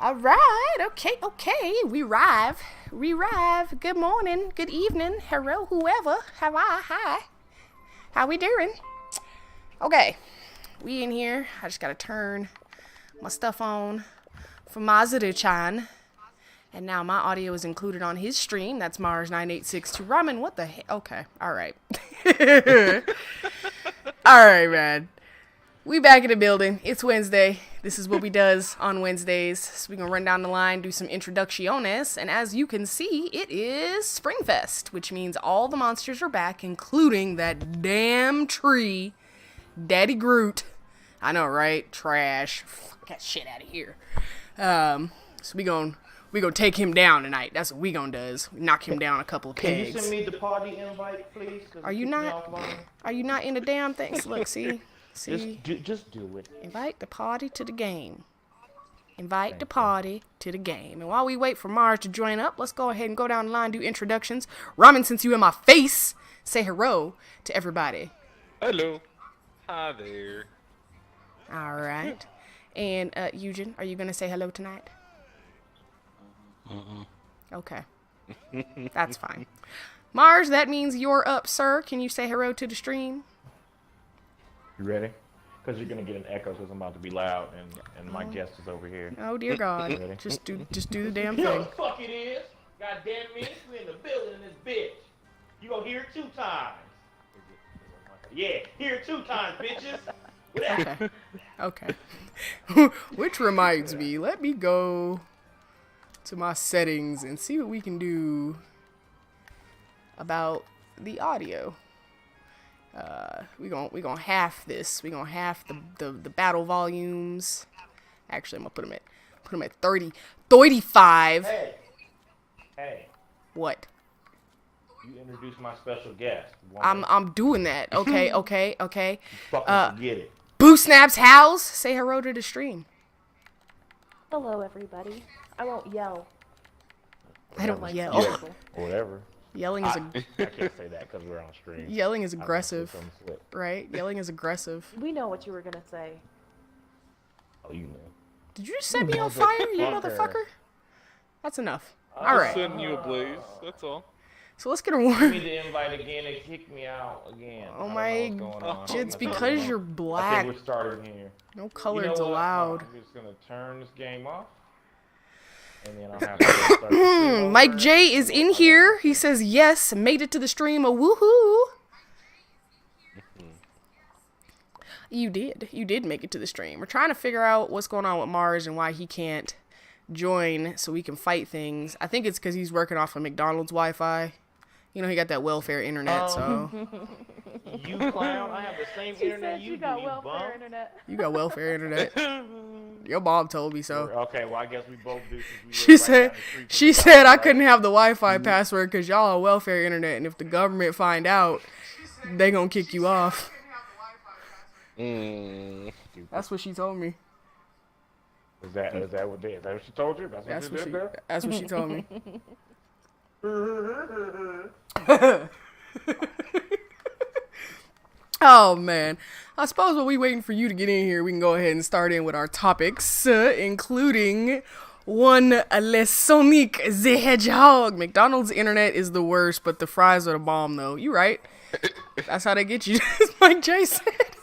All right. Okay. We arrive. Good morning. Good evening. Hello, whoever. Hi. How we doing? Okay. We in here. I just gotta turn my stuff on for Masaru-chan. And now my audio is included on his stream. That's Mars9862 Ramen. What the heck? Okay. All right. All right, man. We back in the building. It's Wednesday. This is what we does on Wednesdays. So we're going to run down the line, do some introducciones. And as you can see, it is Springfest, which means all the monsters are back, including that damn tree, Daddy Groot. I know, right? Trash. Fuck that shit out of here. So we gonna take him down tonight. That's what we gonna does. Knock him down a couple of pegs. Can you send me the party invite, please? Are you not in the damn things? Look, see? Just do it. Invite the party to the game. Invite the party to the game. And while we wait for Mars to join up, let's go ahead and go down the line, do introductions. Ramen, since you in my face, say hello to everybody. Hello. Hi there. All right. And Eugen, are you going to say hello tonight? Okay. That's fine. Mars, that means you're up, sir. Can you say hello to the stream? You ready? Because you're gonna get an echo because I'm about to be loud and my guest is over here. Oh dear God! just do the damn You know thing. what the fuck it is? God damn me, we in the building in this bitch. You gonna hear it 2 times. Yeah, hear it 2 times, bitches. Okay. Which reminds me, let me go to my settings and see what we can do about the audio. We gonna half this. We gonna half the battle volumes. Actually, I'm gonna put them at 35. Hey. What? You introduced my special guest. I'm doing that. Okay. Fucking forget it. Boo Snaps House, say hello to the stream. Hello, everybody. I won't yell. I don't like yell. Yeah, or whatever. Yelling is I can't say that because we're on stream. yelling is aggressive, right? Yelling is aggressive. We know what you were gonna say. Oh, you know. Did you just set me on fire, you motherfucker? That's enough. All right. Setting you ablaze. That's all. So let's get a Give warm. me the invite again and kick me out again. Oh I my, don't know what's going on. it's because you're I black. think we're starting here. No You colors know what? allowed. I'm just gonna turn this game off. And then I'll have to start the stream over. Mike J is in here. He says yes, made it to the stream. A woohoo! You did make it to the stream. We're trying to figure out what's going on with Mars and why he can't join so we can fight things. I think it's because he's working off of McDonald's Wi-Fi. You know, he got that welfare internet, so. You clown! I have the same internet you do, got you welfare bum. internet. You got welfare internet. Your mom told me so. Okay, well I guess we both do. She said I couldn't have the Wi-Fi password because y'all on welfare internet, and if the government find out, they gonna kick you off. That's what she told me. Is that what she told you? That's what she told me. Oh man, I suppose while we waiting for you to get in here, we can go ahead and start in with our topics, including one Le Sonic the Hedgehog. McDonald's internet is the worst, but the fries are the bomb, though. You right? That's how they get you. Mike J said.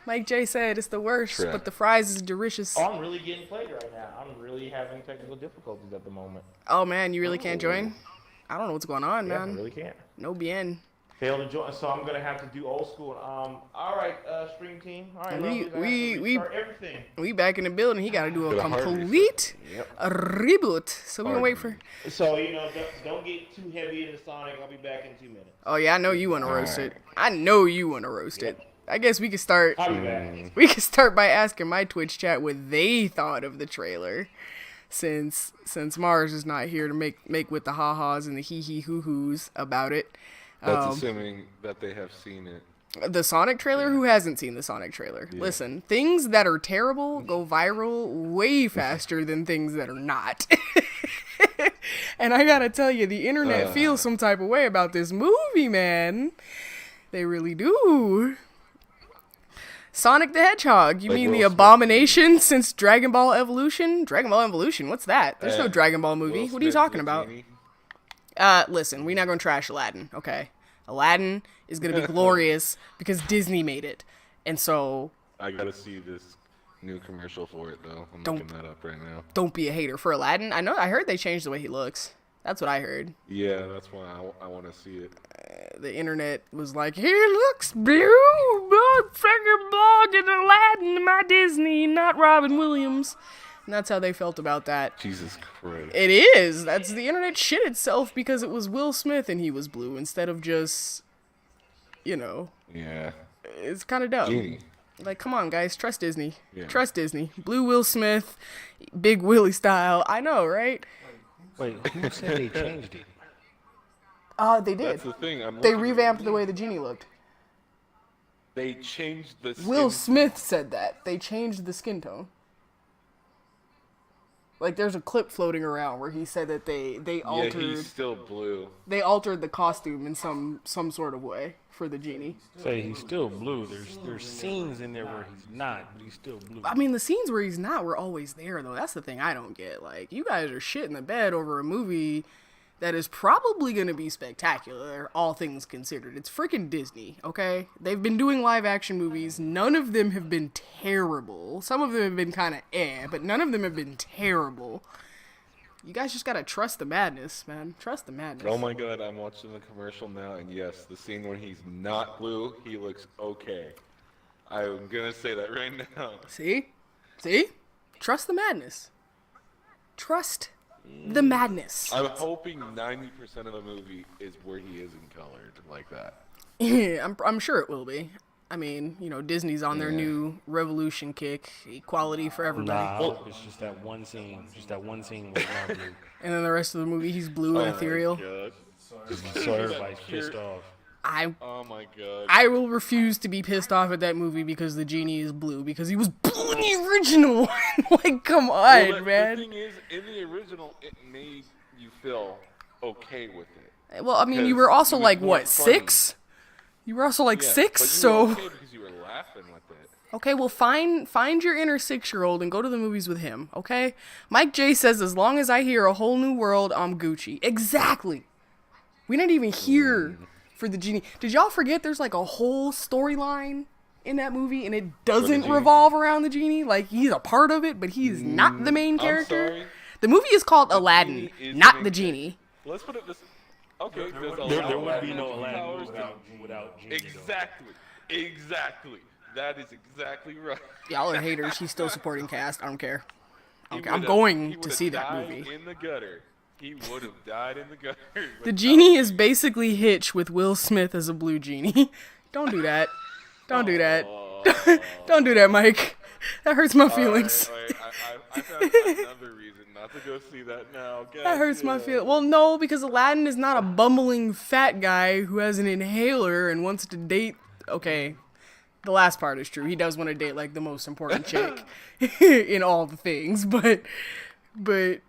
Mike J said it's the worst, True. but the fries is delicious. Oh, I'm really getting played right now. I'm really having technical difficulties at the moment. Oh man, you really can't join? I don't know what's going on, Yeah, man. I really can't. No bien. Failed to join, so I'm gonna have to do old school. All right, stream team. All right, We start everything. We back in the building. He got to do a Did a hard complete reboot. So we gonna wait for. So don't get too heavy into Sonic. I'll be back in 2 minutes. Oh yeah, I know you want to roast it. I know you want to roast it. I guess we could start. I'll be back. We could start by asking my Twitch chat what they thought of the trailer, since Mars is not here to make with the ha-has and the hee hoo hoos about it. That's assuming that they have seen it. The Sonic trailer? Who hasn't seen the Sonic trailer? Yeah. Listen, things that are terrible go viral way faster than things that are not. And I gotta tell you, the internet feels some type of way about this movie, man. They really do. Sonic the Hedgehog. You Like mean Will the Smith. abomination since Dragon Ball Evolution? Dragon Ball Evolution, what's that? There's no And Dragon Ball movie. Will What are you Smith talking the about? genie. Listen, we're not gonna trash Aladdin, okay? Aladdin is gonna be glorious because Disney made it. And so, I gotta see this new commercial for it though. I'm Don't- looking that up right now. don't be a hater for Aladdin. I heard they changed the way he looks. That's what I heard. Yeah, that's why I want to see it. The internet was like, he looks blue, blood finger blog and Aladdin, my Disney, not Robin Williams. And that's how they felt about that. Jesus Christ. It is. That's the internet shit itself because it was Will Smith and he was blue instead of just, Yeah. it's kind of dumb. Genie. Like, come on, guys, trust Disney. Yeah. Trust Disney. Blue Will Smith, Big Willie style. I know, right? Wait, who said they changed it? They did. That's the thing. They revamped the way the genie looked. They changed the Will skin- Smith said that. They changed the skin tone. Like, there's a clip floating around where he said that they Yeah, altered he's still blue. they altered the costume in some sort of way for the genie. Say he's still blue. There's scenes in there where he's not, but he's still blue. I mean, the scenes where he's not were always there, though. That's the thing I don't get. Like, you guys are shitting the bed over a movie that is probably going to be spectacular, all things considered. It's freaking Disney, okay? They've been doing live-action movies. None of them have been terrible. Some of them have been kind of but none of them have been terrible. You guys just got to trust the madness, man. Trust the madness. Oh my god, I'm watching the commercial now, and yes, the scene when he's not blue, he looks okay. I'm gonna say that right now. See? Trust the madness. Trust the madness. I'm hoping 90% of the movie is where he isn't colored like that. Yeah, I'm sure it will be. I mean, Disney's on their Yeah. new revolution kick, equality for everybody. Nah, I hope it's just that one scene. Just that one scene was not blue. And then the rest of the movie, he's blue and ethereal. God. So everybody's pissed off. Oh my god. I will refuse to be pissed off at that movie because the genie is blue, because he was blue in the original one. Like, come on, Well, man. The thing is, in the original, it made you feel okay with it. Well, I mean, you because were also it was like, more what, funny. 6? You were also like Yeah, 6, but you so... were okay because you were laughing with it. Okay, well, find your inner 6-year-old and go to the movies with him, okay? Mike J says, as long as I hear A Whole New World, I'm Gucci. Exactly. We didn't even hear for the genie. Did y'all forget there's like a whole storyline in that movie and it doesn't genie? revolve around the genie? Like, he's a part of it, but he's not the main character. sorry. The movie is called Aladdin, genie is not the the main genie. Let's put it this. Okay, there's There would be no Aladdin without Genie. Exactly. That is exactly right. Y'all are haters. He's still supporting cast. I don't care. He Okay, I'm would've- going he to would've see that died movie. In the gutter. He would have died in the gutter. The genie is basically Hitch with Will Smith as a blue genie. Don't do that. Don't do that. Don't do that, Mike. That hurts my feelings. I found another reason not to go see that now. That hurts my feelings. Well, no, because Aladdin is not a bumbling fat guy who has an inhaler and wants to date. Okay, the last part is true. He does want to date like the most important chick in all the things, but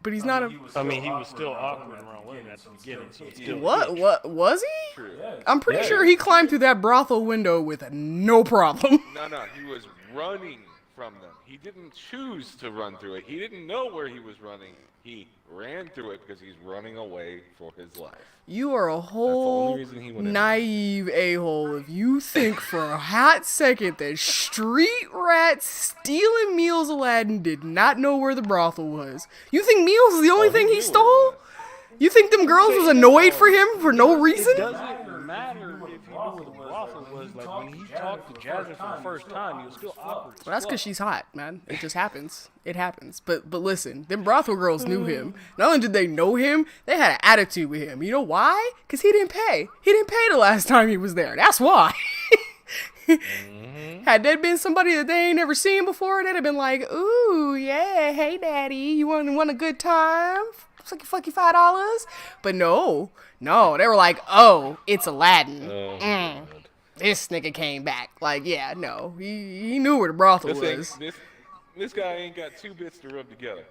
he's not a. I mean, he was still awkward around women at the beginning, so it's still. What was he? I'm pretty sure he climbed through that brothel window with no problem. No, he was running from them. He didn't choose to run through it. He didn't know where he was running. He ran through it because he's running away for his life. You are a whole reason he went in. naive a-hole if you think for a hot second that street rat stealing Meals Aladdin did not know where the brothel was. You think Meals is the only thing he he knew stole? where it You think them girls was annoyed for him for no reason? It doesn't matter if you knew what the brothel was. Like when he talked to Jasmine for the first time, he was still awkward. Well, that's because she's hot, man. It just happens. It happens. But listen, them brothel girls knew him. Not only did they know him, they had an attitude with him. You know why? Because he didn't pay. He didn't pay the last time he was there. That's why. Had that been somebody that they ain't never seen before, they'd have been like, ooh, yeah, hey, daddy, you want a good time? Fuck you $5? But no, they were like, oh, it's Aladdin. This nigga came back. Like, yeah, no, he knew where the brothel was. This guy ain't got two bits to rub together.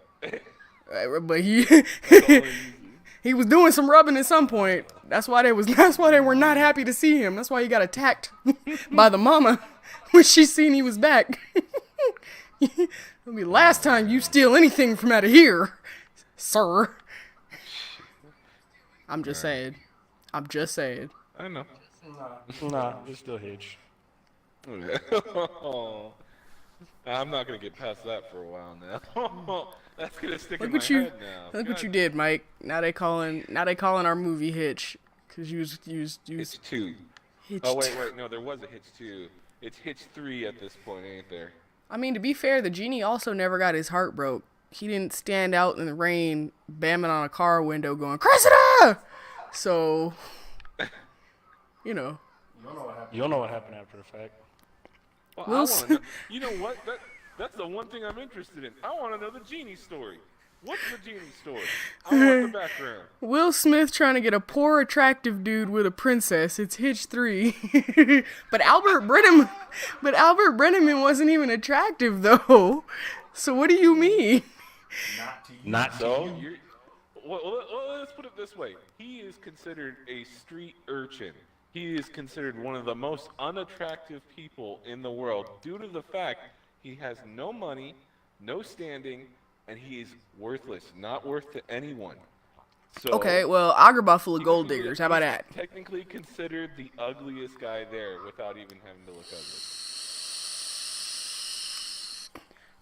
But he He was doing some rubbing at some point. That's why they were not happy to see him. That's why he got attacked by the mama when she seen he was back. It'll be last time you steal anything from out of here, sir. I'm just saying. I'm just saying. I know. Nah, it's still Hitch. I'm not gonna get past that for a while now. That's gonna stick in Look my what you head now. look what God. you did, Mike. Now they calling our movie Hitch, cause you Hitch 2. Hitch. Oh wait, no, there was a Hitch 2. It's Hitch 3 at this point, ain't there? I mean, to be fair, the genie also never got his heart broke. He didn't stand out in the rain, bamming on a car window, going Cressida. So, you know. You don't know what happened after the fact. Well, We'll I s- want to know. You know what? That's the one thing I'm interested in. I want to know the genie story. What's the genie story? I want the background. Will Smith trying to get a poor, attractive dude with a princess. It's Hitch 3. But Albert Brenneman wasn't even attractive though. So what do you mean? Not So you're. Well, let's put it this way. He is considered a street urchin. He is considered one of the most unattractive people in the world due to the fact he has no money, no standing, and he is worthless, not worth to anyone. So Okay, well, Agrabah full of he gold could be diggers. How about that? Technically considered the ugliest guy there without even having to look ugly.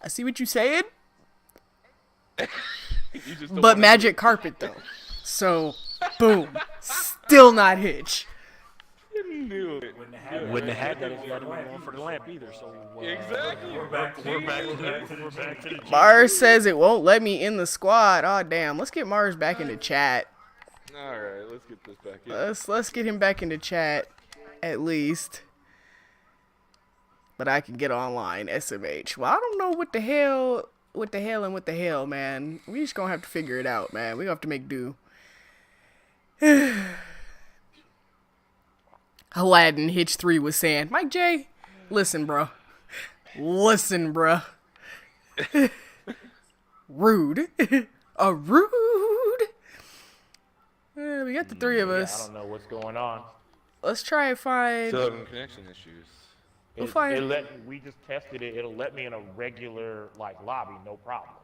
I see what you saying, You just don't but wanna- magic carpet though. So, boom, still not Hitch. Knew it. Wouldn't have had that if you hadn't been going for the lamp either. So Exactly. We're back to the genie. Mars says it won't let me in the squad. Oh damn, let's get Mars back into chat. All right, let's get this back in. Let's get him back into chat, at least. But I can get online, SMH. Well, I don't know what the hell, man. We just gonna have to figure it out, man. We gonna have to make do. Aladdin Hitch 3 was saying, Mike J, listen, bro. Listen, bro. Rude. A rude. We got the three of I us. don't know what's going on. Let's try and find. Still having connection issues. We just tested it. It'll let me in a regular lobby, no problem.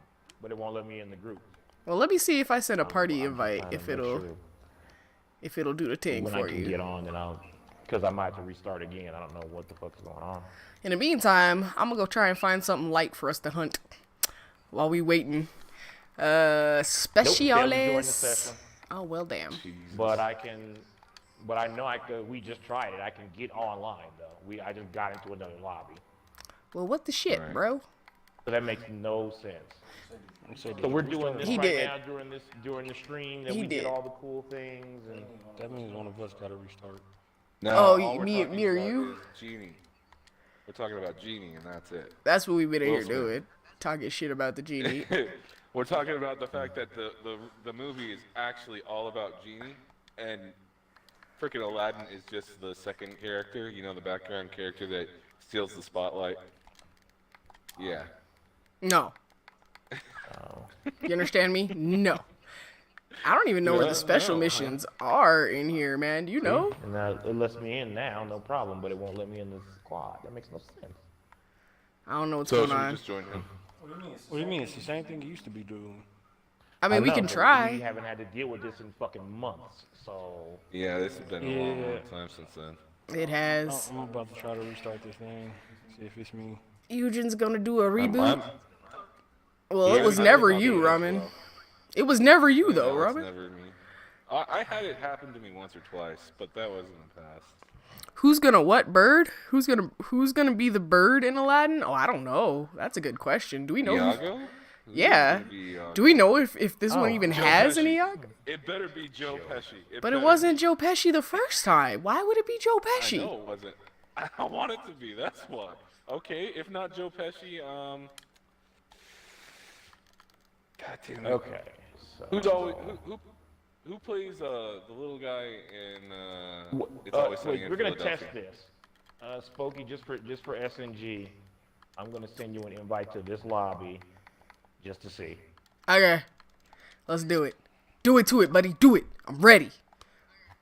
But it won't let me in the group. Well, let me see if I send a party I'm just invite, trying to if make it'll sure do the thing when for I can you. get on, then because I might have to restart again. I don't know what the fuck's going on. In the meantime, I'm gonna go try and find something light for us to hunt while we waiting. Nope, failed to join the Speciales. session. Oh well, damn. But I know I could. We just tried it. I can get online though. I just got into another lobby. Well, what the shit, Right. bro? So that makes no sense. So we're doing this He right did. now during the stream that He we did. get all the cool things and That means one of us got to restart. No, Oh, all we're me talking or about you? is Genie. We're talking about Genie, and that's it. That's what we've been in here Will Smith. doing. Talking shit about the genie. We're talking about the fact that the movie is actually all about Genie, and freaking Aladdin is just the second character, you know, the background character that steals the spotlight. Yeah. No. You understand me? No. I don't even know where the special missions are in here, man. Do you know? and it lets me in now, no problem. But it won't let me in the squad. That makes no sense. I don't know what's So going should we on. just join him? What do you mean? It's the same thing you used to be doing. I mean, we know, can but We try. haven't had to deal with this in fucking months. So Yeah, this has been a long, long Yeah. time since then. It has. I'm about to try to restart this thing. See if it's me. Eugen's gonna do a reboot. I'm- Well, Yeah, it was I never think I'll you, do it as Ramen. well. It was never you, though, No, it's Ramen. never me. I had it happen to me once or twice, but that was in the past. Who's gonna what bird? Who's gonna be the bird in Aladdin? Oh, I don't know. That's a good question. Do we know? Iago? Who's Yeah. gonna be Iago? Do we know if this one even Joe has Pesci. an Iago? It better be Joe Pesci. But it better wasn't Joe Pesci the first time. Why would it be Joe be. I Pesci? know it wasn't. I want it to be. That's why. Okay, if not Joe Pesci, God damn it. okay. So Who's always who plays the little guy in It's Always Sunny in we're gonna Philadelphia? test this. Spokey, just for SNG, I'm gonna send you an invite to this lobby, just to see. Okay, let's do it. Do it to it, buddy. Do it. I'm ready.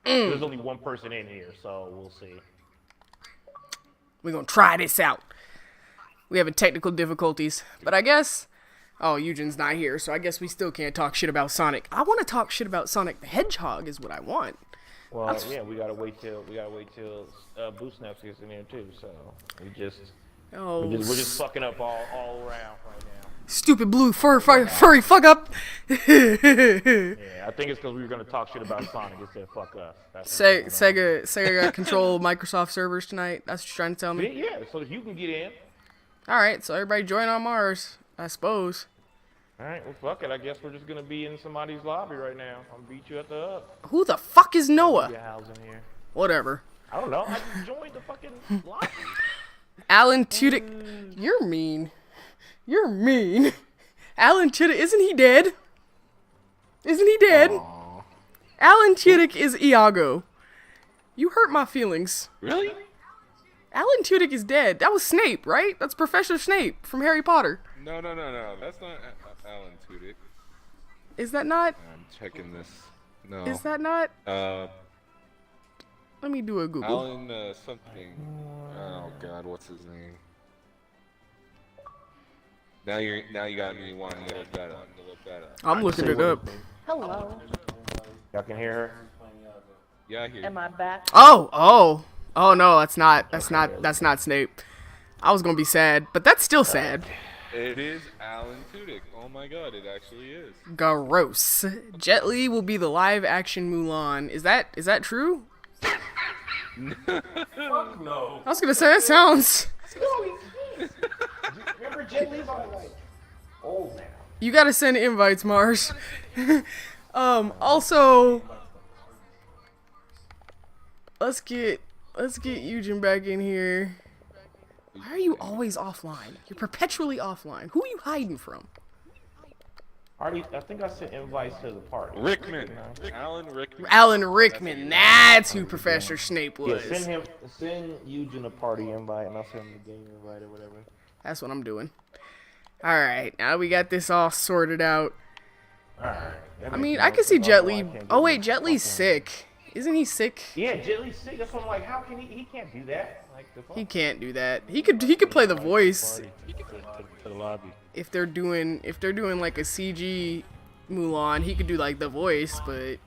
There's only one person in here, so we'll see. We're gonna try this out. We having technical difficulties, but I guess... Oh, Eugen's not here, so I guess we still can't talk shit about Sonic. I want to talk shit about Sonic the Hedgehog is what I want. Well, yeah, we gotta wait till Boost Snaps gets in there too. So we're just fucking up all around right now. Stupid blue furry fuck up. Yeah, I think it's because we were gonna talk shit about Sonic instead of fuck us. Sega got control of Microsoft servers tonight. That's what you're trying to tell me. Yeah, so you can get in. All right, so everybody join on Mars, I suppose. All right, well, fuck it. I guess we're just gonna be in somebody's lobby right now. I'm gonna beat you at the up. Who the fuck is Noah? Your house in here. Whatever. I don't know. I just joined the fucking lobby. Alan Tudyk, you're mean. You're mean. Alan Tudyk, isn't he dead? Isn't he dead? Aww. Alan Tudyk is Iago. You hurt my feelings. Really? Alan Tudyk is dead. That was Snape, right? That's Professor Snape from Harry Potter. No. That's not Alan Tudyk. Is that not? I'm checking this. No. Is that not? Let me do a Google. Alan something. Oh God, what's his name? Now you got me wanting to look that up. I'm looking it up. Hello. Y'all can hear her. Yeah, I hear you. Am I back? Oh no, that's not Snape. I was gonna be sad, but that's still sad. It is Alan Tudyk. Oh my God, it actually is. Gross. Jet Li will be the live action Mulan. Is that true? Fuck no. I was gonna say that sounds. Remember Jet Li's all like old now. You gotta send invites, Mars. Also, let's get Eugen back in here. Why are you always offline? You're perpetually offline. Who are you hiding from? I think I sent invites to the party. Rickman. Alan Rickman. Alan Rickman. That's who Professor Snape Yeah, was. send Eugen a party invite, and I'll send him the game invite or whatever. That's what I'm doing. All right, now we got this all sorted out. All right. I mean, I can see Jet Li. Oh wait, Jet Li's sick. Isn't he sick? Yeah, Jet Li's sick. That's what I'm like. How can he? He can't do that. Like the fuck? He can't do that. He could play the voice To the lobby. if they're doing like a CG Mulan. He could do like the voice, but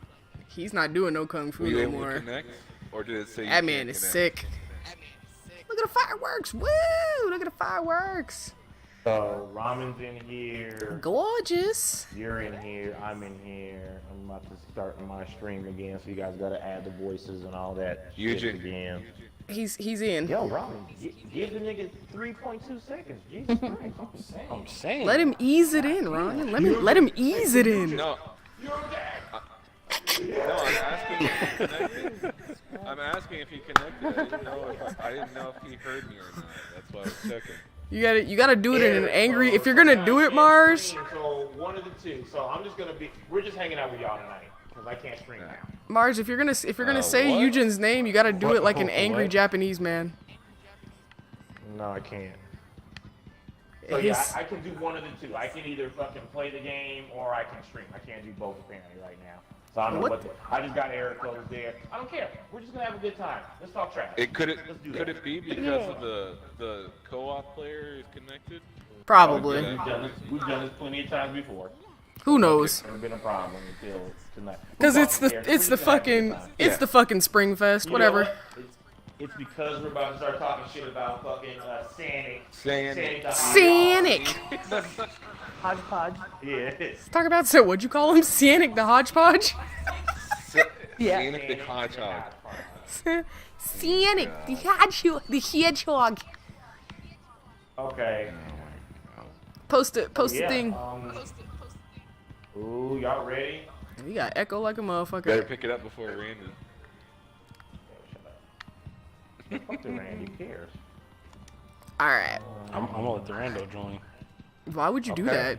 he's not doing no kung fu Were you no able to more. connect? Or did it say you That man can't is connect? sick. Look at the fireworks! Woo! Look at the fireworks! So Ramen's in here. Gorgeous. You're in here. I'm in here. I'm about to start my stream again, so you guys got to add the voices and all that shit Eugen. again. He's in. Yo, Ramen, give the nigga 3.2 seconds. Jesus Christ. I'm saying. Let him ease it in, Ron. Let him ease it in. No. No, I'm asking if he connected. I'm asking if he connected. I didn't know if he heard me or not. That's why I was checking. You gotta do it in an angry. If you're gonna do it, Mars. So one of the two. So I'm just gonna be. We're just hanging out with y'all tonight because I can't stream now. Mars, if you're gonna say what? Eugen's name, you gotta do it like an angry What? Japanese man. No, I can't. So yeah, I can do one of the two. I can either fucking play the game or I can stream. I can't do both apparently right now. So I don't know what. I just got error codes there. I don't care. We're just gonna have a good time. Let's talk trash. Could Let's do that. it be because of the co-op player is connected? Probably. We've done this plenty of times before. Who knows? Never been a problem until tonight. Because it's the fucking Springfest. You know Whatever. what? It's because we're about to start talking shit about fucking Sanic. Sanic. Sanic. Hodgepodge. Yeah. Let's talk about what'd you call him? Sanic the Hodgepodge. Yeah. Sanic the Hedgehog. Sanic the Hedgehog. Okay. Post a Yeah. thing. Ooh, y'all ready? You got echo like a Better motherfucker. pick it up before Randy. Fuck the Randy, who cares? All right. I'm gonna let the rando join. Why would you do Okay. that?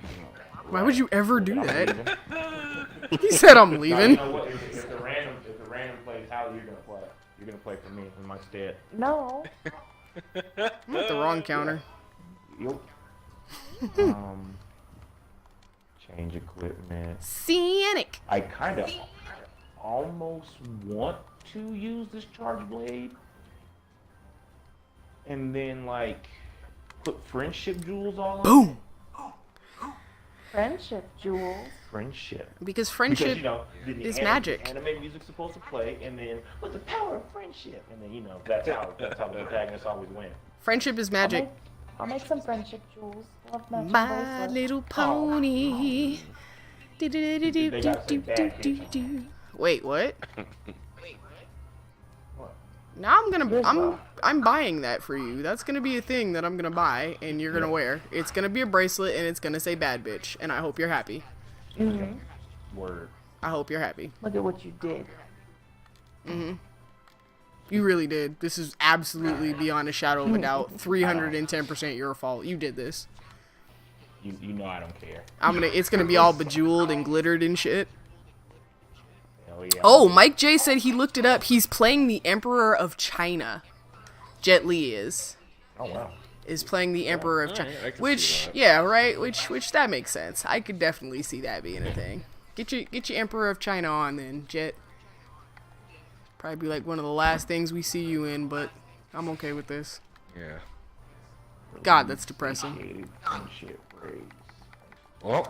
Why would you ever do that? Leaving. He said I'm Now, you leaving. know what? If the random plays, how are you gonna play? You're gonna play for me in my stead. No. I'm at the wrong counter. Yup. Change equipment. Scenic. I kind of almost want to use this charge blade. And then, like, put friendship jewels all on Boom. Friendship jewels. Friendship. Because friendship the is magic. Anime music's supposed to play, and then with the power of friendship, and then that's how the protagonists always win. Friendship is magic. I'll make some friendship jewels. Love matching My bracelets. Little Pony. Wait, what? Now I'm buying that for you. That's gonna be a thing that I'm gonna buy and you're gonna wear. It's gonna be a bracelet and it's gonna say bad bitch, and I hope you're happy. Word. I hope you're happy. Look at what you did. You really did. This is absolutely beyond a shadow of a doubt. 310% your fault. You did this. You know I don't care. It's gonna be all bejeweled and glittered and shit. Hell yeah. Oh, Mike J said he looked it up. He's playing the Emperor of China. Jet Li is wow. playing the Emperor of China. I can see Which, that. yeah, right? Which that makes sense. I could definitely see that being a thing. Get your Emperor of China on then, Jet. Probably be like one of the last things we see you in, but I'm okay with this. Yeah. God, that's depressing. Friendship race. Well,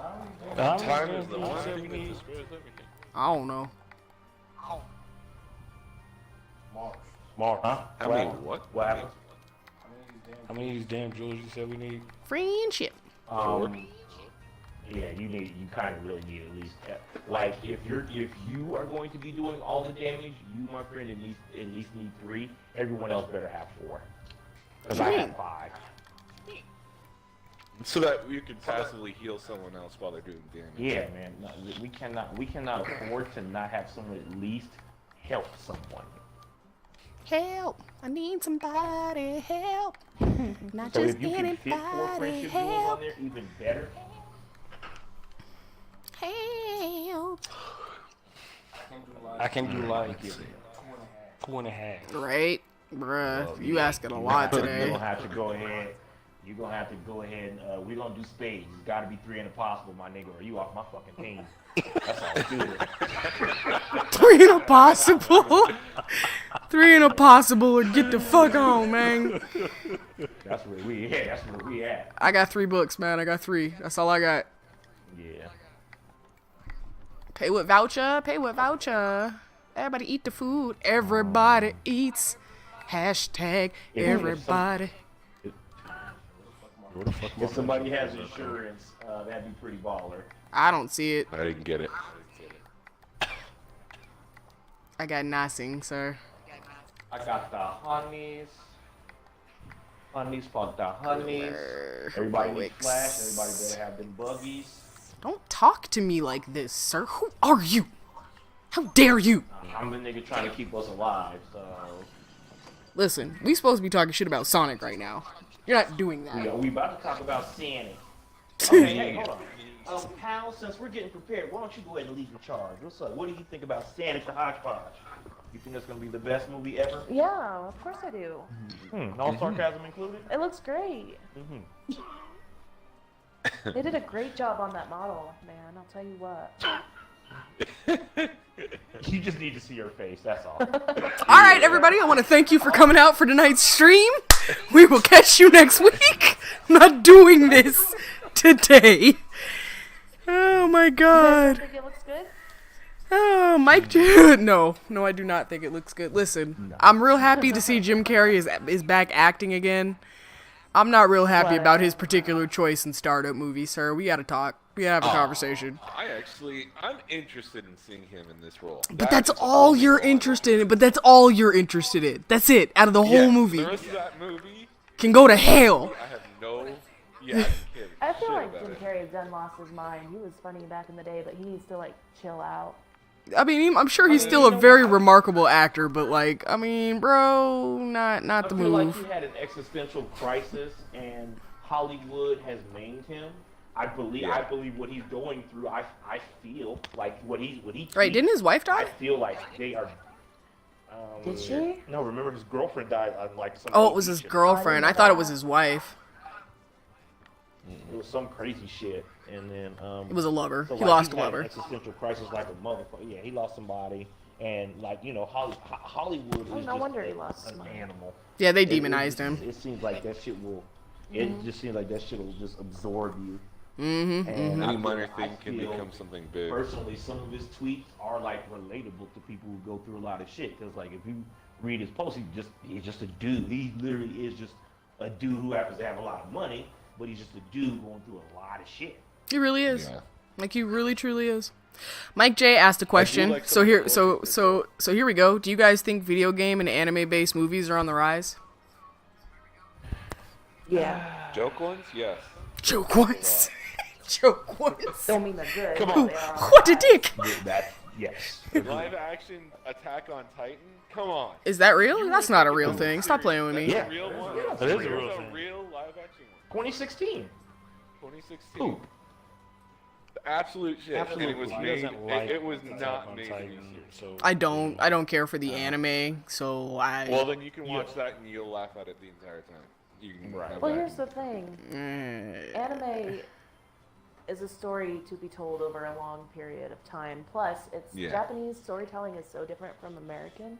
time is the one thing that destroys everything. I don't know. Mark. Huh? I mean, what? What happened? How many of these damn jewels you said we need? Friendship. Yeah, you kind of really need at least like if you are going to be doing all the damage, you, my friend, at least need 3. Everyone else better have 4. Because I have 5. So that you can passively heal someone else while they're doing damage. Yeah, man. No, we cannot afford to not have someone at least help someone. Help! I need somebody help. Not So just if you can fit 4 anybody friendship jewels on help. there, even better. Help! I can do like 2.5. Right, bruh. You asking a lot You're today. gonna have to go ahead. You're gonna have to go ahead and we're gonna do spades. It's gotta be 3 and impossible, my nigga, or you off my fucking team. That's all good. 3 and impossible. 3 and impossible, or get the fuck on, man. That's where we at. That's where we at. I got 3 books, man. I got 3. That's all I got. Yeah. Pay with voucher. Pay with voucher. Everybody eat the food. Everybody eats. Hashtag everybody. If somebody has insurance, that'd be pretty baller. I don't see it. I didn't get it. I got nothing, sir. I got the honeys. Honeys for the honeys. Everybody needs Wicks. flash. Everybody better have them buggies. Don't talk to me like this, sir. Who are you? How dare you? I'm the nigga trying to keep us alive, so Listen, we supposed to be talking shit about Sonic right now. You're not doing that. we about to talk about Sonic. Okay, hey, hold on. Pal, since we're getting prepared, why don't you go ahead and lead the charge? What's up? What do you think about Sonic the Hodgepodge? You think that's gonna be the best movie ever? Yeah, of course I do. No sarcasm included? It looks great. They did a great job on that model, man. I'll tell you what. You just need to see her face, that's all. All right, everybody, I want to thank you for coming out for tonight's stream. We will catch you next week. I'm not doing this today. Oh, my You God. think it looks good? Oh, Mike, no, I do not think it looks good. Listen, I'm real happy to see Jim Carrey is back acting again. I'm not real happy about his particular choice in startup movie, sir. We gotta talk. We gotta have a conversation. I'm interested in seeing him in this role. But that's all you're interested in. That's it. Out of the whole movie. The rest of that movie Can go to hell. I have no. Yeah, I feel like Jim Carrey has done lost his mind. He was funny back in the day, but he needs to like chill out. I mean, I'm sure he's still a very remarkable actor, but like, I mean, bro, not the I feel like move. he had an existential crisis, and Hollywood has maimed him. I believe what he's going through. I feel like what he. Right? Didn't his wife I die? feel like they are. Did she? No, remember his girlfriend died on like some. Oh, it was his girlfriend. I thought it was his wife. It was some crazy shit, and then It was a lover. so He like lost a he had lover. an existential crisis like a motherfucker. Yeah, he lost somebody, and like Hollywood Oh, is no just wonder he lost an somebody. animal. Yeah, they It demonized just- him. It seems like that shit will. It just seems like that shit will just absorb you. Mm-hmm. And Any I minor feel- thing I can feel become something big. Personally, some of his tweets are like relatable to people who go through a lot of shit. Because like if you read his posts, he's just a dude. He literally is just a dude who happens to have a lot of money, but he's just a dude going through a lot of shit. He really is. Yeah. Like he really truly is. Mike J asked a question. like So some here of the so bullshit so here we go. Do you guys think video game and anime based movies are on the rise? Yeah. Joke ones? Yes. Joke once. Joke once. Don't mean they're good. Come but on. they are What a dick. That yes. Live action Attack on Titan? Come on. Is that real? That's not a real thing. Stop playing with me. Yeah. A real one? Yeah, that is a There's real a thing. real live action one. 2016. 2016. Who? Absolute shit. Absolute And it was He made. doesn't like It was Attack not on made to be Titan, serious. so I don't care for the anime, so I Well, then you can watch that and you'll laugh at it the entire time. You can have Well, that. here's the thing. Anime is a story to be told over a long period of time. Plus, it's Yeah. Japanese storytelling is so different from American.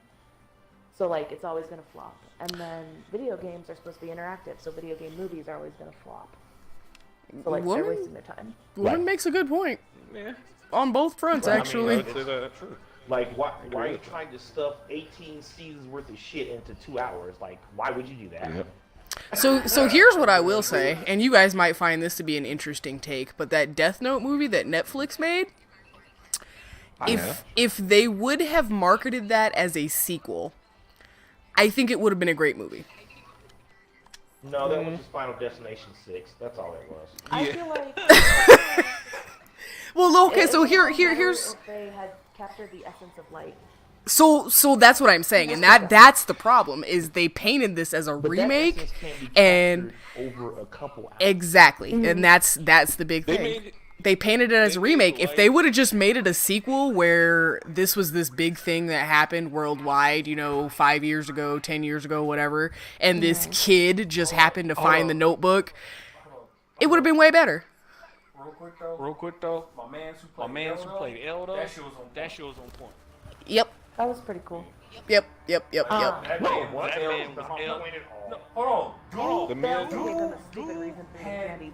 So like it's always gonna flop. And then video games are supposed to be interactive, so video game movies are always gonna flop. So like they're Woman? wasting their time. Woman makes a good point. Yeah. On both fronts, Well, I mean, actually. I would say that's true. Like why are you trying to stuff 18 seasons worth of shit into 2 hours? Like why would you do that? Yep. So here's what I will say, and you guys might find this to be an interesting take, but that Death Note movie that Netflix made, if they would have marketed that as a sequel, I think it would have been a great movie. No, that was just Final Destination 6. That's all it was. I feel like Well, okay, so it would've been better here's if they had captured the essence of light. so that's what I'm saying, and that's the problem is they painted this as a But that remake, essence can't be and captured over a couple hours. exactly, and that's the big They thing. made- They painted it as a they made remake. If light- they would have just made it a sequel where this was this big thing that happened worldwide, 5 years ago, 10 years ago, whatever, and this kid just happened to find the notebook, it would have been way better. real quick though, my man who played Eldo, that shit was on point. Yep, That was pretty cool. yep. That No, man, what? that man That's was not L. point at all. Hold on, The They man. gave them a stupid reason for eating candy.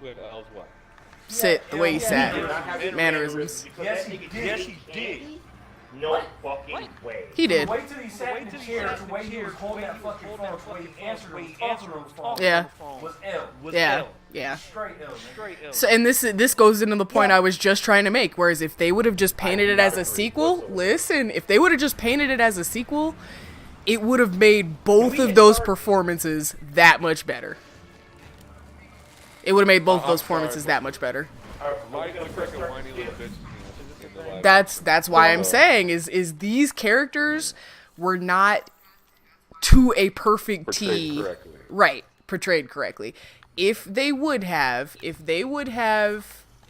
Who had L's what? Sit the way he Did not sat, have any mannerisms. because Yes, that he nigga did. Yes, he did. No fucking way. He did. Wait till he sat in the chair, the way he was holding that fucking phone, the way he answered him, talking on the phone. Yeah, Was L. yeah, yeah. Straight L, man. Straight L. So, and this goes into the point I was just trying to make. Whereas if they would have just painted it as a sequel, listen, if they would have just painted it as a sequel, it would have made both of those performances that much better. It would have made both of those performances that much better. Mike looked like a whiny little bitch in the live. That's why I'm saying is these characters were not to a perfect Portrayed T, correctly. right? Portrayed correctly. If they would have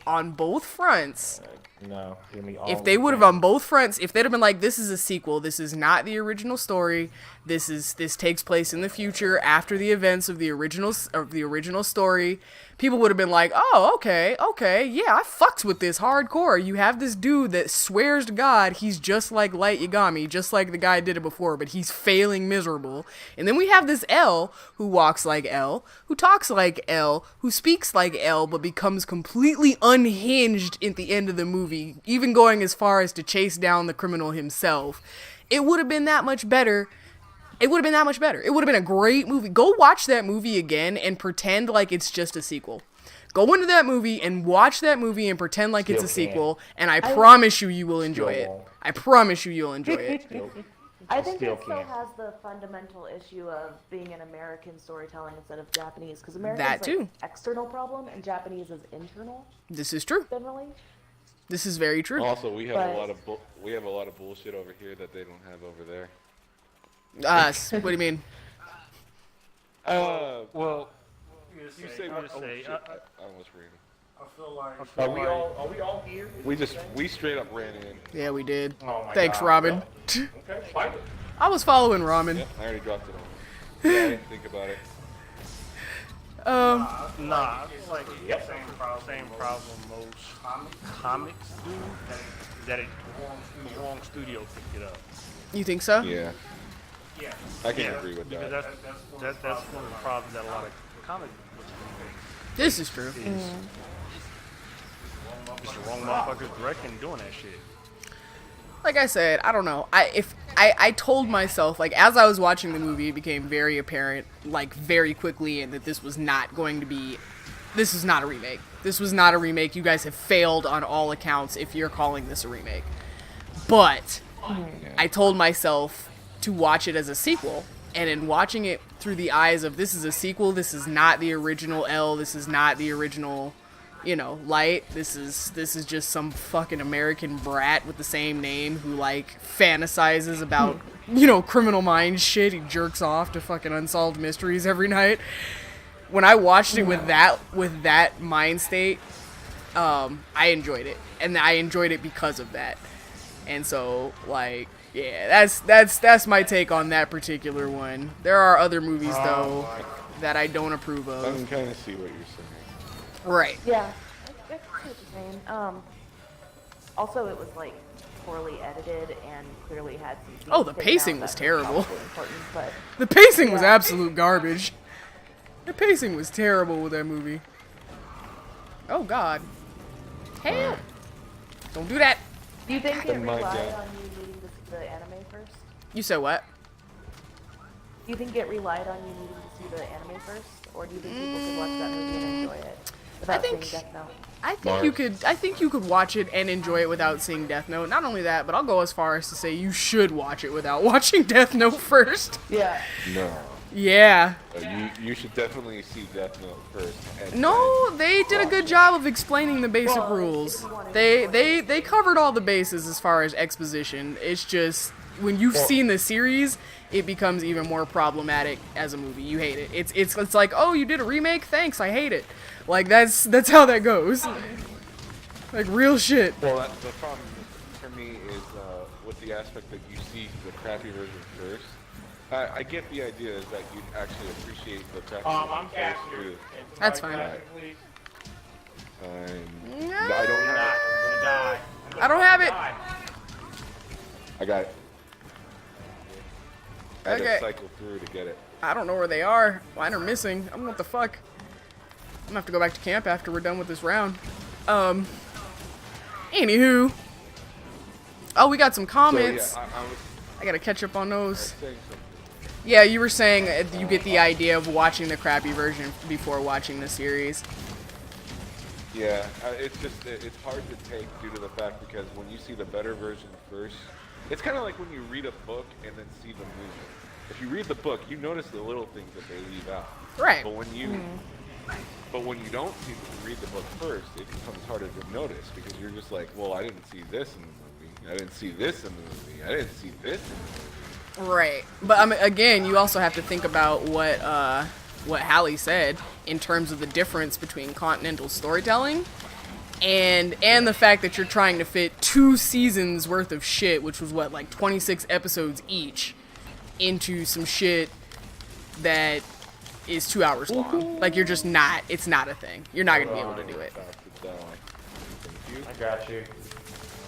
on both fronts. No, give me all If they would have on both fronts, if they'd have been like, this is a sequel, this is not the original story, this takes place in the future after the events of the original story, people would have been like, oh, okay, yeah, I fucks with this hardcore. You have this dude that swears to God he's just like Light Yagami, just like the guy did it before, but he's failing miserable. And then we have this L who walks like L, who talks like L, who speaks like L, but becomes completely unhinged at the end of the movie, even going as far as to chase down the criminal himself. It would have been that much better. It would have been that much better. It would have been a great movie. Go watch that movie again and pretend like it's just a sequel. Go into that movie and watch that movie and pretend like it's a Still can't. sequel, and I promise you will enjoy it. won't. I promise you'll enjoy it. I think Still it still can't. has the fundamental issue of being an American storytelling instead of Japanese, because American That is too. like external problem and Japanese is internal This is true. generally. This is very true. Also, we have But- a lot of bullshit over here that they don't have over there. What do you mean? Well, You say I'm oh, gonna say, shit, I almost ran. I feel like Are we all here? We straight up ran in. Yeah, we did. Oh my Thanks, God. Robin. Okay, fight it. I was following Ramen. Yep, I already dropped it on. Yeah, I didn't think about it. Nah, it's like same problem most comics do. That the wrong studio picked it up. You think so? Yeah, I can agree with Because that. that's one of the problems that a lot of comic books do. This is true. It's the wrong motherfuckers directing doing that shit. Like I said, I don't know. I told myself, like, as I was watching the movie, it became very apparent, like, very quickly, and that this was not going to be. This is not a remake. This was not a remake. You guys have failed on all accounts if you're calling this a remake. But I told myself to watch it as a sequel, and in watching it through the eyes of this is a sequel, this is not the original L, this is not the original, you know, Light. This is just some fucking American brat with the same name who, like, fantasizes about, you know, Criminal Minds shit. He jerks off to fucking unsolved mysteries every night. When I watched it with that mind state, I enjoyed it, and I enjoyed it because of that. And so, like, yeah, that's my take on that particular one. There are other movies though that I don't approve of. I can kind of see what you're saying. Right. Yeah, I see what you're saying. Also, it was like poorly edited and clearly had some. Scenes Oh, the taken pacing out was that terrible. probably important, but The pacing was Yeah. absolute garbage. The pacing was terrible with that movie. Oh God. Hell. Don't do that. do you think it Then my relied dad- on you needing to see the anime first? You said what? Do you think it relied on you needing to see the anime first, or do you think people could watch that movie and enjoy it without think- seeing Death Note? I think you could watch it and enjoy it without seeing Death Note. Not only that, but I'll go as far as to say you should watch it without watching Death Note first. Yeah. No, Yeah. you should definitely see Death Note first. And No, they did a good job of explaining the basic Well, rules. if you wanted They covered all the bases as far as exposition. It's just when you've seen the series, it becomes even more problematic as a movie. You hate it. It's like, oh, you did a remake? Thanks, I hate it. Like that's how that goes. Like real shit. Well, the problem for me is with the aspect that you see the crappy version first. I get the idea is that you actually appreciate the crappy I'm version casting first. you. That's fine. Please. I don't have Die. I'm gonna die. I don't have it. Die. I got it. I had Okay. to cycle through to get it. I don't know where they are. Mine are missing. I don't know what the fuck. I'm gonna have to go back to camp after we're done with this round. Anywho. Oh, we got some comments. So, yeah, I was I gotta catch up on those. saying something. Yeah, you were saying you get the idea of watching the crappy version before watching the series. Yeah, it's just it's hard to take due to the fact because when you see the better version first, it's kind of like when you read a book and then see the movie. If you read the book, you notice the little things that they leave out. Right. But when you don't read the book first, it becomes harder to notice because you're just like, well, I didn't see this in the movie. I didn't see this in the movie. I didn't see this in the movie. Right. But I mean, again, you also have to think about what Hallie said in terms of the difference between continental storytelling and the fact that you're trying to fit 2 seasons worth of shit, which was what, like 26 episodes each, into some shit that is 2 hours long. Like you're just not. It's not a thing. You're not gonna be able to do it. Thank you. I got you.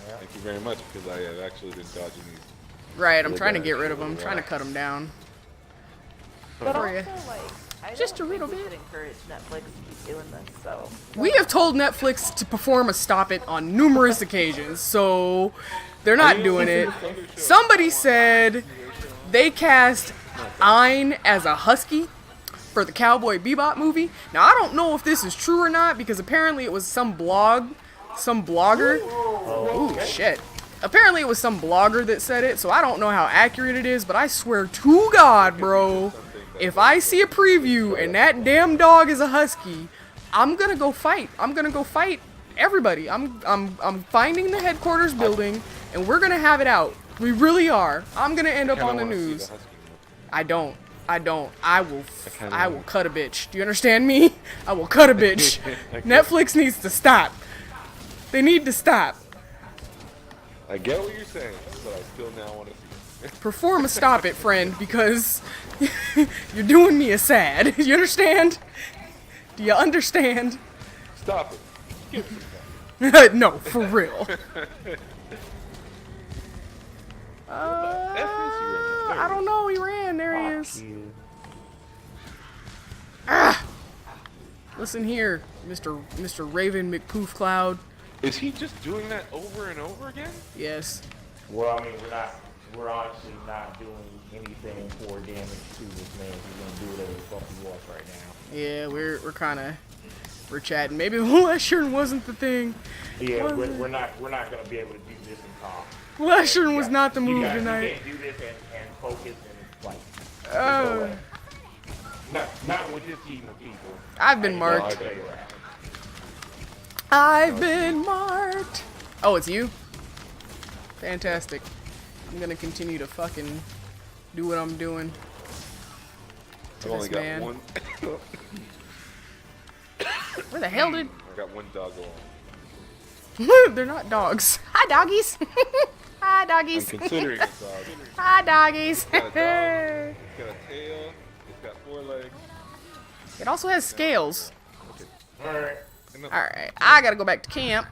Thank you very much because I have actually been dodging these. Right. I'm trying to get rid of them. Trying to cut them down. But For also, ya. like, I Just don't a little think we bit. should encourage Netflix to keep doing this. So We have told Netflix to perform a stop it on numerous occasions, so they're not doing it. Somebody said they cast Ein as a husky for the Cowboy Bebop movie. Now, I don't know if this is true or not, because apparently it was some blogger. Ooh, shit. Apparently it was some blogger that said it, so I don't know how accurate it is, but I swear to God, bro, if I see a preview and that damn dog is a husky, I'm gonna go fight. I'm gonna go fight everybody. I'm finding the headquarters building, and we're gonna have it out. We really are. I'm gonna end up on the news. I don't. I will cut a bitch. Do you understand me? I will cut a bitch. Netflix needs to stop. They need to stop. I get what you're saying, but I still now want to see it. Perform a stop it, friend, because you're doing me a sad. You understand? Do you understand? Stop it. Give me some time. No, for real. F is he right now? I don't know. He ran. There he is. You. Listen here, Mr. Raven McPoof Cloud. Is he just doing that over and over again? Yes. Well, I mean, we're honestly not doing anything for damage to this man. He's gonna do whatever the fuck he wants right now. Yeah, we're chatting. Maybe the Leshurn wasn't the thing. Yeah, we're not gonna be able to do this in calm. Leshurn was not the move You tonight. can't do this and focus and like. Not with this team of people. I've been marked. I've been marked. Oh, it's you? Fantastic. I'm gonna continue to fucking do what I'm doing. I've only got man. one. Where the hell did... I got one dog on. They're not dogs. Hi, doggies. Hi, I'm doggies. considering a dog. Hi, doggies. It's got a dog. It's got a tail. It's got 4 legs. It also has scales. Alright. Alright, I gotta go back to camp.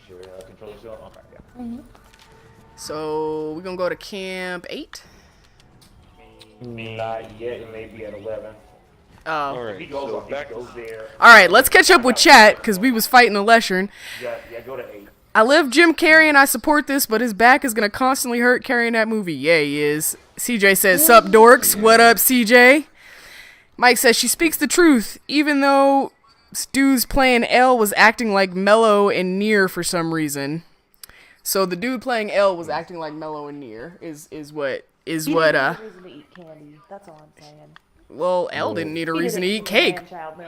You sure control yourself? Okay, yeah. So, we're gonna go to camp 8? Not yet. It may be at 11. Oh. Alright, If he goes, so if back he goes there. Alright, let's catch up with chat, because we was fighting a Leshurn. Yeah, go to 8. I love Jim Carrey and I support this, but his back is gonna constantly hurt carrying that movie. Yeah, he is. CJ says, sup dorks? What up, CJ? Mike says, she speaks the truth, even though Stu's playing L was acting like Mello and Near for some reason. So the dude playing L was acting like Mello and Near is what He didn't need a reason to eat candy. That's all I'm saying. well, L didn't need a reason to eat cake,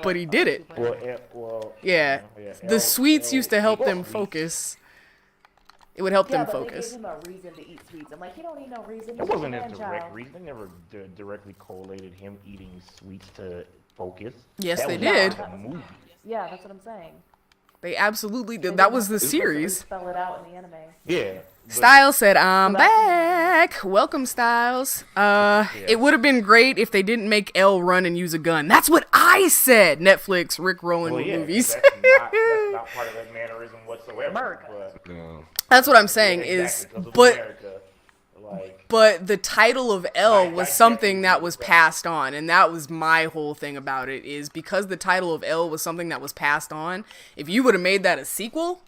but he did it. Yeah, the sweets used to help them focus. It would help them focus. They gave him a reason to eat sweets. I'm like, he don't need no reason. It wasn't a direct reason. They never directly correlated him eating sweets to focus. Yes, That they was did. not the movie. Yeah, that's what I'm saying. They absolutely They did. That didn't was have the to explicitly series. Spell it out in the anime. Yeah. Styles said, I'm back. Welcome, Styles. It would have been great if they didn't make L run and use a gun. That's what I said. Netflix, Rick Rolling movies. That's not part of that mannerism whatsoever. America. But, No. That's what I'm saying exactly, is, 'cause of but America, like, but the title of L was I something definitely that agree was with that. passed on, and that was my whole thing about it, is because the title of L was something that was passed on, if you would have made that a sequel,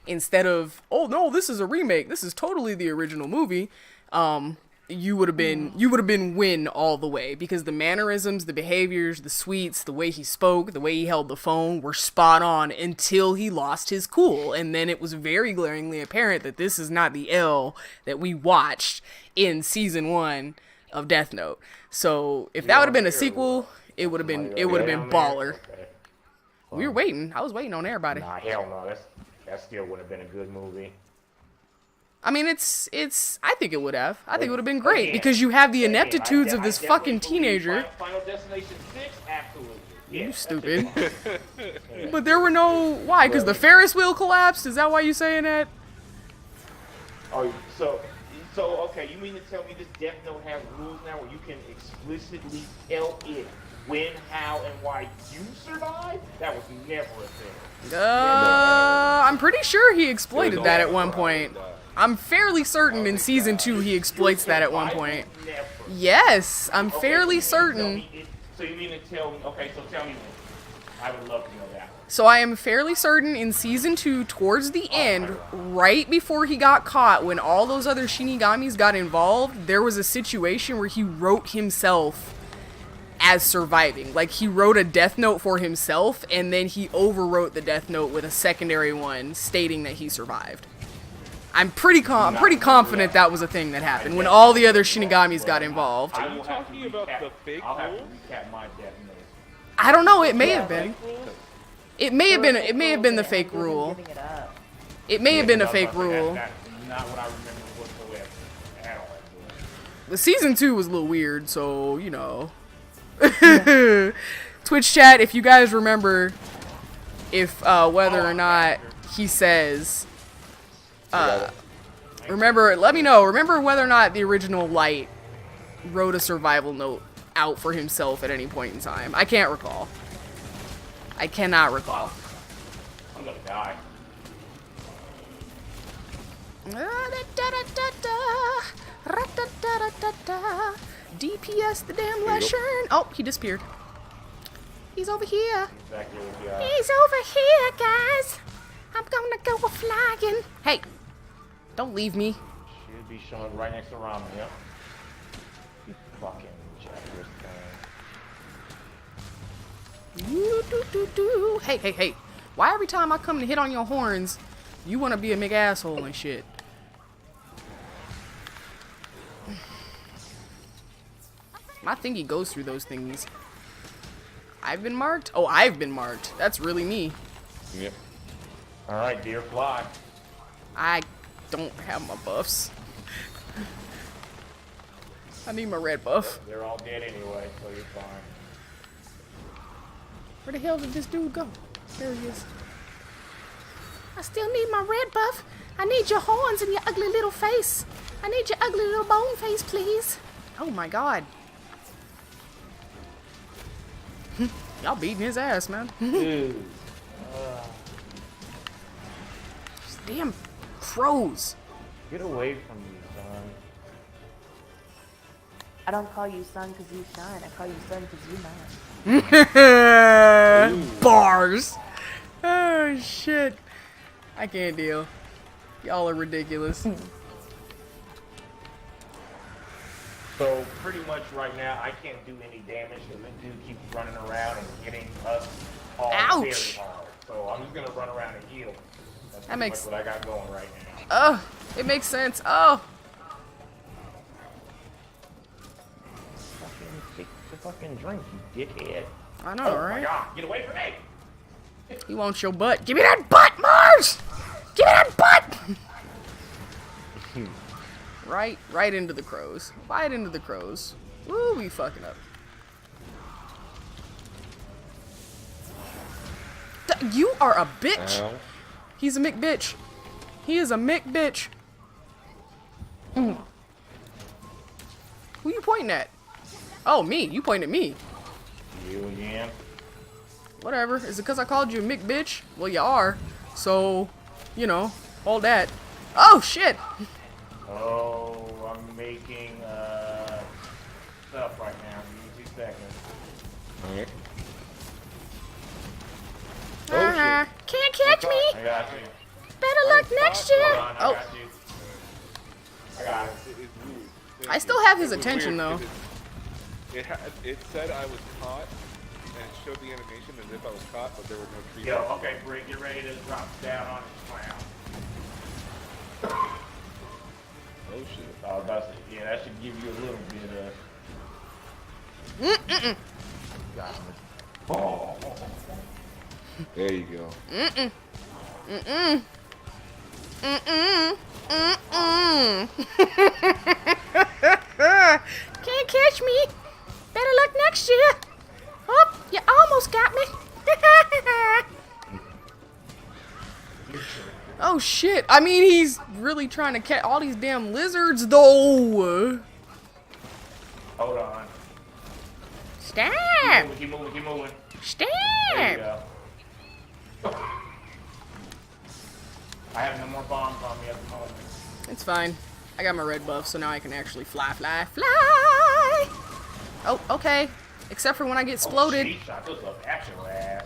instead of, oh no, this is a remake, this is totally the original movie, you would have been win all the way, because the mannerisms, the behaviors, the sweets, the way he spoke, the way he held the phone were spot on until he lost his cool, and then it was very glaringly apparent that this is not the L that we watched in season 1 of Death Note. So if that would have been a sequel, it would have been baller. Okay. We were waiting. I was waiting on everybody. Nah, hell no. That still would have been a good movie. I mean, it's. I think it would have. I think it would have been great because you have the ineptitudes of this fucking teenager. Final Destination 6, absolutely. Yeah, You stupid. But there were no. Why? Because the Ferris wheel collapsed. Is that why you saying that? Oh, so okay. You mean to tell me this Death Note has rules now where you can explicitly tell it when, how, and why you survive? That was never a thing. I'm pretty sure he exploited that at one point. I'm fairly certain in season 2 he exploits that at one point. Never. Yes, I'm Okay, fairly so you mean to tell certain. me so you mean to tell me? Okay, so tell me when. I would love to know that. So I am fairly certain in season 2, towards the end, right before he got caught, when all those other Shinigamis got involved, there was a situation where he wrote himself as surviving. Like, he wrote a death note for himself, and then he overwrote the death note with a secondary one stating that he survived. I'm pretty confident that was a thing that happened when all the other Shinigamis got involved. Are you talking about the fake I'll have to rules? recap my Death Note. I don't know, it may have been. It may have been the fake rule. Giving it up. It may have been a fake rule. That's not what I remember whatsoever at all. The season 2 was a little weird, so, you know. Twitch chat, if you guys remember if whether or not he says let me know. Remember whether or not the original Light wrote a survival note out for himself at any point in time. I can't recall. I cannot recall. I'm gonna die. DPS the damn Leshern. Oh, he disappeared. He's over here. Exactly what we He's over here, guys. I'm gonna go flying. Hey, don't leave me. Should be showing right next to Ramen, yep. You fucking jackass thing. Hey, hey, hey. Why every time I come to hit on your horns, you wanna be a big asshole and shit? My thingy goes through those thingies. I've been marked? Oh, I've been marked. That's really me. Yep. Alright, dear fly. I don't have my buffs. I need my red buff. They're all dead anyway, so you're fine. Where the hell did this dude go? There he is. I still need my red buff. I need your horns and your ugly little face. I need your ugly little bone face, please. Oh my god. Y'all beating his ass, man. Dude. These damn crows. Get away from me, son. I don't call you son because you shine. I call you son because you mine. Bars. Oh shit. I can't deal. Y'all are ridiculous. So pretty much right now, I can't do any damage because this dude keeps running around and hitting us all very Ouch. hard. So I'm just gonna run around and heal. That's That pretty makes- much what I got going right now. Oh, it makes sense. Oh. Fucking take the fucking drink, you dickhead. I know, Oh my right? god, get away from me! He wants your butt. Give me that butt, Mars! Give me that butt! right into the crows. Right into the crows. Woo, we fucking up. You are a bitch. Ow. He's a Mick bitch. He is a Mick bitch. Who you pointing at? Oh, me. You pointing at me. You again? Whatever. Is it because I called you a Mick bitch? Well, you are. So, you know, all that. Oh, shit. Oh, I'm making stuff right now. Give me 2 seconds. Alright. Can't catch me. I got you. Better luck next Hold year. on, I Oh, got you. I got it. I still have his It was attention, weird though. 'cause it said I was caught, and it showed the animation as if I was caught, but there were no trees. Yo, okay, Brick, get ready to drop down on his clown. Oh shit. I was about to say, yeah, that should give you a little bit of. Got him. Oh. There you go. Can't catch me. Better luck next year. Oh, you almost got me. Oh shit. I mean, he's really trying to catch all these damn lizards, though. Hold on. Stop. Keep moving, keep moving. Stop. There you go. I have no more bombs on me at the moment. It's fine. I got my red buff, so now I can actually fly. Oh, okay. Except for when I get exploded. Oh, shot those up at your ass.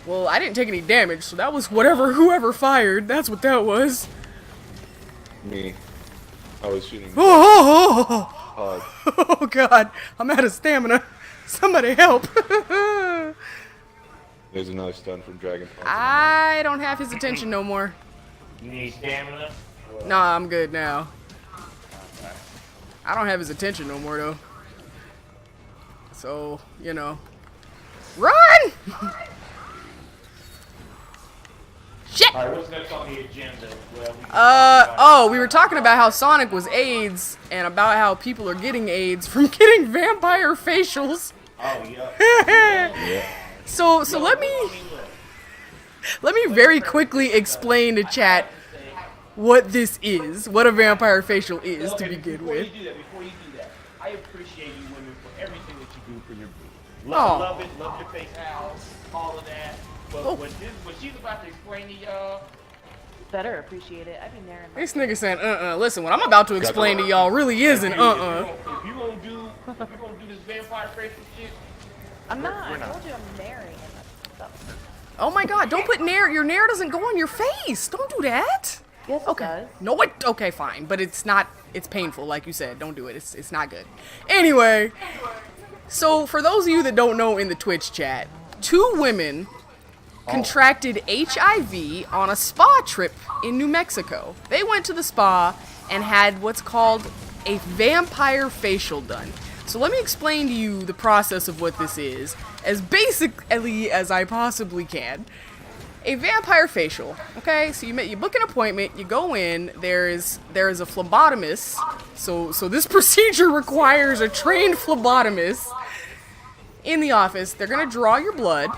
Well, I didn't take any damage, so that was whoever fired. That's what that was. Me. I was shooting. Oh, Hard. oh god. I'm out of stamina. Somebody help. There's another stun from Dragon Punch. I don't have his attention no more. You need stamina? Nah, I'm good now. I don't have his attention no more, though. So, you know. Run! Shit! Alright, what's next on the agenda? Oh, we were talking about how Sonic was AIDS, and about how people are getting AIDS from getting vampire facials. Oh, yeah. So let me very quickly explain to chat what this is, what a vampire facial is to begin before with. Before you do that, I appreciate you women for everything that you do for your booty. Aw. Love it, love your face out, all of that. But what she's about to explain to y'all. Better appreciate it. I'd be there. This nigga saying, listen, what I'm about to explain to y'all really isn't, If you gonna do this vampire facial shit, I'm not. I told you I'm marrying him. Oh my god, don't put nair. Your nair doesn't go on your face. Don't do that. Yes, it Okay. does. No, it. Okay, fine, but it's not. It's painful, like you said. Don't do it. It's not good. Anyway, so for those of you that don't know in the Twitch chat, 2 women contracted HIV on a spa trip in New Mexico. They went to the spa and had what's called a vampire facial done. So let me explain to you the process of what this is, as basically as I possibly can. A vampire facial, okay? So you book an appointment, you go in, there is a phlebotomist, so this procedure requires a trained phlebotomist in the office. They're gonna draw your blood,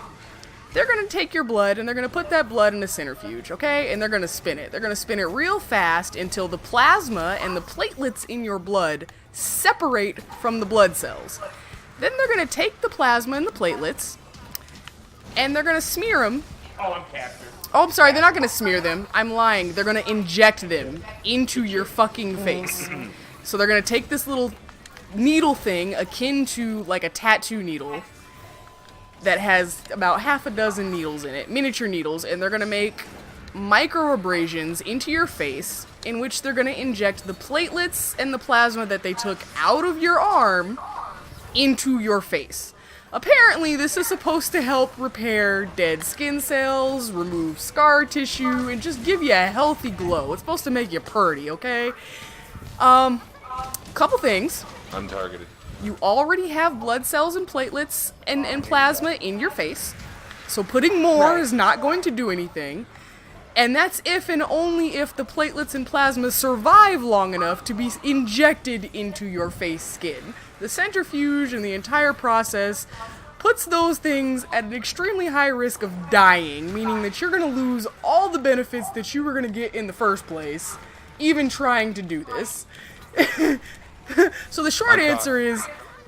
they're gonna take your blood, and they're gonna put that blood in a centrifuge, okay? And they're gonna spin it. They're gonna spin it real fast until the plasma and the platelets in your blood separate from the blood cells. Then they're gonna take the plasma and the platelets, and they're gonna smear them. oh, I'm captured. Oh, I'm sorry, they're not gonna smear them. I'm lying. They're gonna inject them into your fucking face. So they're gonna take this little needle thing akin to like a tattoo needle that has about half a dozen needles in it, miniature needles, and they're gonna make microabrasions into your face in which they're gonna inject the platelets and the plasma that they took out of your arm into your face. Apparently, this is supposed to help repair dead skin cells, remove scar tissue, and just give you a healthy glow. It's supposed to make you purty, okay? Couple things. Untargeted. You already have blood cells and platelets and plasma in your face, so putting more is not going to do anything. And that's if and only if the platelets and plasma survive long enough to be injected into your face skin. The centrifuge and the entire process puts those things at an extremely high risk of dying, meaning that you're going to lose all the benefits that you were going to get in the first place, even trying to do this. So the short answer is,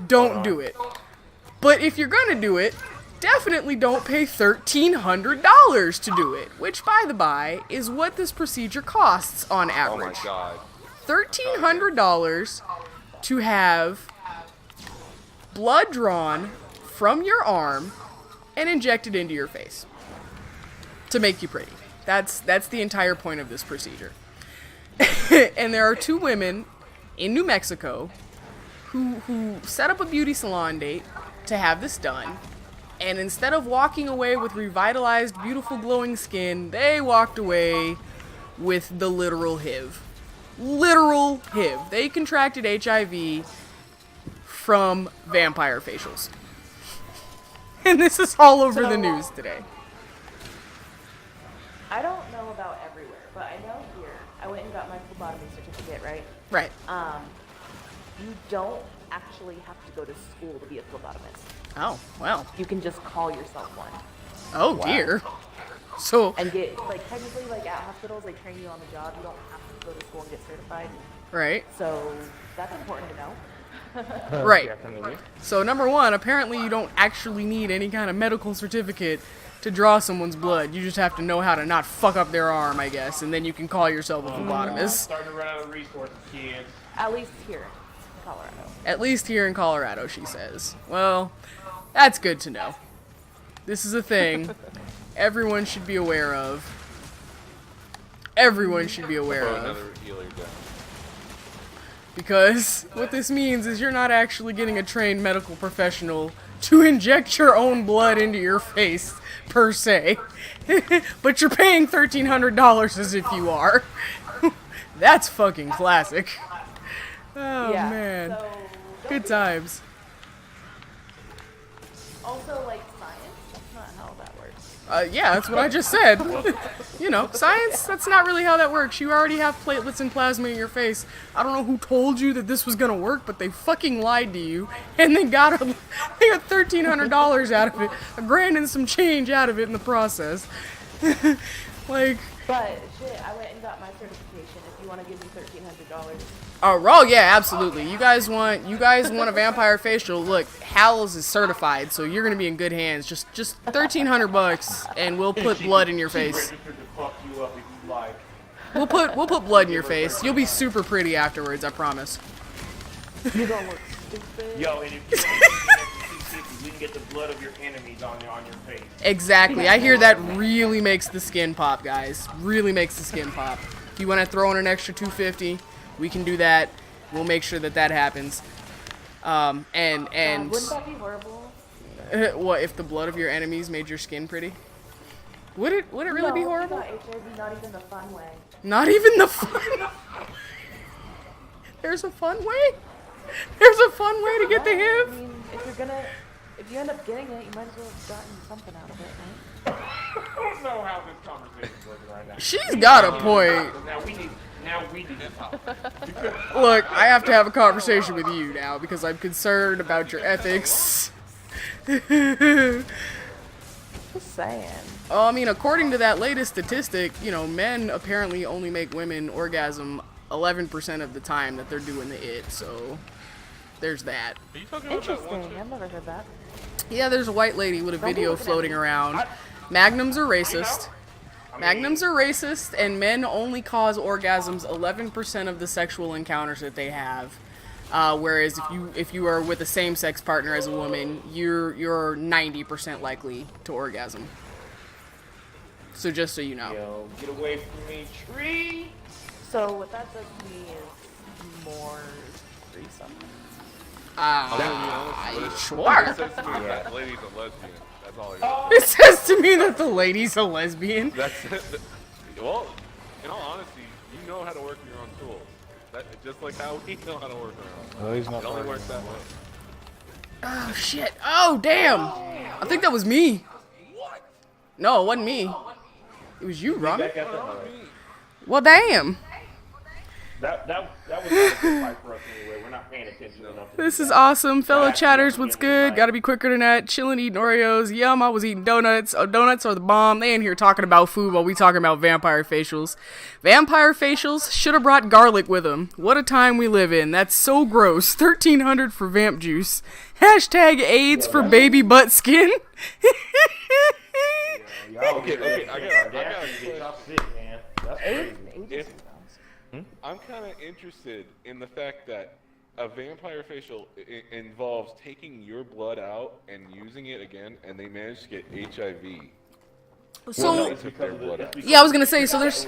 don't do it. But if you're going to do it, definitely don't pay $1,300 to do it, which, by the by, is what this procedure costs on Oh average. my god. $1,300 to have blood drawn from your arm and injected into your face to make you pretty. That's the entire point of this procedure. And there are 2 women in New Mexico who set up a beauty salon date to have this done. And instead of walking away with revitalized, beautiful, glowing skin, they walked away with the literal HIV. Literal HIV. They contracted HIV from vampire facials. And this is all over the news today. I don't know about everywhere, but I know here. I went and got my phlebotomy certificate, right? Right. You don't actually have to go to school to be a phlebotomist. Oh, well. You can just call yourself one. Oh, dear. So, And get, like, technically, like, at hospitals, they train you on the job. You don't have to go to school and get certified. right. So, that's important to know. Right. Definitely. So, number one, apparently you don't actually need any kind of medical certificate to draw someone's blood. You just have to know how to not fuck up their arm, I guess, and then you can call yourself a phlebotomist. Starting to run out of resources, kids. At least here in Colorado. At least here in Colorado, she says. Well, that's good to know. This is a thing everyone should be aware of. Everyone should be aware Oh, of. another healer done. Because what this means is you're not actually getting a trained medical professional to inject your own blood into your face, per se. But you're paying $1,300 as if you are. That's fucking classic. Oh, yeah. man. So, Good times. Also, like, science, that's not how that works. Yeah, that's what I just said. You know, science, that's not really how that works. You already have platelets and plasma in your face. I don't know who told you that this was gonna work, but they fucking lied to you. And they got $1,300 out of it. $1,000 and some change out of it in the process. Like, But shit, I went and got my certification. If you want to give me $1,300. Oh, yeah, absolutely. You guys want a vampire facial? Look, Hal's is certified, so you're gonna be in good hands. Just $1,300, and we'll put blood in your face. Registered to fuck you up if you like. We'll put blood in your face. You'll be super pretty afterwards, I promise. You don't look stupid. Yo, and if you we can get the blood of your enemies on your face. Exactly. I hear that really makes the skin pop, guys. Really makes the skin pop. If you want to throw in an extra $250, we can do that. We'll make sure that happens. And Wouldn't that be horrible? what if the blood of your enemies made your skin pretty? Would it really be horrible? No, HIV, not even the fun way. Not even the fun. There's a fun way. There's a fun way to get the I HIV. mean, if you end up getting it, you might as well have gotten something out of it, right? I don't know how this conversation's working right now. She's got a point. Now we need to talk. Look, I have to have a conversation with you now because I'm concerned about your ethics. Just saying. Oh, I mean, according to that latest statistic, men apparently only make women orgasm 11% of the time that they're doing the it, so there's that. Are you talking about that one Interesting. I've never heard that. Yeah, there's a white lady with a video floating around. Magnums are racist. Magnums are racist, and men only cause orgasms 11% of the sexual encounters that they have. Whereas if you are with a same-sex partner as a woman, you're 90% likely to orgasm. So just so you know. Yo, get away from me, tree. So what that says to me is more threesome. Sure. It says to me that lady's a lesbian. That's all it is. It says to me that the lady's a lesbian. That's well, in all honesty, you know how to work your own tools. Just like how we know how to work our own. Oh, he's not It only works that way. Oh, shit. Oh, damn. I think that was me. What? No, it wasn't me. It was you, Ron. Back at that. Well, damn. That was a good fight for us anyway. We're not paying attention enough. This is awesome. Fellow chatters, what's good? Gotta be quicker than that. Chilling, eating Oreos. Yum, I was eating donuts. Oh, donuts are the bomb. They in here talking about food while we talking about vampire facials. Vampire facials should have brought garlic with them. What a time we live in. That's so gross. 1300 for vamp juice. Hashtag AIDS for baby butt skin. Okay, I got Y'all sick, man. That's crazy. If, I'm kind of interested in the fact that a vampire facial involves taking your blood out and using it again, and they managed to get HIV. So, They took their blood out. yeah, I was gonna say, so there's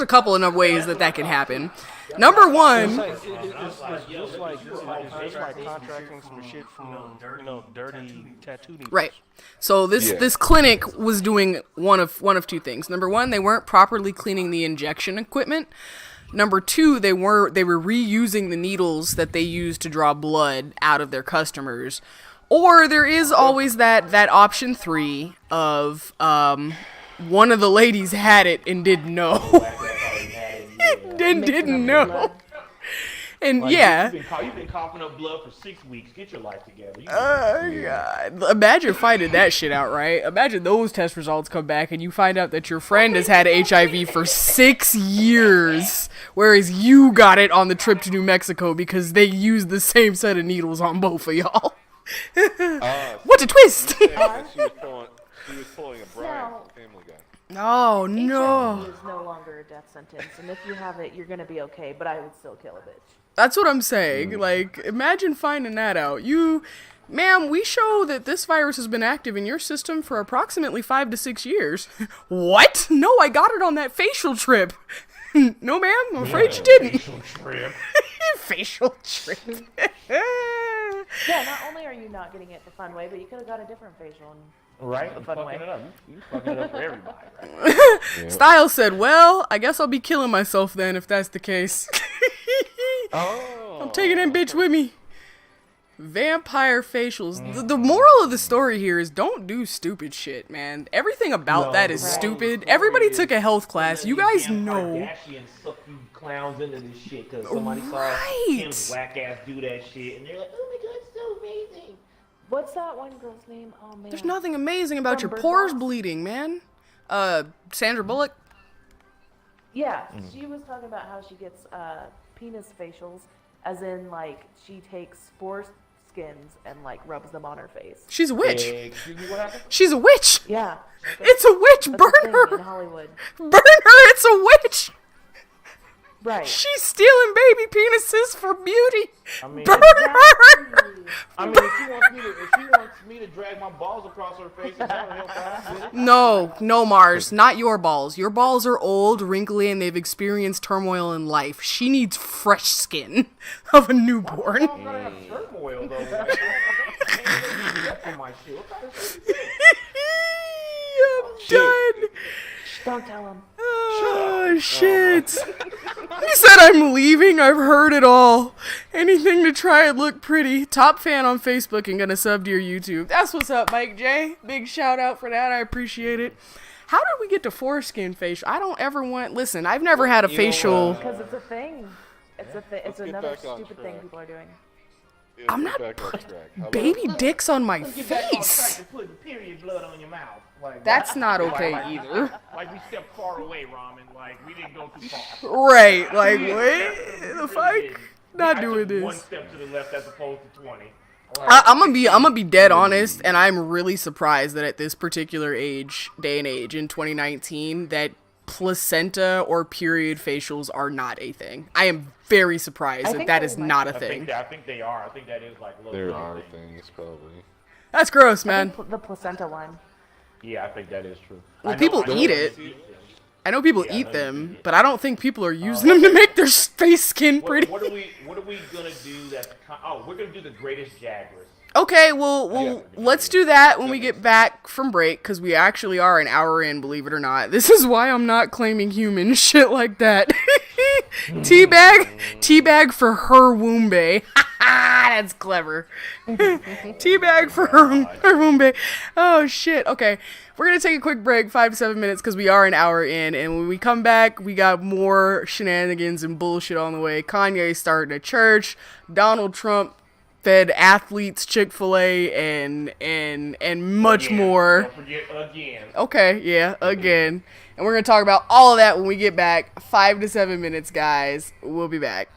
a couple of ways that can happen. Number one, It's just like contracting some shit from dirty tattoo needles. right. So this clinic was doing one of two things. Number one, they weren't properly cleaning the injection equipment. Number two, they were reusing the needles that they used to draw blood out of their customers. Or there is always that option 3 of one of the ladies had it and didn't know. Didn't know. And yeah. You've been coughing up blood for 6 weeks. Get your life together. God. Imagine finding that shit out, right? Imagine those test results come back and you find out that your friend has had HIV for 6 years, whereas you got it on the trip to New Mexico because they used the same set of needles on both of y'all. What a twist! She was pulling a Brian from Family Guy. Oh no. HIV is no longer a death sentence, and if you have it, you're gonna be okay. But I would still kill a bitch. That's what I'm saying. Like, imagine finding that out. Ma'am, we show that this virus has been active in your system for approximately 5 to 6 years. What? No, I got it on that facial trip. No, ma'am, I'm afraid you didn't. Facial trip. Yeah, not only are you not getting it the fun way, but you could have got a different facial. Right? The You fun fucking way. it up. You fucking it up for everybody. Right? Styles said, well, I guess I'll be killing myself then if that's the case. I'm taking that bitch with me. Vampire facials. The moral of the story here is don't do stupid shit, man. Everything about that is stupid. Everybody took a health class. You guys know. Kardashians suck you clowns into this shit because somebody saw Kim's whack ass do that shit and they're like, oh my god, it's so amazing. What's that one girl's name? Oh man. There's nothing amazing about From your Bird pores Box? bleeding, man. Sandra Bullock. Yeah, she was talking about how she gets penis facials, as in like she takes spore skins and like rubs them on her face. She's a witch. Excuse me, what happened? She's a witch. Yeah, It's a witch. that's Burn a thing in her. Hollywood. Burn her. It's a witch. Right. She's stealing baby penises for beauty. I mean, Burn her. I mean, if she wants me to drag my balls across her face, and that would help out with it. No, Mars, not your balls. Your balls are old, wrinkly, and they've experienced turmoil in life. She needs fresh skin of a newborn. I'm gonna have turmoil though. Like, I can't get for my shit. What kind of shit is this? I'm done. Don't tell him. Oh, shit. He said I'm leaving. I've heard it all. Anything to try and look pretty. Top fan on Facebook and gonna sub to your YouTube. That's what's up, Mike J. Big shout out for that. I appreciate it. How did we get to foreskin facial? I don't ever want... Listen, I've never had a You know facial... Because it's a thing. It's a it's get another back on stupid thing track. people are doing. I'm not baby dicks on my Get back on track face. to putting period blood on your mouth. Like, That's not okay either. like we stepped far away, Ramen. Like we didn't go too far. Right, like, what the fuck? Not I doing took one this. step to the left as opposed to 20. I'm gonna be dead honest, and I'm really surprised that at this particular day and age in 2019, that placenta or period facials are not a thing. I am very surprised that think that they is might not a I thing. think they are. I think that is like low. There are things, probably. That's gross, man. The placenta one. Yeah, I think that is true. Well, I know- people I know eat they it. do them. I know people Yeah, I eat know them, you eat it. but I don't think people are using them to make their face skin pretty. What are we gonna do? We're gonna do the greatest Jaguars. Okay, well, let's do that when we get back from break, because we actually are an hour in, believe it or not. This is why I'm not claiming human shit like that. Teabag for her wombe. That's clever. Teabag for her wombe. Oh, shit. Okay, we're going to take a quick break, 5 to 7 minutes, because we are an hour in, and when we come back, we got more shenanigans and bullshit on the way. Kanye starting a church, Donald Trump fed athletes Chick-fil-A and much Again. more. Don't forget again. Okay, yeah, again. And we're going to talk about all of that when we get back. 5 to 7 minutes, guys. We'll be back.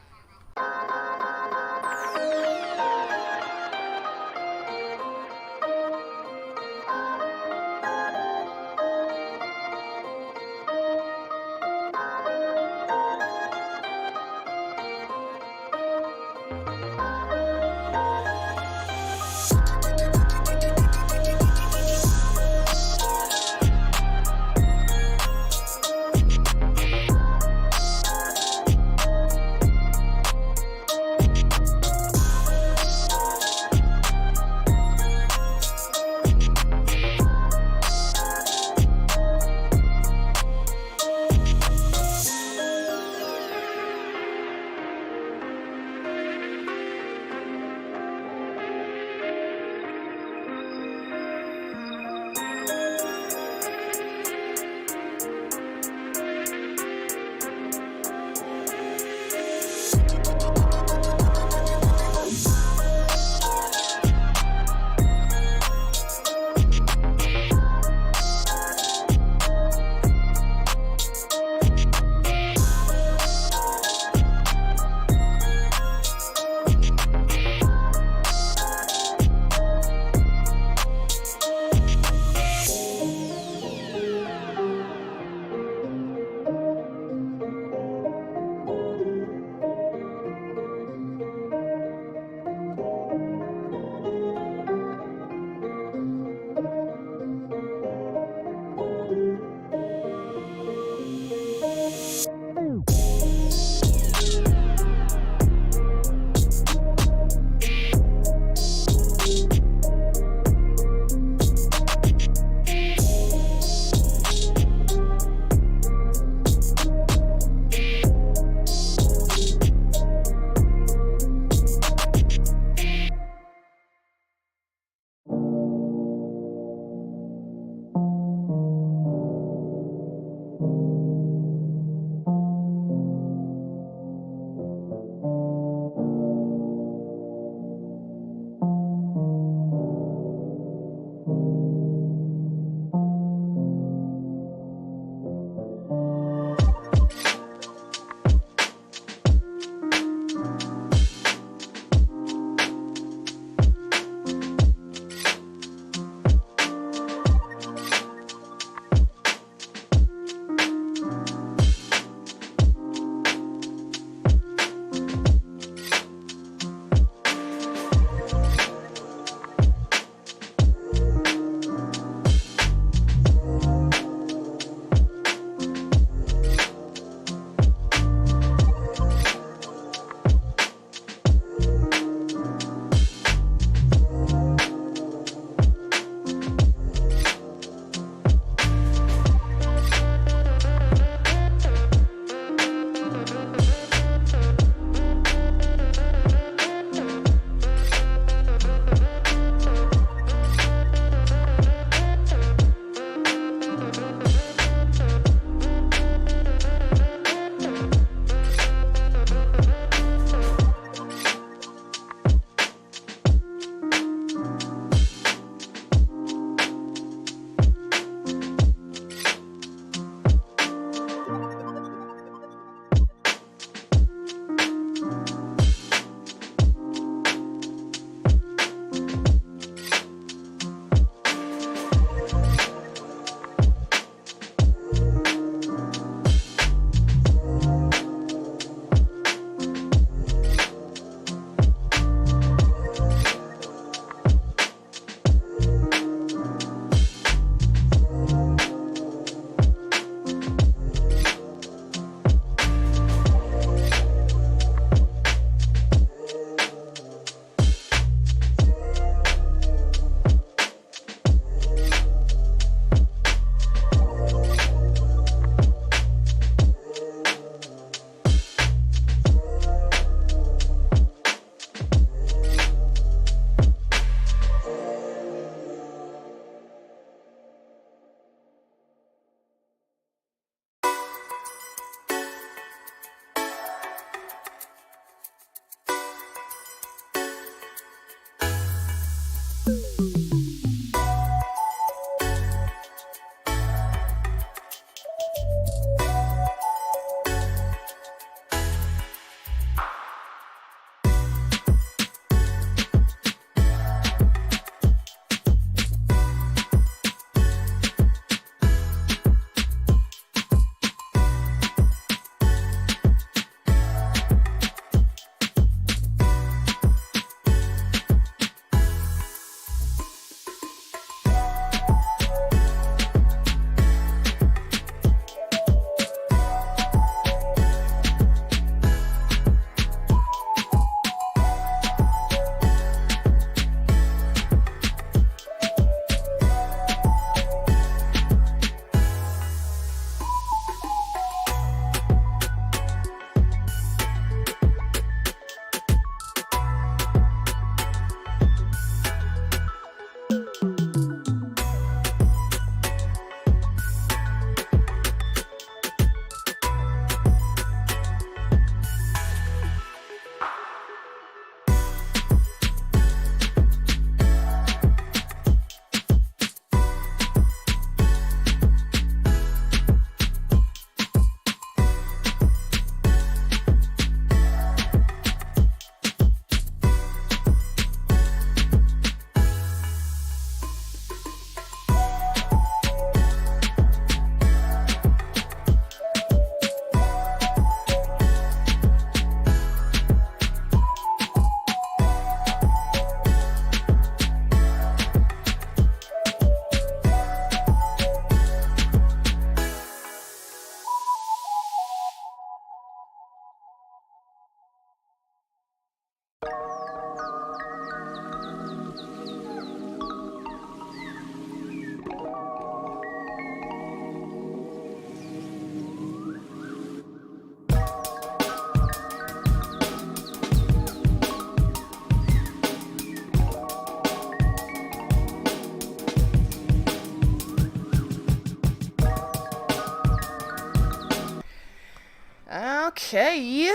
Okay,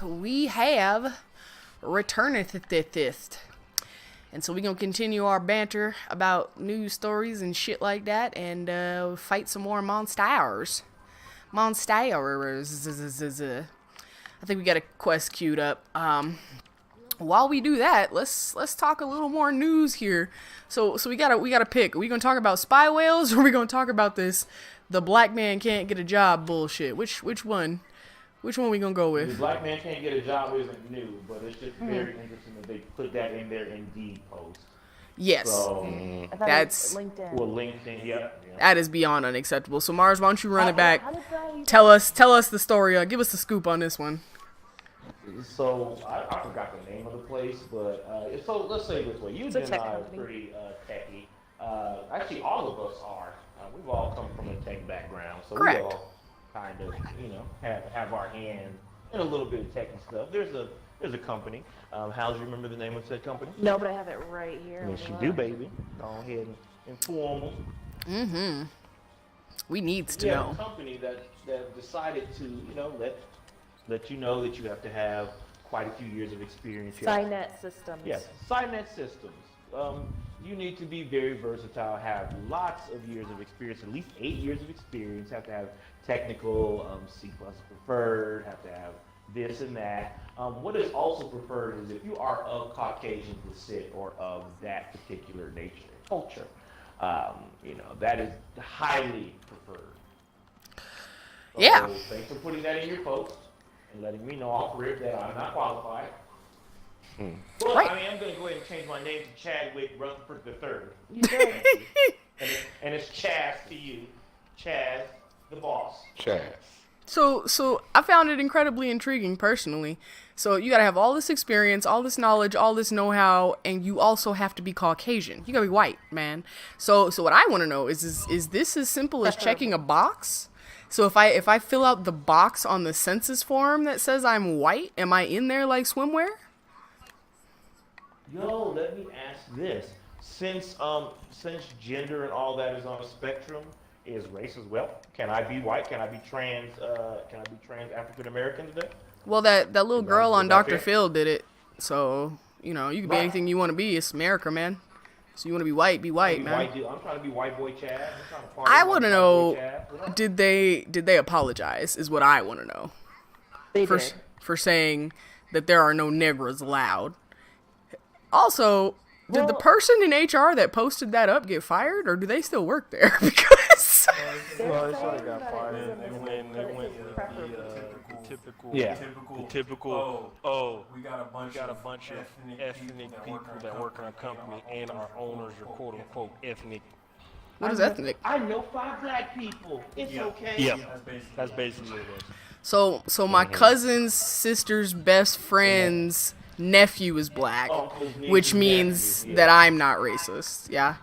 we have returneth. And so we're going to continue our banter about news stories and shit like that and fight some more monsters. Monsters. I think we got a quest queued up. While we do that, let's talk a little more news here. So we gotta pick. Are we gonna talk about spy whales or are we gonna talk about the black man can't get a job bullshit? Which one? Which one we gonna go The with? black man can't get a job isn't new, but it's just very interesting that they put that in their Indeed post. Yes. So, I thought That's- it was LinkedIn. well, LinkedIn, yeah. That is beyond unacceptable. So Mars, why don't you run it back? How did that even- Tell us the story. Give us the scoop on this one. So I forgot the name of the place, but so let's say it this way: you It's a and tech I are company. pretty techy. Actually, all of us are. We've all come from a tech background, so Correct. we all kind of, have our hand in a little bit of tech and stuff. There's a company. How's you remember the name of said company? No, but I have it right here. Yes, you Hold do, on. baby. Go ahead and inform them. Mm-hmm. We needs to Yeah, know. a company that decided to, let you know that you have to have quite a few years of experience. You have- Skynet Systems. Yes, Skynet Systems. You need to be very versatile, have lots of years of experience, at least 8 years of experience, have to have technical, C+ preferred, have to have this and that. What is also preferred is if you are of Caucasian descent or of that particular nature and culture, that is highly preferred. So, Yeah. thanks for putting that in your post and letting me know off rip that I'm not qualified. Well, Right. I mean, I'm going to go ahead and change my name to Chadwick Rutherford III. You did. and it's Chaz to you. Chaz, the boss. Chaz. So I found it incredibly intriguing personally. So you gotta have all this experience, all this knowledge, all this know-how, and you also have to be Caucasian. You gotta be white, man. So what I want to know is this as simple as checking a box? So if I fill out the box on the census form that says I'm white, am I in there like swimwear? Yo, let me ask this. Since gender and all that is on a spectrum, is race as well? Can I be white? Can I be trans? Can I be trans African American today? Well, that little Is that- girl on is that Dr. fair? Phil did it. So you can be Right. anything you want to be. It's America, man. So you want to be white, be white, Be man. white dude. I'm trying to be white boy Chad. I'm trying to party I like want to white know, boy Chad. What up? did they apologize? Is what I want to know They for did. for saying that there are no negros allowed. Also, did the Well- person in HR that posted that up get fired, or do they still work there? Because They're Well, they saying sort of got that fired. it's They in went but it's with preferably. the typical. Yeah. The typical. We got a bunch of ethnic people that work in our company, and our owners are quote unquote ethnic. what is ethnic? I know 5 black people. It's okay. Yeah, that's basically what it is. So my cousin's sister's best friend's nephew is black, Uncle's niece which and means nephew, yeah. that I'm not racist. Yeah.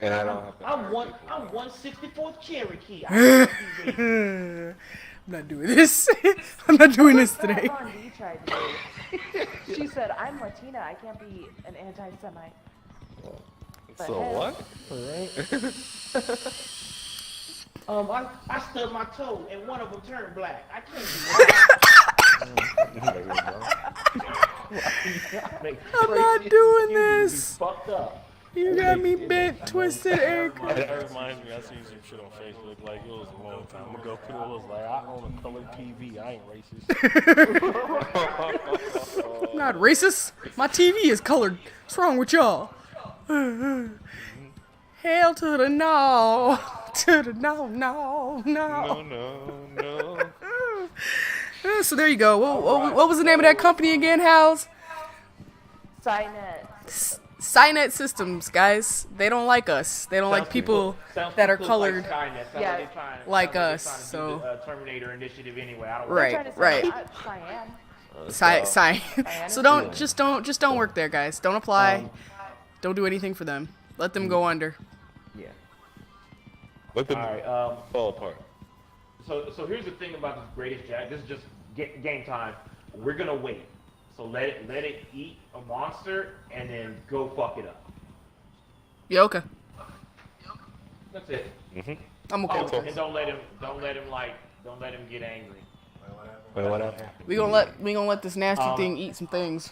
And I don't have to. I'm 164th Cherokee. I can't be racist. I'm not doing this. I'm not doing this today. Ron D tried to do. She said, "I'm Latina. I can't be an anti-Semite." But So hey. what? I stubbed my toe and one of them turned black. I can't be racist. I'm not doing this. Fucked up. You got me bent, twisted, Eric. That reminds me, I seen some shit on Facebook, like, it was a long time ago. People was like, I own a colored TV, I ain't racist. Not racist. My TV is colored. What's wrong with y'all? Hell to the no. To the no. No, no. So there you go. What was the name of that company again, Hals? Skynet. Skynet Systems, guys. They don't like us. They don't like people that are colored. Yeah. Like us, so- Terminator Initiative anyway. I don't Right. Trying to say, Right. Cyan. So just don't work there, guys. Don't apply. Don't do anything for them. Let them go under. Yeah. Let them All right. fall apart. So here's the thing about this greatest Jack. This is just game time. We're gonna wait. So let it eat a monster and then go fuck it up. Yeah, okay. That's it. I'm okay with Oh, that. and don't let him get angry. Wait, what happened? We gonna let this nasty thing eat some things.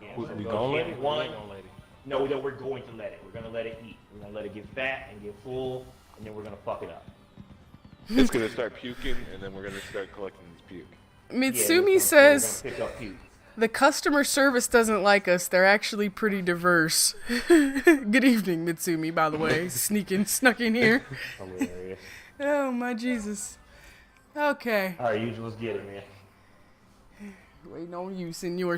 Yeah, We gonna let it? One. No, we're going to let it. We're gonna let it eat. We're gonna let it get fat and get full, and then we're gonna fuck it up. It's gonna start puking, and then we're gonna start collecting this puke. Mitsumi says the customer service doesn't like us. They're actually pretty diverse. Good evening, Mitsumi, by the way. Snuck in here. Hilarious. Oh, my Jesus. Okay. All right, you just get it, man. Waiting on you, senior.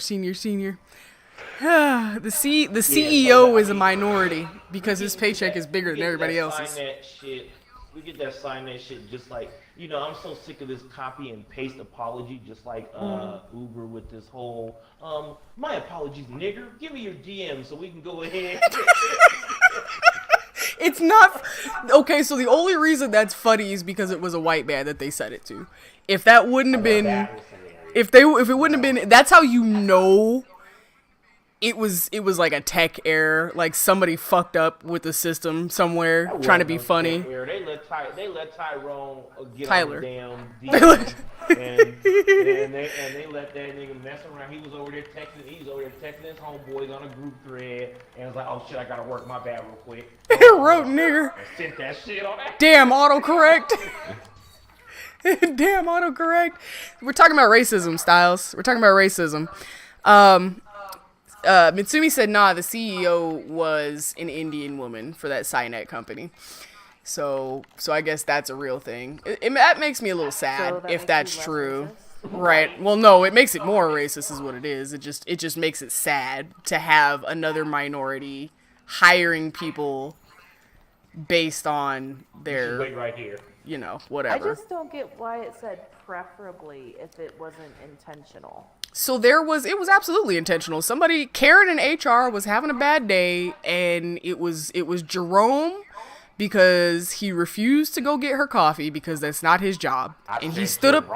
The CEO is a minority because his paycheck is bigger than everybody else's. We get that sign that shit just like, I'm so sick of this copy and paste apology, just like Uber with this whole, my apologies, nigger. Give me your DM so we can go ahead. It's not okay. So the only reason that's funny is because it was a white man that they said it to. If that wouldn't have been, if it wouldn't have been, that's how you know. It was like a tech error, like somebody fucked up with the system somewhere, trying to be funny. They let Tyrone get Tyler. on the damn DM, and they let that nigga mess around. He was over there texting his homeboys on a group thread, and was like, oh shit, I gotta work my bad real quick. Wrote nigger. And sent that shit on that. Damn autocorrect. Damn autocorrect. We're talking about racism, Styles. We're talking about racism. Mitsumi said, nah, the CEO was an Indian woman for that Cynet company. So I guess that's a real thing. That makes me a little sad if that's true. Right. Well, no, it makes it more racist is what it is. It just makes it sad to have another minority hiring people based on their, Wait right here. whatever. I just don't get why it said preferably if it wasn't intentional. So it was absolutely intentional. Karen in HR was having a bad day, and it was Jerome because he refused to go get her coffee because that's not his job. And he stood up.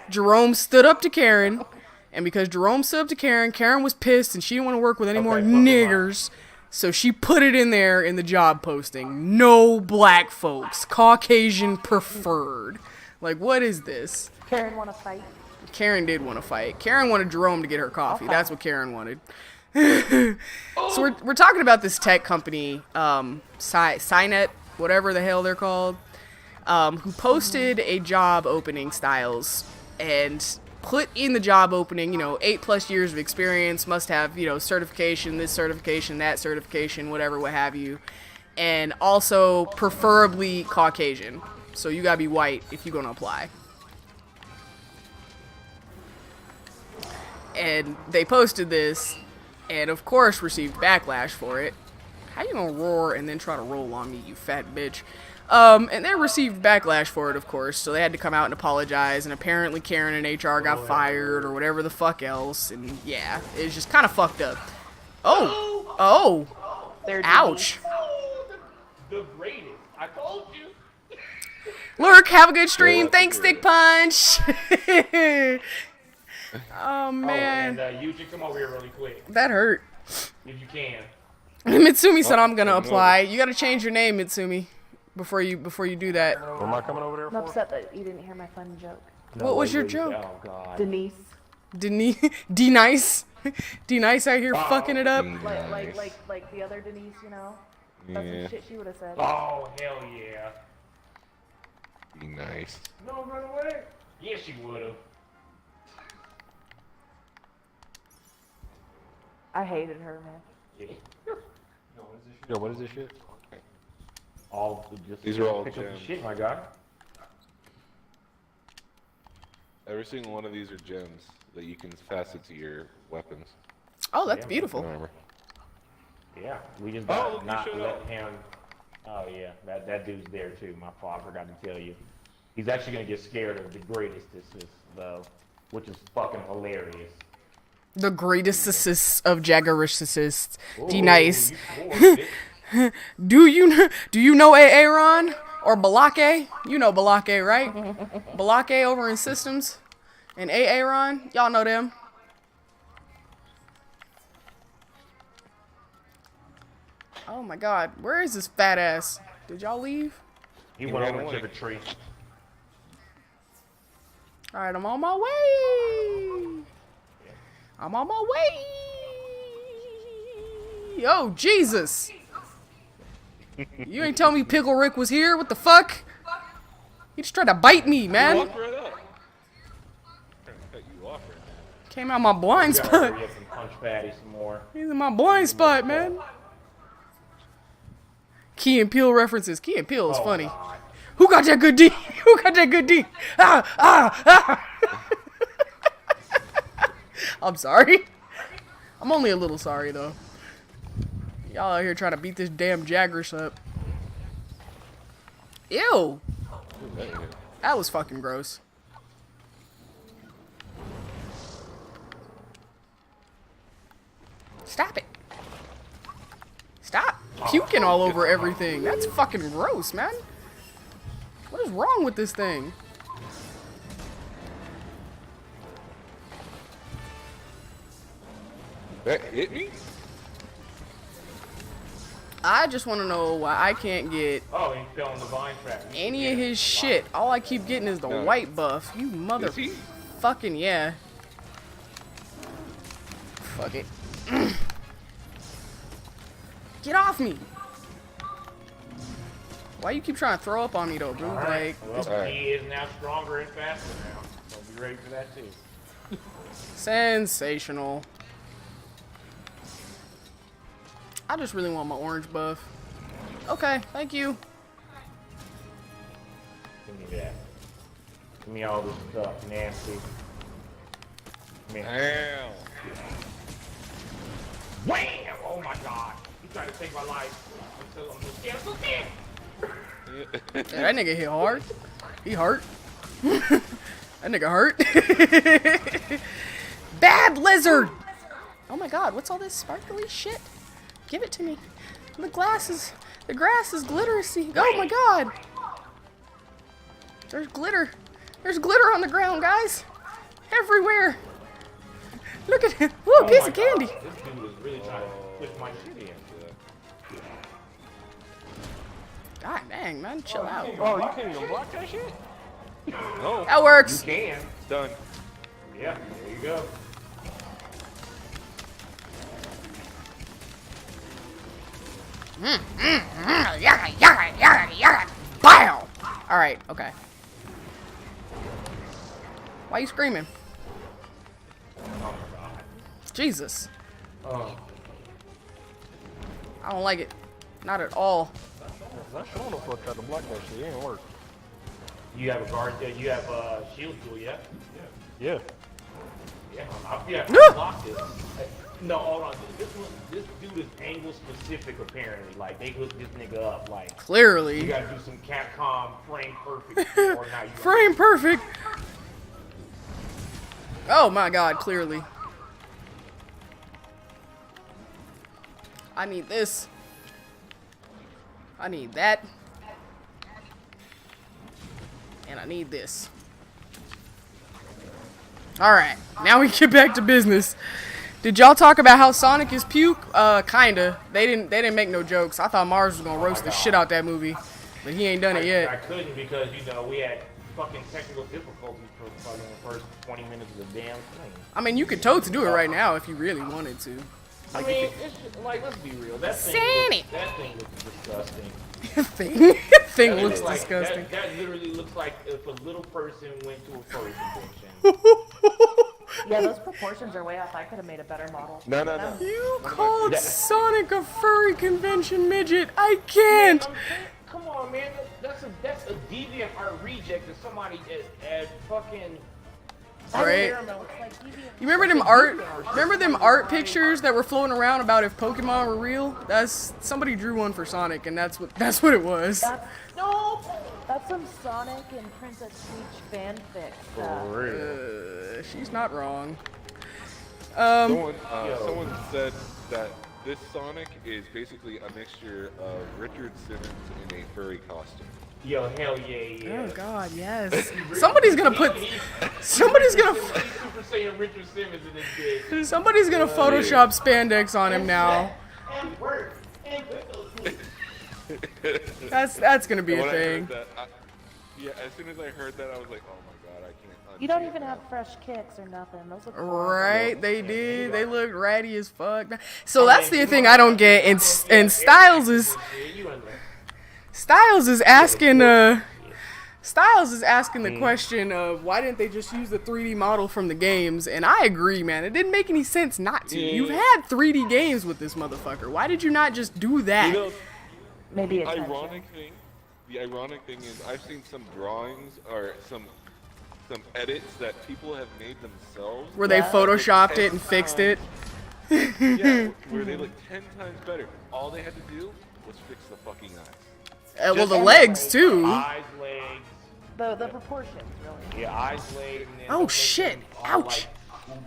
Jerome stood up to Karen, and because Jerome stood up to Karen, Karen was pissed and she didn't want to work with any more niggers. So she put it in there in the job posting. No black folks, Caucasian preferred. Like, what is this? Karen want to fight? Karen did want to fight. Karen wanted Jerome to get her coffee. That's what Karen wanted. So we're talking about this tech company, Cynet, whatever the hell they're called, who posted a job opening, Styles, and put in the job opening, 8+ years of experience, must have, certification, this certification, that certification, whatever, what have you, and also preferably Caucasian. So you gotta be white if you're gonna apply. And they posted this, and of course received backlash for it. How you gonna roar and then try to roll on me, you fat bitch? And they received backlash for it, of course, so they had to come out and apologize, and apparently Karen and HR got fired, or whatever the fuck else, and yeah, it's just kind of fucked up. Oh! Ouch! The greatest. I told you. Lurk, have a good stream. Thanks, Stick Punch! Oh man. Oh, and you should come over here really quick. That hurt. If you can. Mitsumi said I'm gonna apply. You gotta change your name, Mitsumi, before you do that. What am I coming over there I'm for? upset that you didn't hear my fun joke. What was your joke? Oh god. Denise. D-Nice? D-Nice out here fucking it up? Like the other Denise, That's Yeah. some shit she would have said. Oh hell yeah. Be nice. No, run away. Yeah, she would have. I hated her, man. Yeah. Yo, what is this shit? These are all pick up the gems. shit, my guy. Every single one of these are gems that you can fasten to your weapons. Oh, that's Yeah, beautiful. Armor. Yeah, we just Oh, gotta look, you not showed let up. him. Oh yeah, that dude's there too. My fault. I forgot to tell you. He's actually gonna get scared of the greatest assist though, which is fucking hilarious. The greatest assists of Jaggerish assists. D-Nice. Do you know Aaron or Balake? You know Balake, right? Balake over in Systems. And Aaron, y'all know them. Oh my god, where is this fat ass? Did y'all leave? He went ran over away. to the tree. Alright, I'm on my way. I'm on my way. Oh, Jesus. You ain't tell me Pickle Rick was here? What the fuck? He just tried to bite me, man. Walk right up. Trying to cut you off right now. Came out my blind Gotta spot. hurry up and punch Fatty some more. He's in my blind spot, man. Key and Peele references. Key and Peele is funny. God. Who got that good D? Who got that good D? Ah, ah, ah. I'm sorry. I'm only a little sorry, though. Y'all out here trying to beat this damn Jaggers up. Ew. That was fucking gross. Stop it. Stop puking all over everything. That's fucking gross, man. What is wrong with this thing? That hit me? I just want to know why I can't get Oh, he fell in the vine trap. any of his shit. All I keep getting is the No. white buff. You mother Is he? fucking yeah. Fuck it. Get off me. Why you keep trying to throw up on me though, bro? Like, Well, he is now stronger and faster now. So be ready for that too. sensational. I just really want my orange buff. Okay, thank you. Give me that. Give me all this stuff, nasty. Man. Damn. Wham! Oh my god. He tried to take my life. I'm so scared. I'm so scared. Yeah, that nigga hit hard. He hurt. That nigga hurt. Bad lizard! Oh my god, what's all this sparkly shit? Give it to me. The grass is glittery. Oh my god! There's glitter. There's glitter on the ground, guys. Everywhere. Look at it. Ooh, a piece of candy. This dude was really trying to push my shit in. God dang, man, chill out. Oh, you can't even block that shit? No. That works. You can. Done. Yeah, there you go. Bam! Alright, okay. Why are you screaming? Oh my god. Jesus. Oh. I don't like it. Not at all. That sure the fuck tried to block that shit. It ain't work. You have a guard, you have a shield tool, yeah? Yeah. Yeah, yeah, No. block this. No, hold on. This dude is angle specific apparently. Like they hooked this nigga up. Like you Clearly. gotta do some Capcom frame perfect shit, or not. You Frame perfect. Oh my god, clearly. I need this. I need that. And I need this. Alright, now we get back to business. Did y'all talk about how Sonic is puke? Kinda. They didn't make no jokes. I thought Mars was gonna roast the shit out that movie. But he ain't done it I yet. couldn't because we had fucking technical difficulties for fucking the first 20 minutes of the damn thing. I mean, you could totes do it right now if you really wanted to. I mean, it's just, like let's be real. That Sonic. thing looks disgusting. Thing That looks like, disgusting. That literally looks like if a little person went to a furry convention. Yeah, those proportions are way off. I could have made a better model. No. You called Sonic a furry convention midget. I can't. Come on, man. That's a deviant art reject of somebody at fucking. Right. You remember them art pictures that were floating around about if Pokemon were real? That's somebody drew one for Sonic, and that's what it was. That's some Sonic and Princess Peach fanfic stuff. She's not wrong. Someone said that this Sonic is basically a mixture of Richard Simmons in a furry costume. Yo, hell yeah. Oh God, yes. Somebody's gonna Super Saiyan Richard Simmons in this bitch. Somebody's gonna Photoshop spandex on him now. And work. That's gonna be a When I heard thing. that, Yeah, as soon as I heard that, I was like, oh my god, I can't. You don't unsee even it have now. fresh kicks or nothing. Those look horrible. Right, they did. They looked ratty as fuck. So that's the thing I don't get. And Styles is asking Styles is asking the question of why didn't they just use the 3D model from the games? And I agree, man. It didn't make any sense not to. You've had 3D games with this motherfucker. Why did you not just do that? You know, Maybe the it's ironic thing is I've seen some drawings or some edits that people have made themselves. Where they photoshopped it and fixed it. Yeah, where they look 10 times better. All they had to do was fix the fucking eyes. Well, the legs too. Eyes, legs. the proportions, really. Yeah, eyes, legs. And then Oh those shit! things are, Ouch!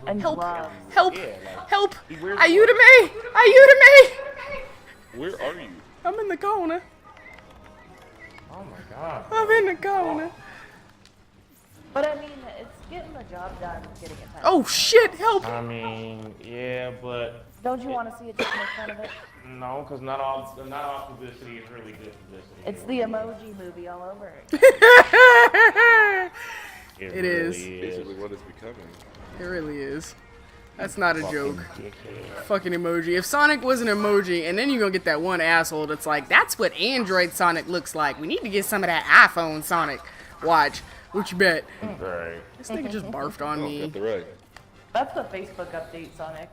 And Help! gloves. Help! Yeah, like, Help! he wears Are you to me? Are you to me? Where are you? I'm in the corner. Oh my god. I'm in the corner. But I mean, it's getting the job done, getting it done. Oh shit! Help! I mean, yeah, but Don't you want to see it just make fun of it? no, because not all publicity is really good publicity. It's the emoji movie all over it. It It is. Basically, what it's becoming. It really is. That's not a joke. Dickhead. Fucking emoji. If Sonic was an emoji, and then you're gonna get that one asshole that's like, that's what Android Sonic looks like. We need to get some of that iPhone Sonic. Watch. What you bet? Right. This nigga just barfed on Oh, me. got the right. That's the Facebook update, Sonic.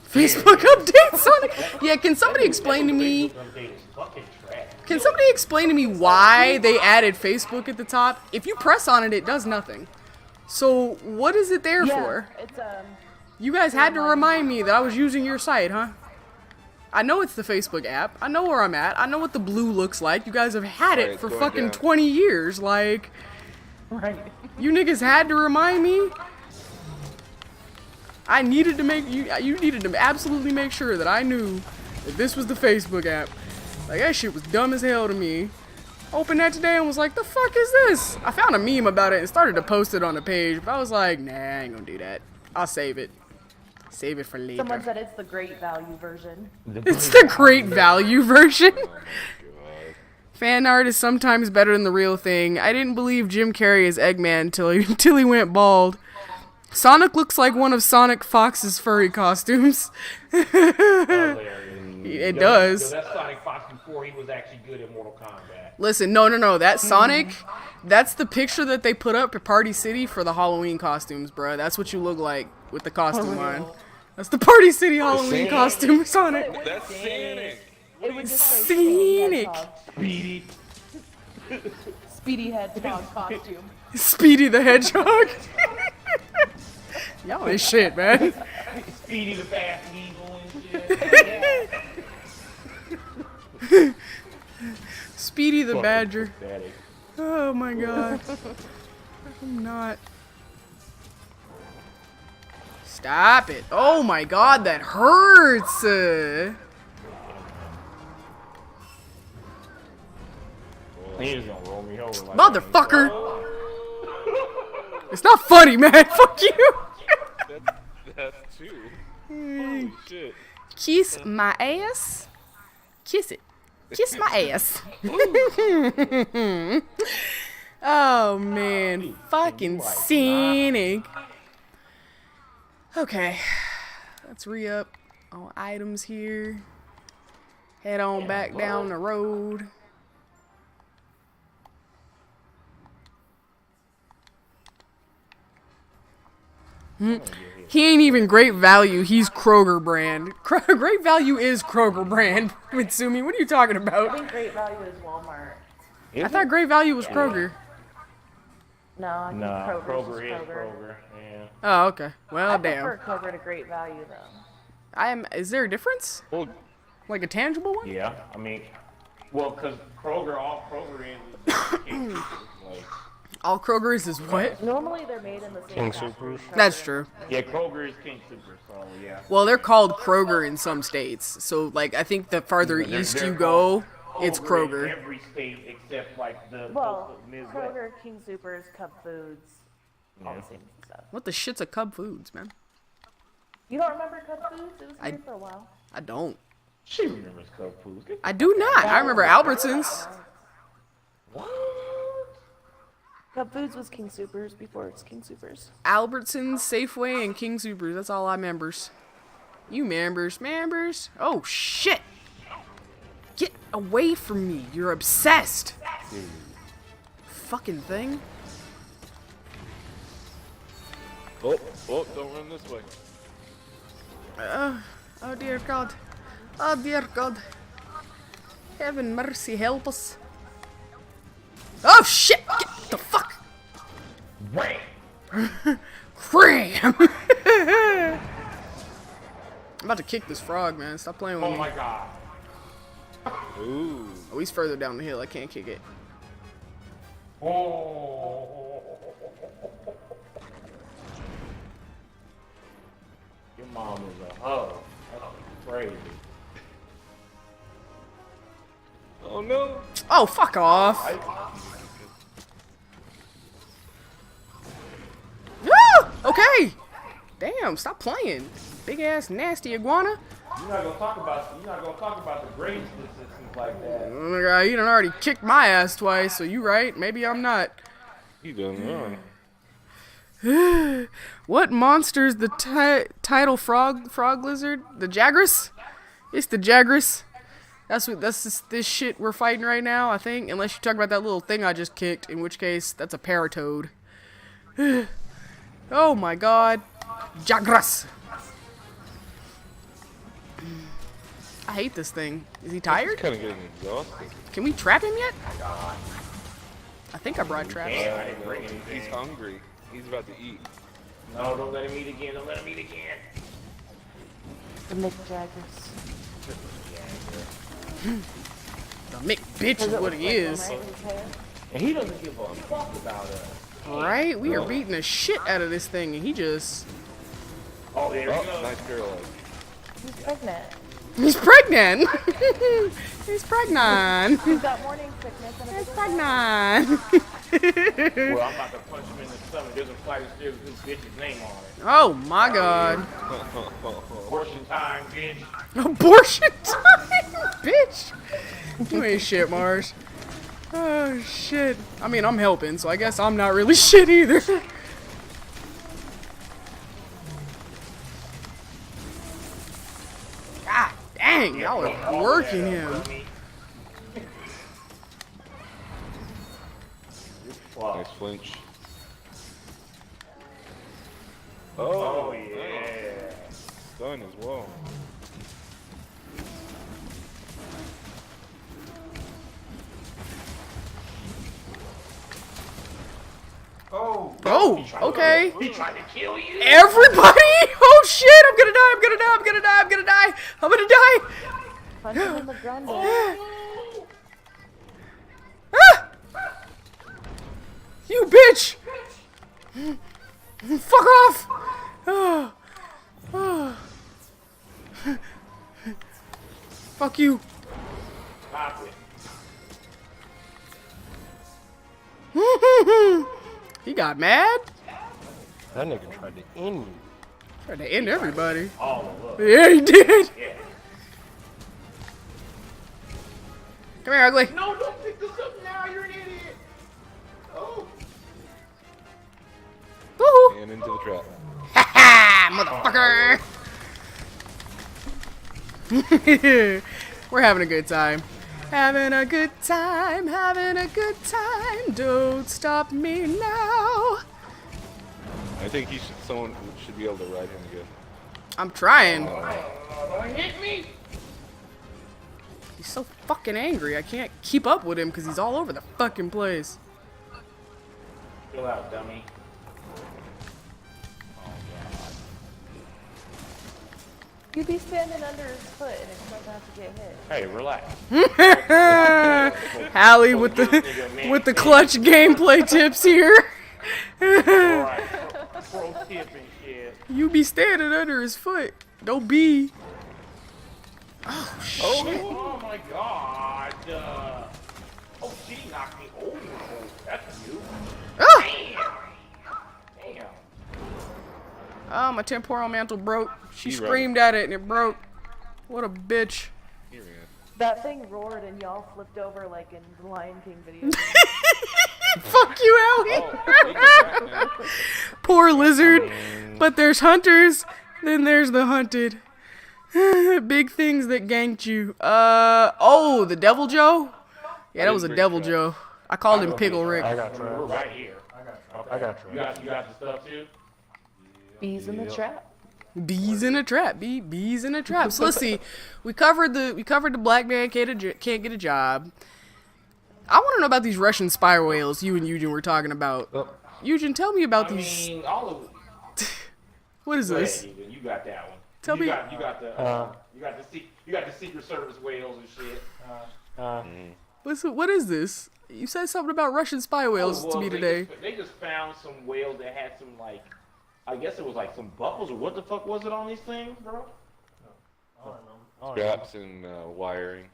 Facebook update Sonic? Yeah, can somebody explain to me? Update is fucking trash. Can somebody explain to me why they added Facebook at the top? If you press on it, it does nothing. So what is it there for? It's You guys had to remind me that I was using your site, huh? I know it's the Facebook app. I know where I'm at. I know what the blue looks like. You guys have had it Alright, for going fucking down. 20 years. Like, right. you niggas had to remind me. I needed to make you. You needed to absolutely make sure that I knew that this was the Facebook app. Like, that shit was dumb as hell to me. Opened that today and was like, the fuck is this? I found a meme about it and started to post it on the page, but I was like, nah, I ain't gonna do that. I'll save it. Save it for later. Someone said it's the great value version. It's the great value version. Fan art is sometimes better than the real thing. I didn't believe Jim Carrey as Eggman till he went bald. Sonic looks like one of Sonic Fox's furry costumes. It does. So that's Sonic Fox before he was actually good at Mortal Kombat. Listen, no. That's Sonic. That's the picture that they put up at Party City for the Halloween costumes, bruh. That's what you look like with the costume on. That's the Party City Halloween costume, Sonic. That's Sonic. It would just say Sonic. Speedy. Speedy Hedgehog costume. Speedy the Hedgehog. Y'all ain't shit, man. Speedy the Fast Eagle and shit. Speedy the Badger. Pathetic. Oh my god. I'm not. Stop it. Oh my god, that hurts. He was gonna roll me over like Motherfucker. It's not funny, man. Fuck you. That's two. Holy shit. Kiss my ass. Kiss it. Kiss my ass. Oh man, fucking Sonic. Okay, let's re-up on items here. Head on back down the road. He ain't even Great Value. He's Kroger brand. Great Value is Kroger brand. Mitsumi, what are you talking I about? think great value is Walmart. I thought Great Value was Kroger. No, I think Nah, Kroger's Kroger just is Kroger. Yeah. Oh, okay. Well, I damn. prefer Kroger to great value though. Is there a difference? Well, Like a tangible one? Yeah, I mean, well, because Kroger, all Kroger is like, All Kroger is what? Normally they're made in the same King fast Soopers. food That's Kroger. true. yeah, Kroger is King Super, so yeah. Well, they're called Kroger in some states. So, like, I think the farther They're- east they're you go, called it's in Kroger. every state except like the Well, Midwest. Kroger, King Supers, Cub Foods, all the same stuff. What the shit's a Cub Foods, man? You don't remember Cub Foods? It was I- here for a while. I don't. She remembers Cub Foods. I do not. I remember Albertsons. What? Cub Foods was King Supers before it's King Supers. Albertsons, Safeway, and King Supers. That's all I members. You members. Oh, shit. Get away from me. You're obsessed. Fucking thing. Oh, don't run this way. Oh, dear God. Oh, dear God. Heaven mercy help us. Oh, shit. Get the fuck. Cram. I'm about to kick this frog, man. Stop playing with me. Oh my god. Ooh. Oh, he's further down the hill. I can't kick it. Oh. Your mom is a hoe. That's crazy. Oh no. Oh, fuck off. Ah! Okay. Damn, stop playing. Big ass nasty iguana. You're not gonna talk about the grade statistics like that. Oh my god, you done already kicked my ass twice, so you right. Maybe I'm not. You done wrong. What monster is the tidal frog lizard? The Jagras? It's the Jagras. That's this shit we're fighting right now, I think. Unless you talk about that little thing I just kicked, in which case that's a paratoad. Oh my god. Jagras. I hate this thing. Is he tired? Kind of getting exhausted. Can we trap him yet? I think I brought traps. Damn, I didn't bring anything. He's hungry. He's about to eat. No, don't let him eat again. Don't let him eat again. The McJaggers. The Mick bitch is what he is. And he doesn't give a fuck about us. Right? We are beating the shit out of this thing, and he just... Oh, there he Oh, goes. nice girl. He's pregnant. He's pregnant! He's pregnant! He's got morning sickness and a He's big pregnant! Well, I'm about to punch him in the stomach. There's a flight of stairs with this bitch's name on it. Oh my god. Abortion time, bitch. Abortion time, bitch! You ain't shit, Mars. Oh shit. I mean, I'm helping, so I guess I'm not really shit either. God dang, y'all are working him. Nice flinch. Oh, yeah. Done as well. Oh. Oh, okay. He tried to kill you. Everybody! Oh shit, I'm gonna die, I'm gonna die, I'm gonna die, I'm gonna die, I'm gonna die! Punch him in the grundle. Ah! You bitch! Fuck off! Oh. Oh. Fuck you. Stop it. He got mad? That nigga tried to end me. Tried to end everybody. All of us. Yeah, he did. Yeah. Come here, ugly. No, don't pick this up now. You're an idiot. Oh. Woohoo! And into the trap. Ha motherfucker! We're having a good time. Having a good time, having a good time. Don't stop me now. I think someone should be able to ride him again. I'm trying. Don't hit me. He's so fucking angry. I can't keep up with him because he's all over the fucking place. Chill out, dummy. You'd be standing under his foot and expect not to get hit. Hey, relax. Hallie with the clutch gameplay tips here. Alright. Pro tip and shit. You be standing under his foot. Don't be. Oh shit. Oh my god. Oh, she knocked me over. That's you. Ah! Damn. Damn. Oh, my temporal mantle broke. She He screamed at it and it broke. What a bitch. Here we go. That thing roared and y'all flipped over like in the Lion King video. Fuck you, Allie. carnivore lizard, but there's hunters, then there's the hunted. Big things that ganked you. Oh, the Devil Joe? Yeah, that was a Devil Joe. I called him Pickle Rick. I got traps. We're right here. I got traps. You got the stuff too? Bees in the trap. Bees in a trap. Bees in a trap. So let's see. We covered the black man can't get a job. I want to know about these Russian spy whales you and Eugen were talking about. Eugen, tell me about these. I mean, all of. What is this? Ahead, you got that one. Tell me. You got the Secret Service whales and shit. What is this? You said something about Russian spy whales to me today. They just found some whales that had some like, I guess it was like some buckles or what the fuck was it on these things, bro? I don't know. Straps and wiring.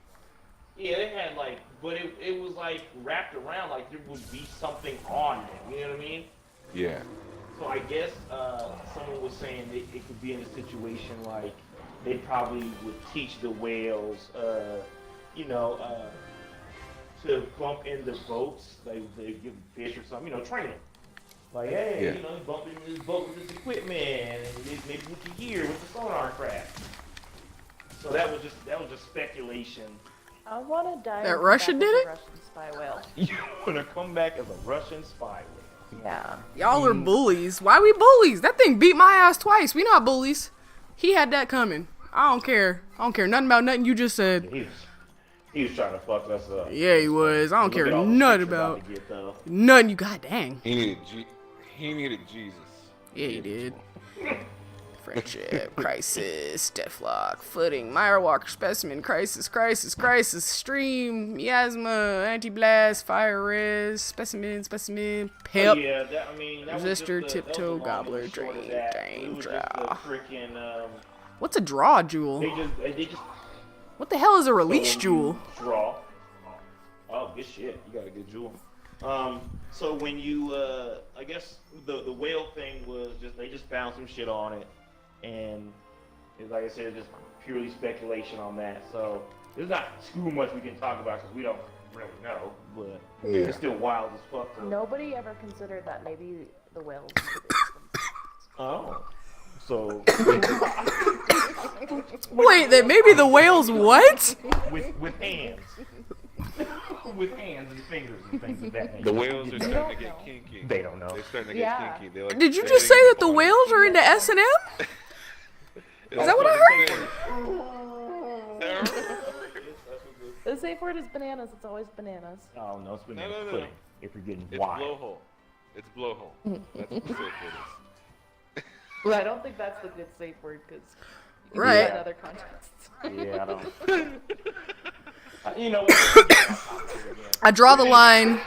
Yeah, they had like, but it was like wrapped around like there would be something on them. You know what I mean? Yeah. So I guess someone was saying that it could be in a situation like they probably would teach the whales, to bump into boats, like they give fish or something, training. Like, hey, you bump into this boat with this equipment, and maybe with the gear, with the sonar craft. So that was just speculation. I want to die. That Russian did it? Russian spy whale. You want to come back as a Russian spy whale? Yeah. Y'all are bullies. Why we bullies? That thing beat my ass twice. We not bullies. He had that coming. I don't care. Nothing about nothing you just said. He was trying to fuck us up. Yeah, he was. I don't care nothing about nothing you got. Dang. He needed Jesus. Yeah, he did. Friendship, crisis, deathlock, footing, Meyer Walker specimen, crisis, stream, miasma, anti-blast, fire res, specimen, pep, resistor, tiptoe, gobbler, drain, draw. What's a draw jewel? They just What the hell is a release jewel? Draw. Oh, good shit. You got a good jewel. So when you, I guess the whale thing was they just found some shit on it, and like I said, just purely speculation on that. So there's not too much we can talk about because we don't really know, but it's still wild as fuck. Nobody ever considered that maybe the whales. Oh. So Wait, that maybe the whales what? with hands. With hands and fingers and things of that nature. The whales are starting to get kinky. They don't know. They're starting to get kinky. They're like Did you just say that the whales are into S&M? Is that what I heard? The safe word is bananas. It's always bananas. Oh no, it's banana pudding. If you're getting It's wild. blowhole. It's blowhole. That's what the safe word is. Well, I don't think that's the good safe word because Right. in other contexts. Yeah, I don't. You know what? I draw the line.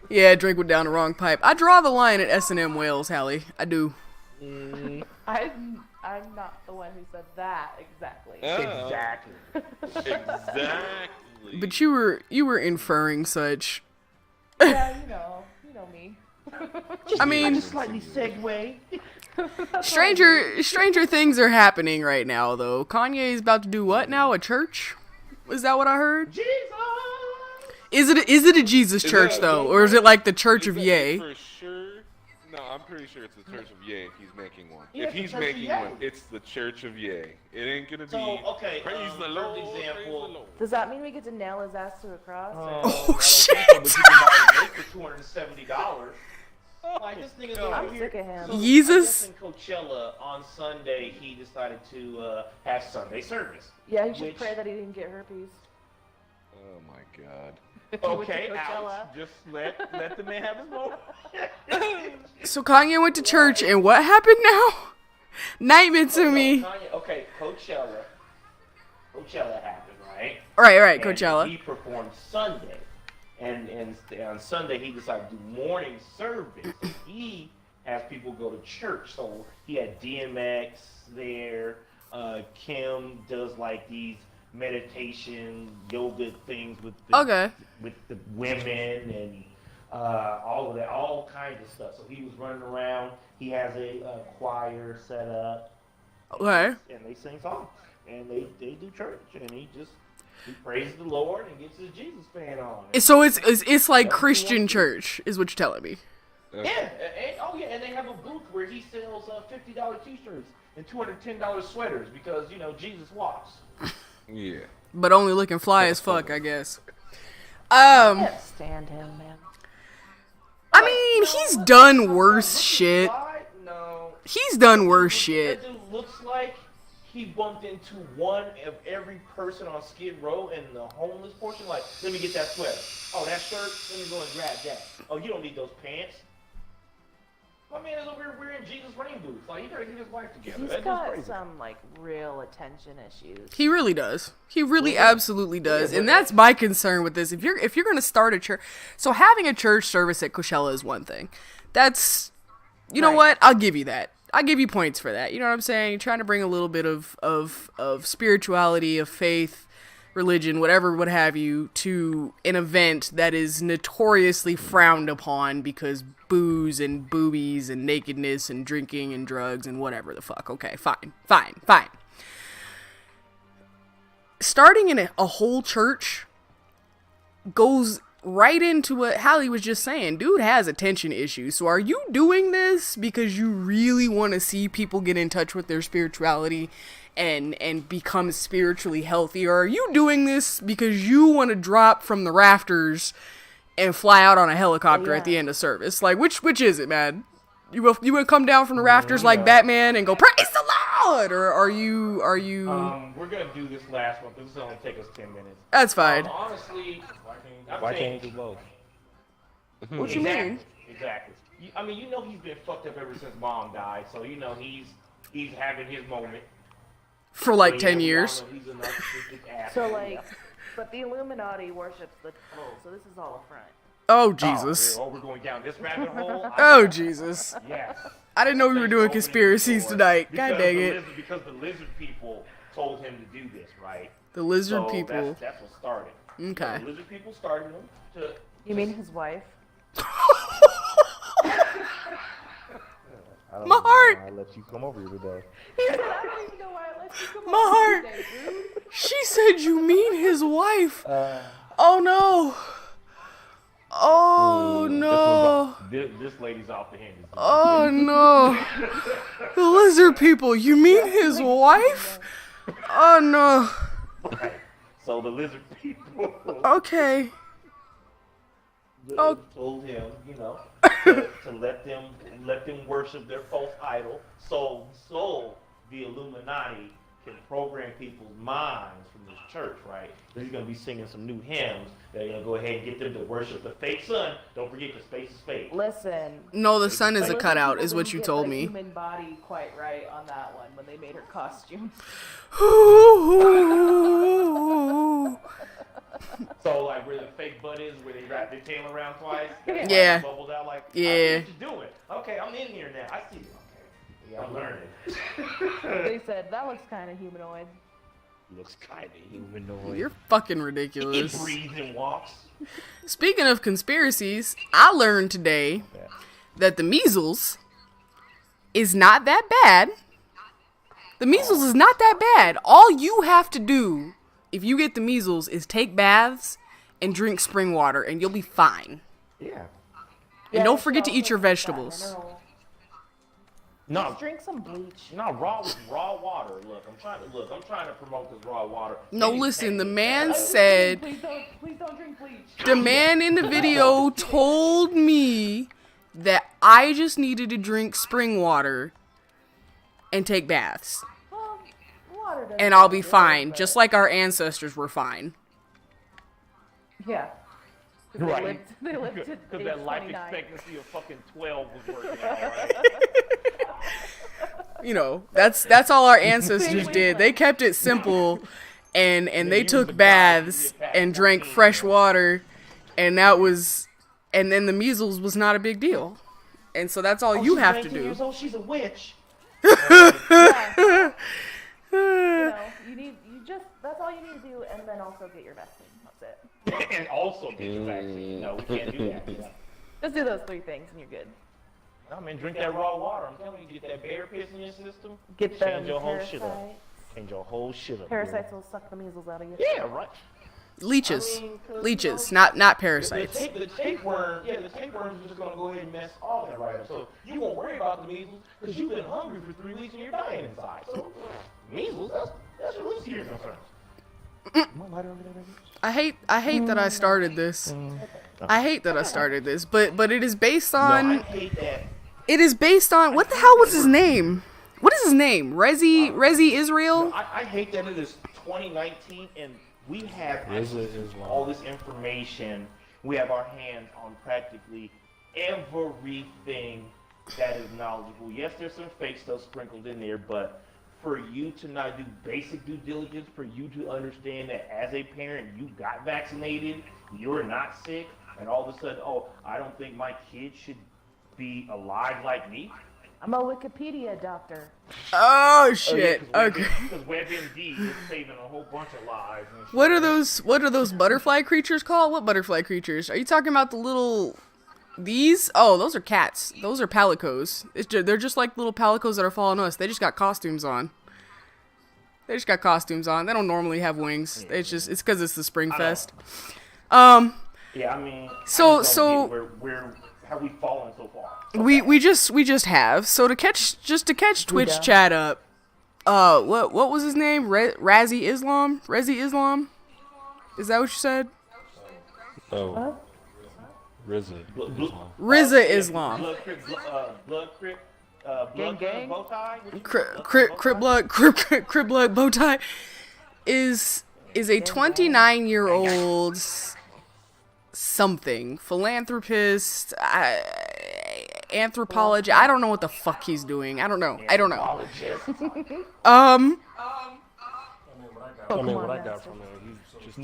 Yeah, Drake went down the wrong pipe. I draw the line at S&M whales, Hallie. I do. I'm not the one who said that exactly. Exactly. Exactly. But you were inferring such. Yeah, you know me. I mean, Slightly segue. stranger things are happening right now, though. Kanye's about to do what now? A church? Is that what I heard? Jesus. Is it a Jesus church though, or is it like the Church of Yay? For sure. No, I'm pretty sure it's the Church of Yay if he's making one. Yeah, If he's the Church of making Yay. one, it's the Church of Yay. It ain't gonna be. So, okay, Praise the for Lord. example- Praise the Lord. Does that mean we get to nail his ass to a cross? Oh, shit. But you can buy it for $270. Like this nigga's over I'm here. sick of him. So, Jesus? I guess in Coachella on Sunday, he decided to have Sunday service. Yeah, he should Which- pray that he didn't get herpes. Oh my God. Okay, Coachella. Alex, just let the man have his moment. So Kanye went to church, and what happened now? Nightmare to me. Kanye, okay, Coachella happened, right? Right, And Coachella. he performed Sunday, and on Sunday he decided to do morning service. He has people go to church, so he had DMX there. Kim does like these meditation yoga things with the women and all of that, all kinds of stuff. So he was running around. He has a choir set up. Okay. And they sing songs, and they do church, and he praises the Lord and gets his Jesus fan on. So it's like Christian church, is what you're telling me. Yeah, and they have a booth where he sells $50 T-shirts and $210 sweaters because Jesus walks. Yeah. But only looking fly as fuck, I guess. I can't stand him, man. I mean, he's done worse shit. No. He's done worse shit. That dude looks like he bumped into one of every person on Skid Row in the homeless portion. Like, let me get that sweater. Oh, that shirt? Let me go and grab that. Oh, you don't need those pants. My man is over here wearing Jesus rain boots. Like, he gotta get his life together. He's got some, like, real attention issues. He really does. He really absolutely does. And that's my concern with this. If you're going to start a church, so having a church service at Coachella is one thing. That's, you know what? I'll give you that. I'll give you points for that. You know what I'm saying? You're trying to bring a little bit of spirituality, of faith, religion, whatever, what have you, to an event that is notoriously frowned upon because booze and boobies and nakedness and drinking and drugs and whatever the fuck. Okay, fine. Starting in a whole church goes right into what Hallie was just saying. Dude has attention issues. So are you doing this because you really want to see people get in touch with their spirituality and become spiritually healthy? Or are you doing this because you want to drop from the rafters and fly out on a helicopter at the end of service? Like, which is it, man? You will come down from the rafters like Batman and go, praise the Lord? Or are you... We're going to do this last one because this will only take us 10 minutes. That's fine. Honestly, Why can't you do both? What you mean? Exactly. He's been fucked up ever since Mom died, so he's having his moment. For like 10 years. He's a narcissistic ass. So, like, but the Illuminati worships the devil, so this is all a front. Oh, Jesus. We're going down this rabbit hole? Oh, Jesus. Yes. I didn't know we were doing conspiracies tonight. God dang it. Because the lizard people told him to do this, right? The lizard people. That's what started. Okay. The lizard people started him to... You mean his wife? My heart. I let you come over here today. He said, I don't even know why I let you come My heart. today, dude. She said you mean his wife. Oh, no. Oh, no. This lady's off the hinges. Oh, no. The lizard people, you mean his wife? Oh, no. Right. So the lizard people... Okay. told him, to let them worship their false idol, so the Illuminati can program people's minds from this church, right? He's gonna be singing some new hymns. They're gonna go ahead and get them to worship the fake sun. Don't forget the space is fake. Listen. No, the sun is a cutout, is what you Didn't told get the me. Human body quite right on that one when they made her costume. So like where the fake butt is, where they wrap their tail around twice. Yeah. Bubbled out like. Yeah. I see what you're doing. Okay, I'm in here now. I see you. Okay. Yeah, I'm learning. They said that looks kind of humanoid. Looks kind of humanoid. You're fucking It ridiculous. breathes and walks. Speaking of conspiracies, I learned today that the measles is not that bad. The measles is not that bad. All you have to do if you get the measles is take baths and drink spring water and you'll be fine. Yeah. And don't forget to eat your vegetables. No, Just drink some bleach. no, raw water. Look, I'm trying to promote this raw water. No, listen, the man said, Please don't drink bleach. the man in the video told me that I just needed to drink spring water and take baths. Well, water doesn't And I'll be sound good, fine, but- just like our ancestors were fine. Yeah. 'Cause Right. They lived to Because age that life 29. expectancy of fucking 12 was working out, right? You know, that's all our ancestors did. They kept it simple and they took baths and drank fresh water and and then the measles was not a big deal. And so that's all you have to do. Years old, she's a witch. Yeah. That's all you need to do, and then also get your vaccine. That's it. And also get your vaccine. No, we can't do that. Yeah. Just do those 3 things, and you're good. I mean, drink that raw water. I'm telling you, get that bear piss in your system. Get Change them your whole shit up. parasites. Change your whole shit up. Parasites will suck the measles out of you. Yeah, right. Leeches. I mean, 'cause, Leeches, you know, not the parasites. tapeworm, the tapeworms are just gonna go ahead and mess all that right up. So you won't worry about the measles because you've been hungry for 3 weeks and you're dying inside. So measles, that's at least your concern. I hate that I started this. I hate that I started this, but it is based on. No, I hate that. It is based on what the hell was his name? What is his name? Rezi Israel? I hate that it is 2019 and we have access to all this information. We have our hands on practically everything that is knowledgeable. Yes, there's some fake stuff sprinkled in there, but for you to not do basic due diligence, for you to understand that as a parent you got vaccinated, you're not sick, and all of a sudden, oh, I don't think my kid should be alive like me. I'm a Wikipedia doctor. Oh shit. Okay. Because WebMD is saving a whole bunch of lives. And shit. What are those butterfly creatures called? What butterfly creatures? Are you talking about the little these? Oh, those are cats. Those are palicos. They're just like little palicos that are following us. They just got costumes on. They don't normally have wings. It's because it's the Spring Fest. Yeah, I mean, so where have we fallen so far? we just have. So to catch Twitch chat up, what was his name? Rezi Islam? Is that what you said? Oh. Rizza. Rizza Islam. Blood Crip, Gang. bow tie. Crip blood bow tie is a 29-year-old something philanthropist, anthropologist. I don't know what the fuck he's doing. I don't know. I mean, what I got from it, he's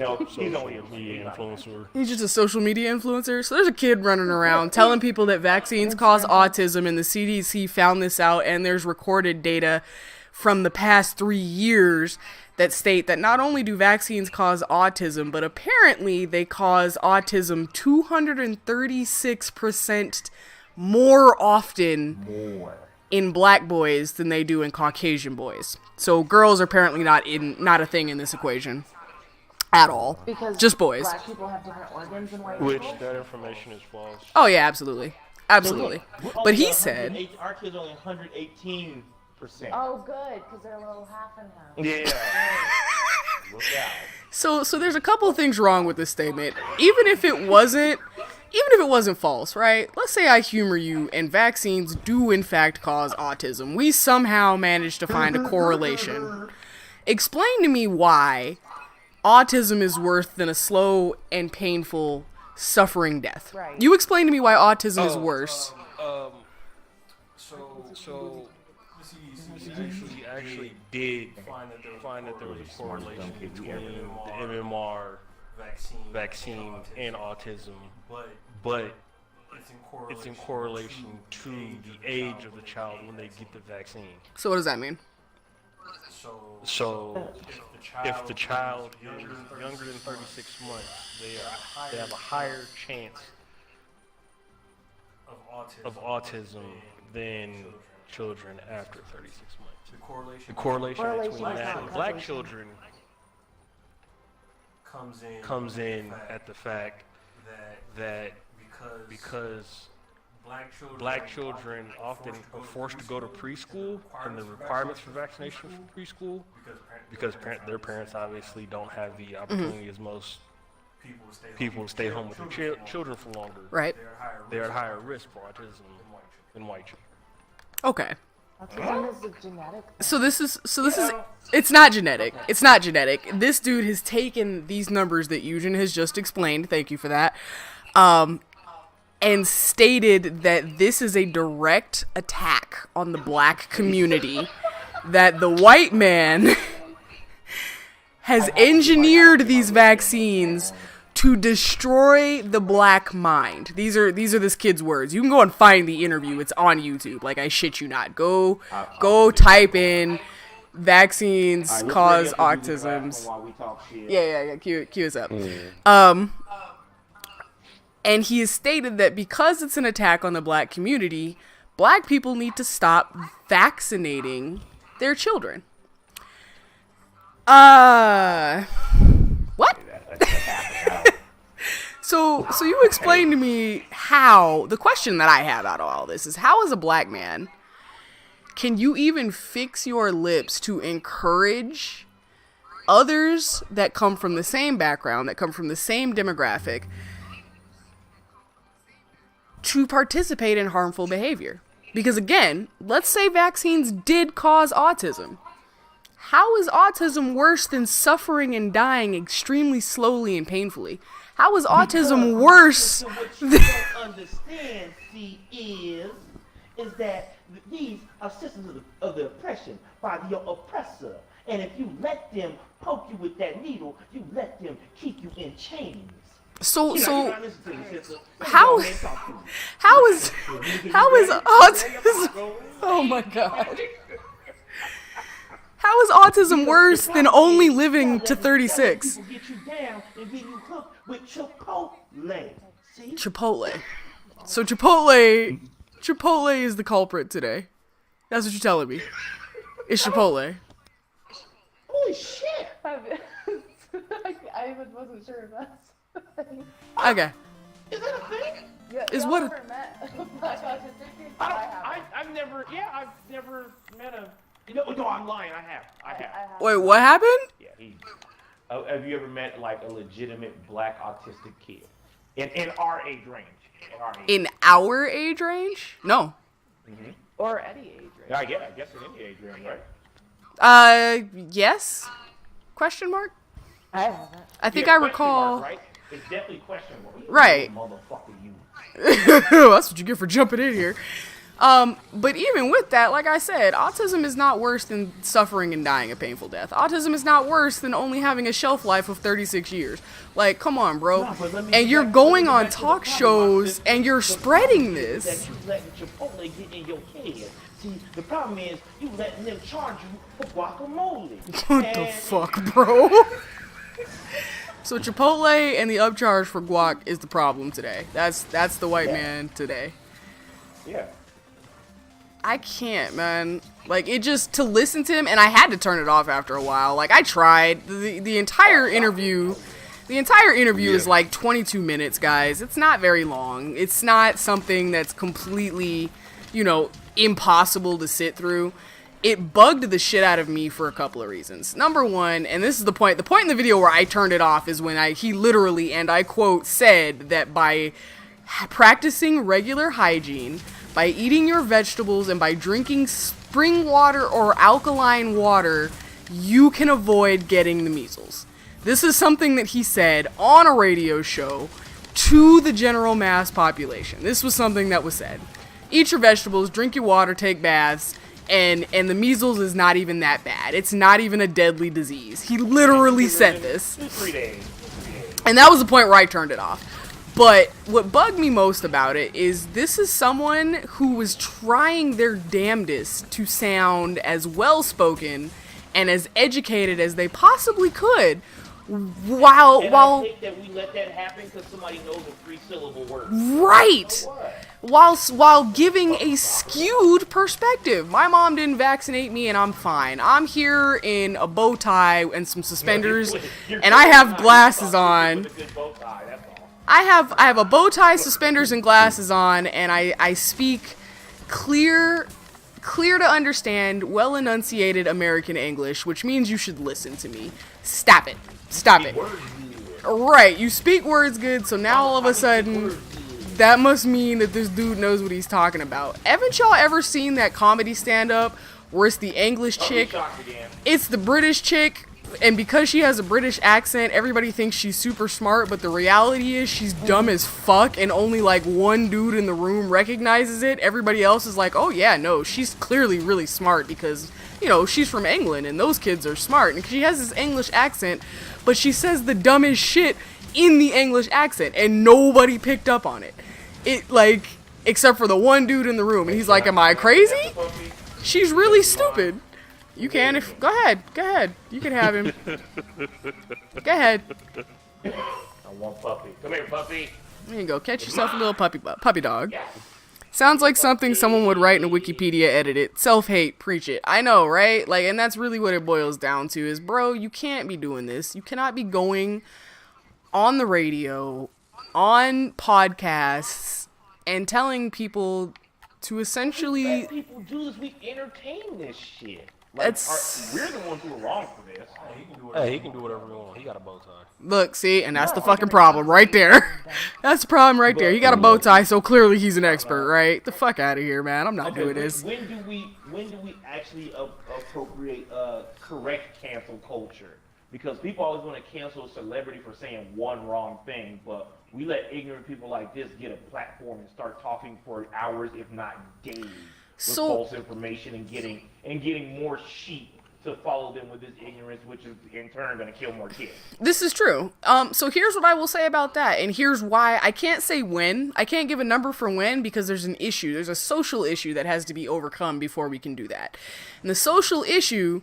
only a media influencer. He's just a social media influencer. So there's a kid running around telling people that vaccines cause autism, and the CDC found this out, and there's recorded data from the past 3 years that state that not only do vaccines cause autism, but apparently they cause autism 236% more often in black boys than they do in Caucasian boys. So girls are apparently not a thing in this equation at all. Because just boys. Black people have different organs than white Which people. that information is false. Oh yeah, absolutely. But he said our kids are only 118%. Oh, good, because they're a little half and half. Yeah. Look out. so there's a couple things wrong with this statement. Even if it wasn't false, right? Let's say I humor you and vaccines do in fact cause autism. We somehow managed to find a correlation. Explain to me why autism is worse than a slow and painful suffering death. Right. You explain to me why autism is worse. So he actually did find that there was a correlation between the MMR vaccine and autism, but it's in correlation to the age of the child when they get the vaccine. So what does that mean? So if the child is younger than 36 months, they have a higher chance of autism than children after 36 months. The correlation between that and black children comes in at the fact that because black children often are forced to go to preschool, and the requirements for vaccination for preschool, because their parents obviously don't have the opportunity as most people to stay home with their children for longer. Right. They're at higher risk for autism than white children. Okay. Autism is a genetic thing. So this is it's not genetic. It's not genetic. This dude has taken these numbers that Eugen has just explained, thank you for that, and stated that this is a direct attack on the black community, that the white man has engineered these vaccines to destroy the black mind. These are this kid's words. You can go and find the interview. It's on YouTube. Like, I shit you not. Go type in vaccines cause autisms. Yeah. Cue us up. And he has stated that because it's an attack on the black community, black people need to stop vaccinating their children. What? That's happening. So you explain to me how, the question that I have out of all this is, how as a black man can you even fix your lips to encourage others that come from the same background, that come from the same demographic, to participate in harmful behavior? Because again, let's say vaccines did cause autism. How is autism worse than suffering and dying extremely slowly and painfully? How is autism worse What than... you don't understand, see, is that these are systems of the oppression by your oppressor. And if you let them poke you with that needle, you let them keep you in chains. So Listen to me, sister. how is autism... Oh my God. How is autism worse than only living to 36? People get you down and get you cooked with Chipotle. See? Chipotle. So Chipotle is the culprit today. That's what you're telling me. It's Chipotle. Holy shit! I wasn't sure if that's a thing. Okay. Is that a thing? Yeah, Is y'all what- ever met a black autistic kid? I haven't. I've never met a. No, I'm lying. I have. I haven't. Wait, what happened? Yeah, have you ever met like a legitimate black autistic kid in our age range? In our age range? No. Or any age range. I guess in any age range, right? Yes? Question mark? I haven't. I think Yeah, I question recall... mark, right? It's definitely questionable. You Right. motherfucker, you. That's what you get for jumping in here. But even with that, like I said, autism is not worse than suffering and dying a painful death. Autism is not worse than only having a shelf life of 36 years. Like, come on, bro. No, but let me And get you're back- going let me on get back to the talk problem, shows sis. and you're The spreading problem is this. that you letting Chipotle get in your head. See, the problem is you letting them charge you for guacamole. What the fuck, bro? So Chipotle and the upcharge for guac is the problem today. That's the white man today. Yeah. I can't, man. Like, it just, to listen to him, and I had to turn it off after a while. Like, I tried. The entire interview is like 22 minutes, guys. It's not very long. It's not something that's completely, impossible to sit through. It bugged the shit out of me for a couple of reasons. Number one, and this is the point in the video where I turned it off is when he literally, and I quote, said that by practicing regular hygiene, by eating your vegetables, and by drinking spring water or alkaline water, you can avoid getting the measles. This is something that he said on a radio show to the general mass population. This was something that was said. Eat your vegetables, drink your water, take baths, and the measles is not even that bad. It's not even a deadly disease. He literally said this. 3 days. And that was the point where I turned it off. But what bugged me most about it is this is someone who was trying their damnedest to sound as well-spoken and as educated as they possibly could while I think that we let that happen because somebody knows a 3-syllable word. right while giving a skewed perspective. My mom didn't vaccinate me and I'm fine. I'm here in a bow tie and some suspenders and I have glasses on. I have a bow tie, suspenders, and glasses on, and I speak clear to understand, well enunciated American English, which means you should listen to me. Stop it. Right, you speak words good, so now all of a sudden, that must mean that this dude knows what he's talking about. Haven't y'all ever seen that comedy stand-up where it's the English chick, it's the British chick, and because she has a British accent, everybody thinks she's super smart, but the reality is she's dumb as fuck, and only like one dude in the room recognizes it. Everybody else is like, oh yeah, no, she's clearly really smart because, she's from England, and those kids are smart, and she has this English accent, but she says the dumbest shit in the English accent, and nobody picked up on it. Except for the one dude in the room, and he's like, am I crazy? She's really stupid. You can go ahead. You can have him. Go ahead. I want puppy. Come here, puppy. There you go. Catch yourself a little puppy dog. Sounds like something someone would write in a Wikipedia edit. Self-hate, preach it. I know, right? And that's really what it boils down to is, bro, you can't be doing this. You cannot be going on the radio, on podcasts, and telling people to essentially... Let people do this. We entertain this shit. Like, we're the ones who are wrong for this. Hey, he can do whatever he wants. He got a bow tie. Look, see, and that's the fucking problem right there. That's the problem right there. He got a bow tie, so clearly he's an expert, right? The fuck out of here, man. I'm not doing this. When do we actually appropriate correct cancel culture? Because people always want to cancel a celebrity for saying one wrong thing, but we let ignorant people like this get a platform and start talking for hours, if not days, with false information and getting more sheep to follow them with this ignorance, which is in turn going to kill more kids. This is true. So here's what I will say about that, and here's why I can't say when. I can't give a number for when because there's an issue. There's a social issue that has to be overcome before we can do that. And the social issue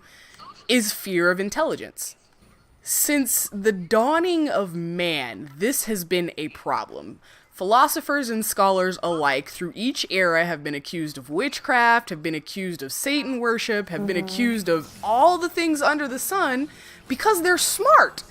is fear of intelligence. Since the dawning of man, this has been a problem. Philosophers and scholars alike through each era have been accused of witchcraft, have been accused of Satan worship, have been accused of all the things under the sun because they're smart.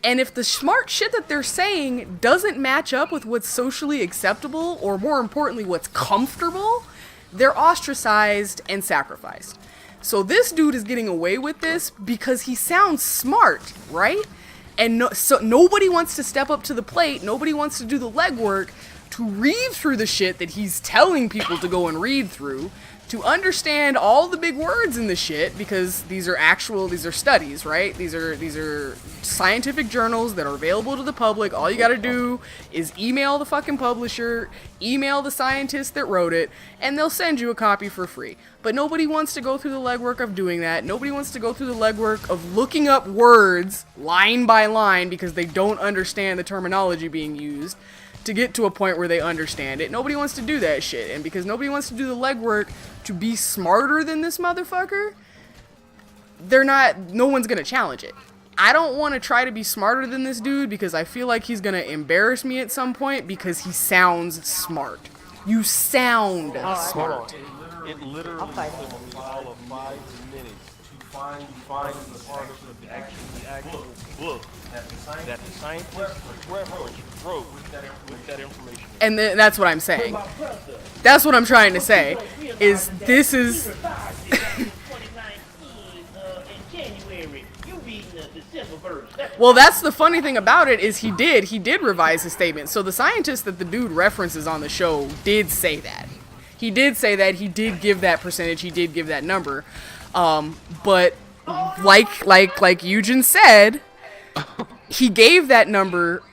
And if the smart shit that they're saying doesn't match up with what's socially acceptable, or more importantly, what's comfortable, they're ostracized and sacrificed. So this dude is getting away with this because he sounds smart, right? And so nobody wants to step up to the plate. Nobody wants to do the legwork to read through the shit that he's telling people to go and read through, to understand all the big words in the shit, because these are studies, right? These are scientific journals that are available to the public. All you gotta do is email the fucking publisher, email the scientist that wrote it, and they'll send you a copy for free. But nobody wants to go through the legwork of doing that. Nobody wants to go through the legwork of looking up words line by line because they don't understand the terminology being used to get to a point where they understand it. Nobody wants to do that shit. And because nobody wants to do the legwork to be smarter than this motherfucker, no one's gonna challenge it. I don't want to try to be smarter than this dude because I feel like he's gonna embarrass me at some point because he sounds smart. You sound smart. It literally took me all of 5 minutes to find the article of the actual book that the scientist wrote with that information. And that's what I'm saying. That's what I'm trying to say. This is... Well, that's the funny thing about it is he did revise his statement. So the scientist that the dude references on the show did say that. He did say that. He did give that percentage. He did give that number. But like Eugen said, he gave that number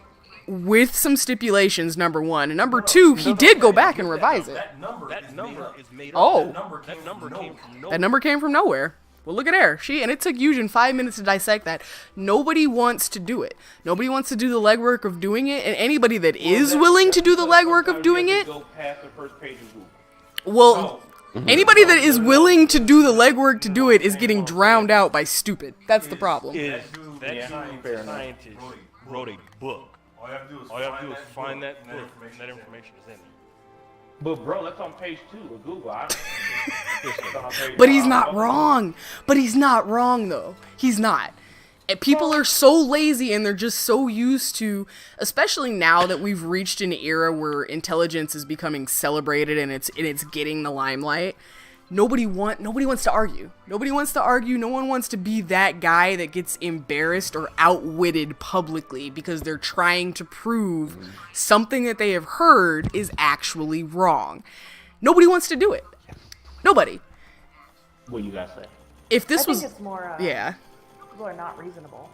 with some stipulations, number one. And number two, he did go back and revise it. That number is made up. Oh. That number came from nowhere. That number came from nowhere. Well, look at her. And it took Eugen 5 minutes to dissect that. Nobody wants to do it. Nobody wants to do the legwork of doing it. And anybody that is willing to do the legwork of doing it... Go past the first page of Google. Well, anybody that is willing to do the legwork to do it is getting drowned out by stupid. That's the problem. That scientist wrote a book. All you have to do is find that book. That information is in it. But bro, that's on page 2 of Google. But he's not wrong. But he's not wrong, though. He's not. And people are so lazy and they're just so used to, especially now that we've reached an era where intelligence is becoming celebrated and it's getting the limelight. Nobody wants to argue. Nobody wants to argue. No one wants to be that guy that gets embarrassed or outwitted publicly because they're trying to prove something that they have heard is actually wrong. Nobody wants to do it. Nobody. What do you guys say? If this I think was, it's more, yeah. people are not reasonable.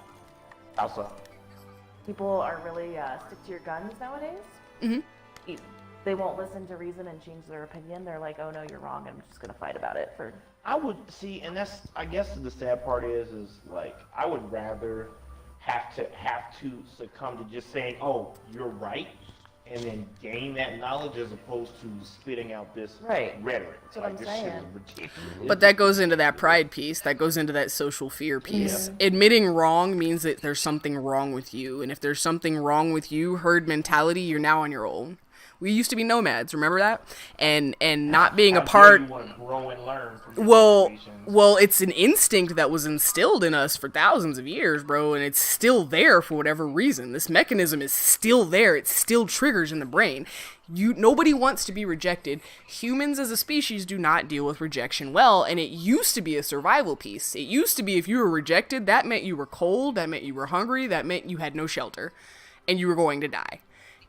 How so? People are really stick to your guns nowadays. Mm-hmm. They won't listen to reason and change their opinion. They're like, oh no, you're wrong. I'm just gonna fight about it for. I would see, and that's, I guess the sad part is like, I would rather have to succumb to just saying, oh, you're right, and then gain that knowledge as opposed to spitting out this rhetoric. That's what I'm this saying. shit is ridiculous. But that goes into that pride piece. That goes into that social fear piece. Yeah. Admitting wrong means that there's something wrong with you. And if there's something wrong with you, herd mentality, you're now on your own. We used to be nomads, remember that? And not being a part. You want to grow and learn from your Well, situations. well, it's an instinct that was instilled in us for thousands of years, bro, and it's still there for whatever reason. This mechanism is still there. It still triggers in the brain. Nobody wants to be rejected. Humans as a species do not deal with rejection well, and it used to be a survival piece. It used to be if you were rejected, that meant you were cold, that meant you were hungry, that meant you had no shelter, and you were going to die.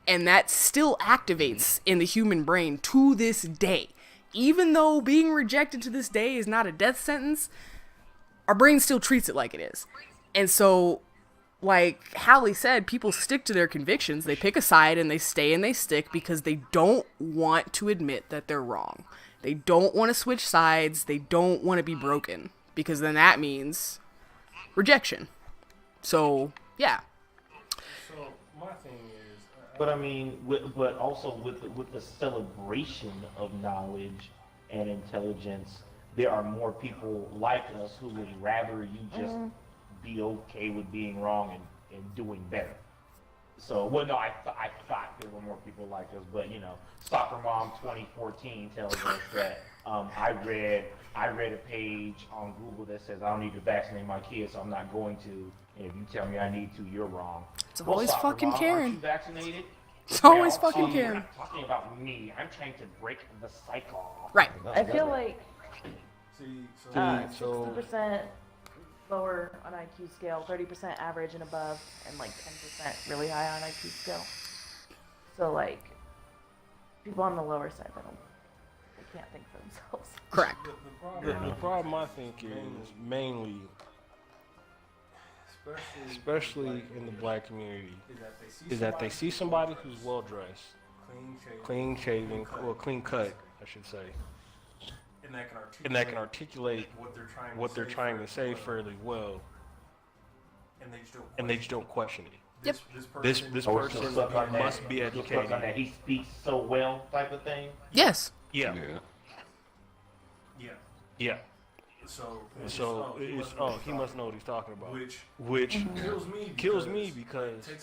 And that still activates in the human brain to this day. Even though being rejected to this day is not a death sentence, our brain still treats it like it is. And so, like Hallie said, people stick to their convictions. They pick a side and they stay and they stick because they don't want to admit that they're wrong. They don't want to switch sides. They don't want to be broken because then that means rejection. So, yeah. So my thing is, But I mean, but also with the celebration of knowledge and intelligence, there are more people like us who would rather you just be okay with being wrong and doing better. So, well, no, I thought there were more people like us, but you know, Soccer Mom 2014 tells us that I read a page on Google that says I don't need to vaccinate my kids, so I'm not going to. And if you tell me I need to, you're wrong. It's always Soccer fucking Mom, Karen. aren't you vaccinated? It's always Well, fucking I'm Karen. not talking about me. I'm trying to break the cycle. Right. I feel like so 60% lower on IQ scale, 30% average and above, and like 10% really high on IQ scale. So like people on the lower side, they can't think for themselves. Correct. the problem I think is mainly, especially in the black community, is that they see somebody who's well dressed, clean shaven, well clean cut, I should say, and that can articulate what they're trying to say fairly well, and they just don't question it. Yep. This Or it's person just stuck on that- must be just stuck on educated. that he speaks so well type of thing. Yes. Yeah. So it's he must know what he's talking about. Which kills me because take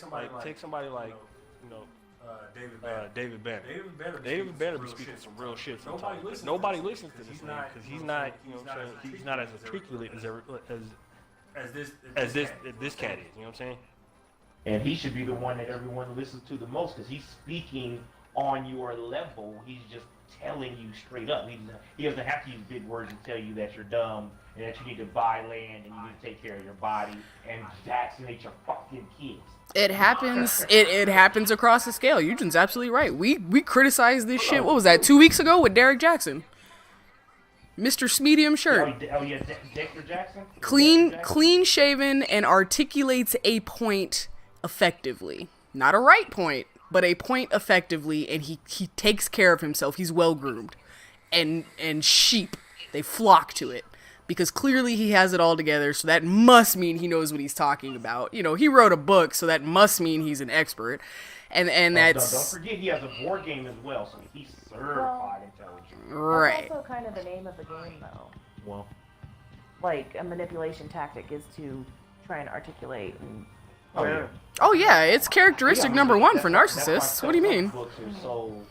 somebody like David Banner. David Banner be speaking some real shit sometimes. But nobody listens to this man because he's not, you know what I'm saying, he's not as articulate as this cat is, you know what I'm saying? And he should be the one that everyone listens to the most because he's speaking on your level. He's just telling you straight up. He doesn't have to use big words to tell you that you're dumb and that you need to buy land and you need to take care of your body and vaccinate your fucking kids. It happens. It happens across the scale. Eugen's absolutely right. We criticized this shit. What was that? 2 weeks ago with Derek Jackson, Mr. Medium shirt, Dexter Jackson. clean shaven, and articulates a point effectively. Not a right point, but a point effectively, and he takes care of himself. He's well groomed, and sheep, they flock to it. Because clearly he has it all together, so that must mean he knows what he's talking about. You know, he wrote a book, so that must mean he's an expert. And that's... Don't forget he has a board game as well, so he's certified intelligent. Right. That's also kind of the name of the game, though. Well, Like, a manipulation tactic is to try and articulate and... Oh yeah, it's characteristic number one for that's why narcissists. What do you mean? books are so,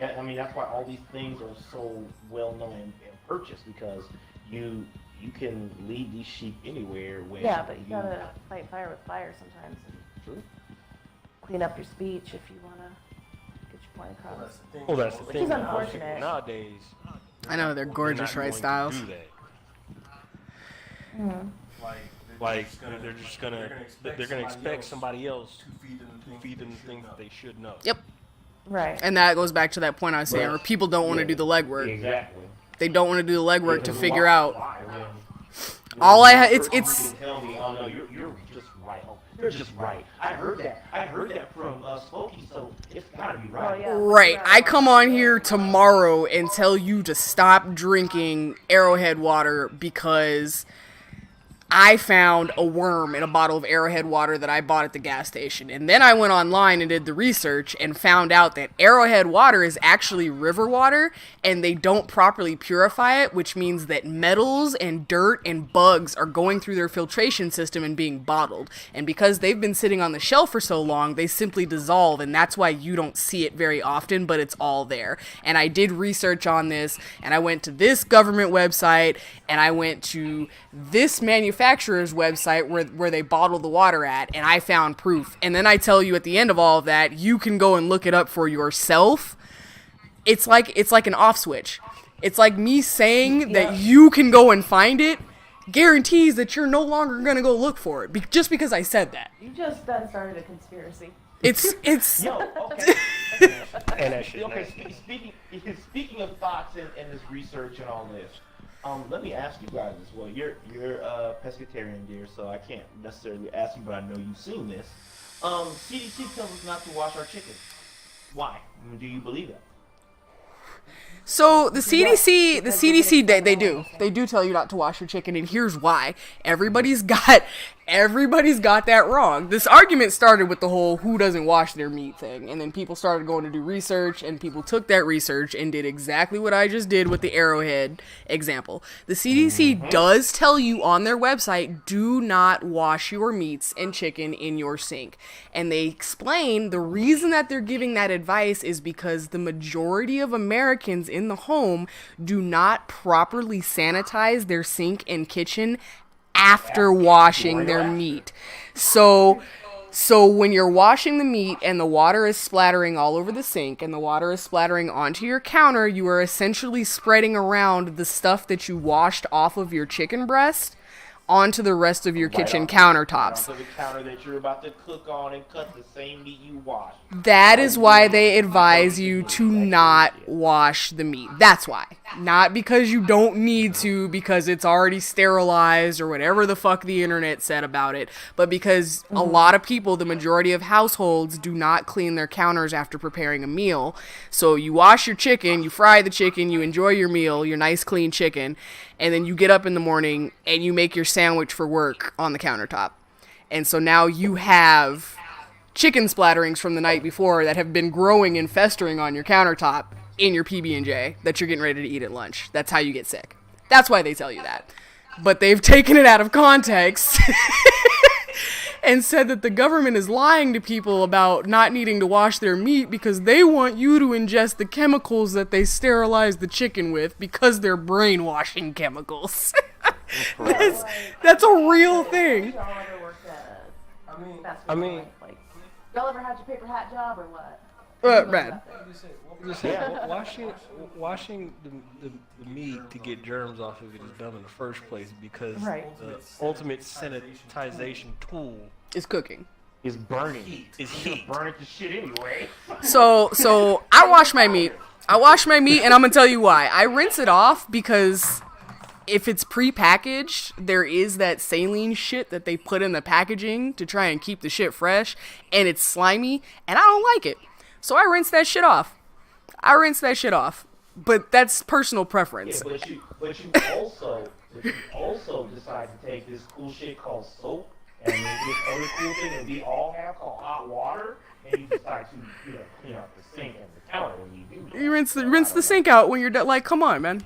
I mean, that's why all these things are so well known and purchased, because you can lead these sheep anywhere. When Yeah, but you gotta fight fire with fire sometimes. True. Clean up your speech if you wanna get your point across. Well, that's the Which thing. is unfortunate. Nowadays, I know, they're gorgeous, they're right, not Styles? going to do that. Like they're just gonna expect somebody else to feed them the things that they should know. Yep. Right. And that goes back to that point I was saying, where people don't want to do the legwork. Exactly. They don't want to do the legwork to figure out. Why? All I it's Tell me, oh no, you're just right. Oh, you're just right. I heard that from Smokey, so it's gotta be right. Oh, yeah. right. I come on here tomorrow and tell you to stop drinking Arrowhead water because I found a worm in a bottle of Arrowhead water that I bought at the gas station. And then I went online and did the research and found out that Arrowhead water is actually river water, and they don't properly purify it, which means that metals and dirt and bugs are going through their filtration system and being bottled. And because they've been sitting on the shelf for so long, they simply dissolve, and that's why you don't see it very often, but it's all there. And I did research on this, and I went to this government website, and I went to this manufacturer's website where they bottle the water at, and I found proof. And then I tell you at the end of all of that, you can go and look it up for yourself. It's like an off switch. It's like me saying that you can go and find it guarantees that you're no longer going to go look for it just because I said that. You just done started a conspiracy. It's Yo, okay. And that shit. Okay, speaking of thoughts and this research and all this, let me ask you guys as well. You're a pescatarian, dear, so I can't necessarily ask you, but I know you've seen this. CDC tells us not to wash our chicken. Why? Do you believe that? So the CDC, they do tell you not to wash your chicken, and here's why. Everybody's got that wrong. This argument started with the whole who doesn't wash their meat thing, and then people started going to do research, and people took that research and did exactly what I just did with the Arrowhead example. The CDC does tell you on their website, do not wash your meats and chicken in your sink. And they explain the reason that they're giving that advice is because the majority of Americans in the home do not properly sanitize their sink and kitchen after washing their meat. So when you're washing the meat and the water is splattering all over the sink and the water is splattering onto your counter, you are essentially spreading around the stuff that you washed off of your chicken breast onto the rest of your kitchen countertops. Onto the counter that you're about to cook on and cut the same meat you washed. That is why they advise you to not wash the meat. That's why. Not because you don't need to, because it's already sterilized or whatever the fuck the internet said about it, but because a lot of people, the majority of households, do not clean their counters after preparing a meal. So you wash your chicken, you fry the chicken, you enjoy your meal, your nice clean chicken, and then you get up in the morning and you make your sandwich for work on the countertop. And so now you have chicken splatterings from the night before that have been growing and festering on your countertop in your PB&J that you're getting ready to eat at lunch. That's how you get sick. That's why they tell you that. But they've taken it out of context and said that the government is lying to people about not needing to wash their meat because they want you to ingest the chemicals that they sterilize the chicken with because they're brainwashing chemicals. That's a real thing. Y'all ever worked at I mean, like, y'all ever had your paper hat job or what? Brad. Washing the meat to get germs off of it is dumb in the first place because the ultimate sanitization tool Is cooking. Is burning. is heat. Burn it to shit anyway. So I wash my meat. And I'm gonna tell you why. I rinse it off because if it's pre-packaged, there is that saline shit that they put in the packaging to try and keep the shit fresh, and it's slimy, and I don't like it. So I rinse that shit off. But that's personal preference. Yeah, but you also decide to take this cool shit called soap and this other cool thing that we all have called hot water, and you decide to clean out the sink and the counter when you do that. You rinse the sink out when you're done. Like, come on, man.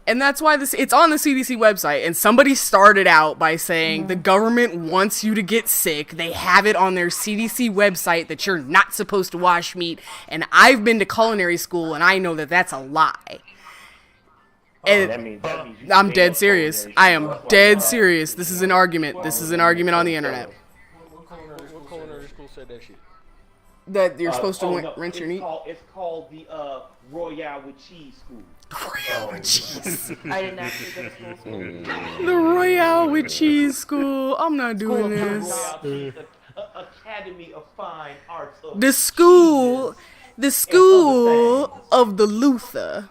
And that's why it's on the CDC website, and somebody started out by saying the government wants you to get sick. They have it on their CDC website that you're not supposed to wash meat, and I've been to culinary school, and I know that that's a lie. And That means you I'm stay dead up serious. all day. I am dead serious. This is an argument. On the internet. What culinary school said that shit? That you're supposed to rinse your meat. It's called the Royale with Cheese School. Royale with cheese. I didn't actually go to school. The Royale with cheese school. I'm not doing School of this. Royale Cheese Academy of Fine Arts. The school of the Luther.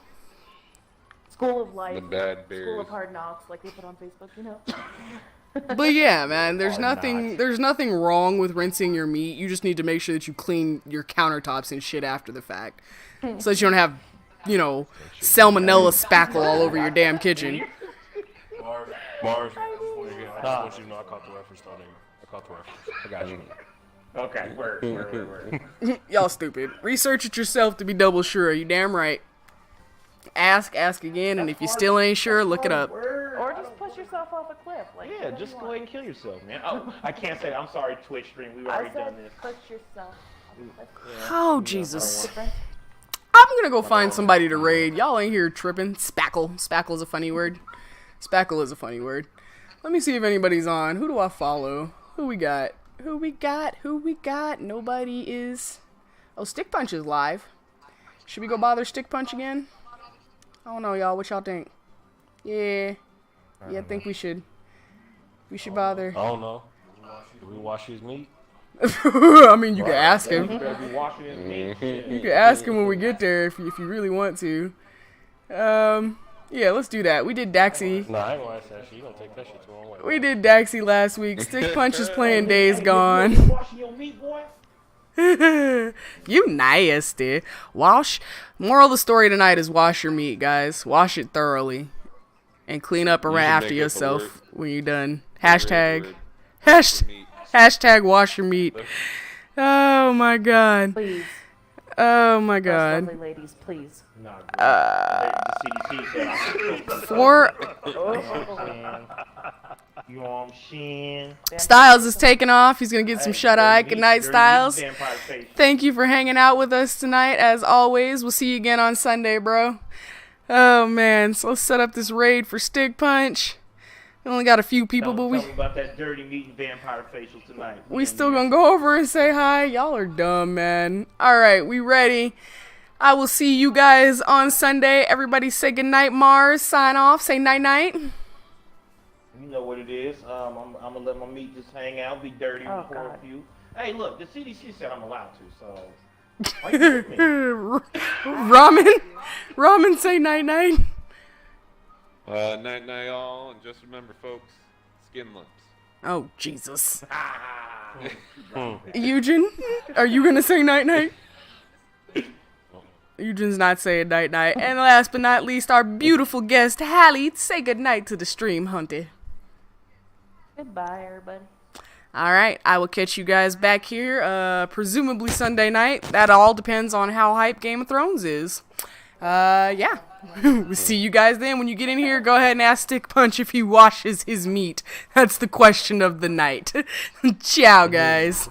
School of Life. The bad School bears. of Hard Knocks, like they put on Facebook, you know. But yeah, man, there's nothing wrong with rinsing your meat. You just need to make sure that you clean your countertops and shit after the fact, so that you don't have, salmonella spackle all over your damn kitchen. Mars, I I just want you to know I caught the reference, though, nigga. I caught the reference. I got you. Okay, word. Y'all stupid. Research it yourself to be double sure. You damn right. Ask again, and if you still ain't sure, look it up. Or just push yourself off a cliff. Like, Yeah, just go ahead and kill yourself, man. Oh, I can't say that. I'm sorry, Twitch stream. We've already done this. Push yourself. Oh, Jesus. I'm gonna go find somebody to raid. Y'all ain't here tripping. Spackle. Spackle is a funny word. Spackle is a funny word. Let me see if anybody's on. Who do I follow? Who we got? Who we got? Nobody is... Oh, Stick Punch is live. Should we go bother Stick Punch again? I don't know, y'all. What y'all think? Yeah. Yeah, I think we should. We should bother. I don't know. Do we wash his meat? I mean, you can ask him. You better be washing his meat. You can ask him when we get there if you really want to. Yeah, let's do that. We did Daxi. Nah, I ain't gonna ask that shit. You gonna take that shit the wrong way. We did Daxi last week. Stick Punch is playing Days Gone. You washing your meat, boy? You nasty. Moral of the story tonight is wash your meat, guys. Wash it thoroughly. And clean up around after make up a yourself word. when you're done. Word. Hashtag wash your meat. Oh my god. Please. Oh my Those god. lovely ladies, please. No, the CDC said I'm For You know what I'm saying? Styles is taking off. He's gonna get some shut eye. Good night, Styles. Vampire face. Thank you for hanging out with us tonight. As always, we'll see you again on Sunday, bro. Oh man, so let's set up this raid for Stick Punch. We only got a few people, but Tell me about that dirty meat and vampire facial tonight. we still gonna go over and say hi. Y'all are dumb, man. All right, we ready. I will see you guys on Sunday. Everybody say goodnight, Mars. Sign off. Say night-night. You know what it is. I'm gonna let my meat just hang out, be dirty Oh, for a God. few. Hey, look, the CDC said I'm allowed to, so. Why you with me? Ramen, say night-night. Night, all, and just remember, folks, skin lumps. Oh, Jesus. Ah. Eugen, are you gonna say night-night? Eugen's not saying night-night. And last but not least, our beautiful guest, Hallie. Say goodnight to the stream, Hunty. Goodbye, everybody. All right, I will catch you guys back here, presumably Sunday night. That all depends on how hype Game of Thrones is. Yeah. We'll see you guys then. When you get in here, go ahead and ask Stick Punch if he washes his meat. That's the question of the night. Ciao, guys.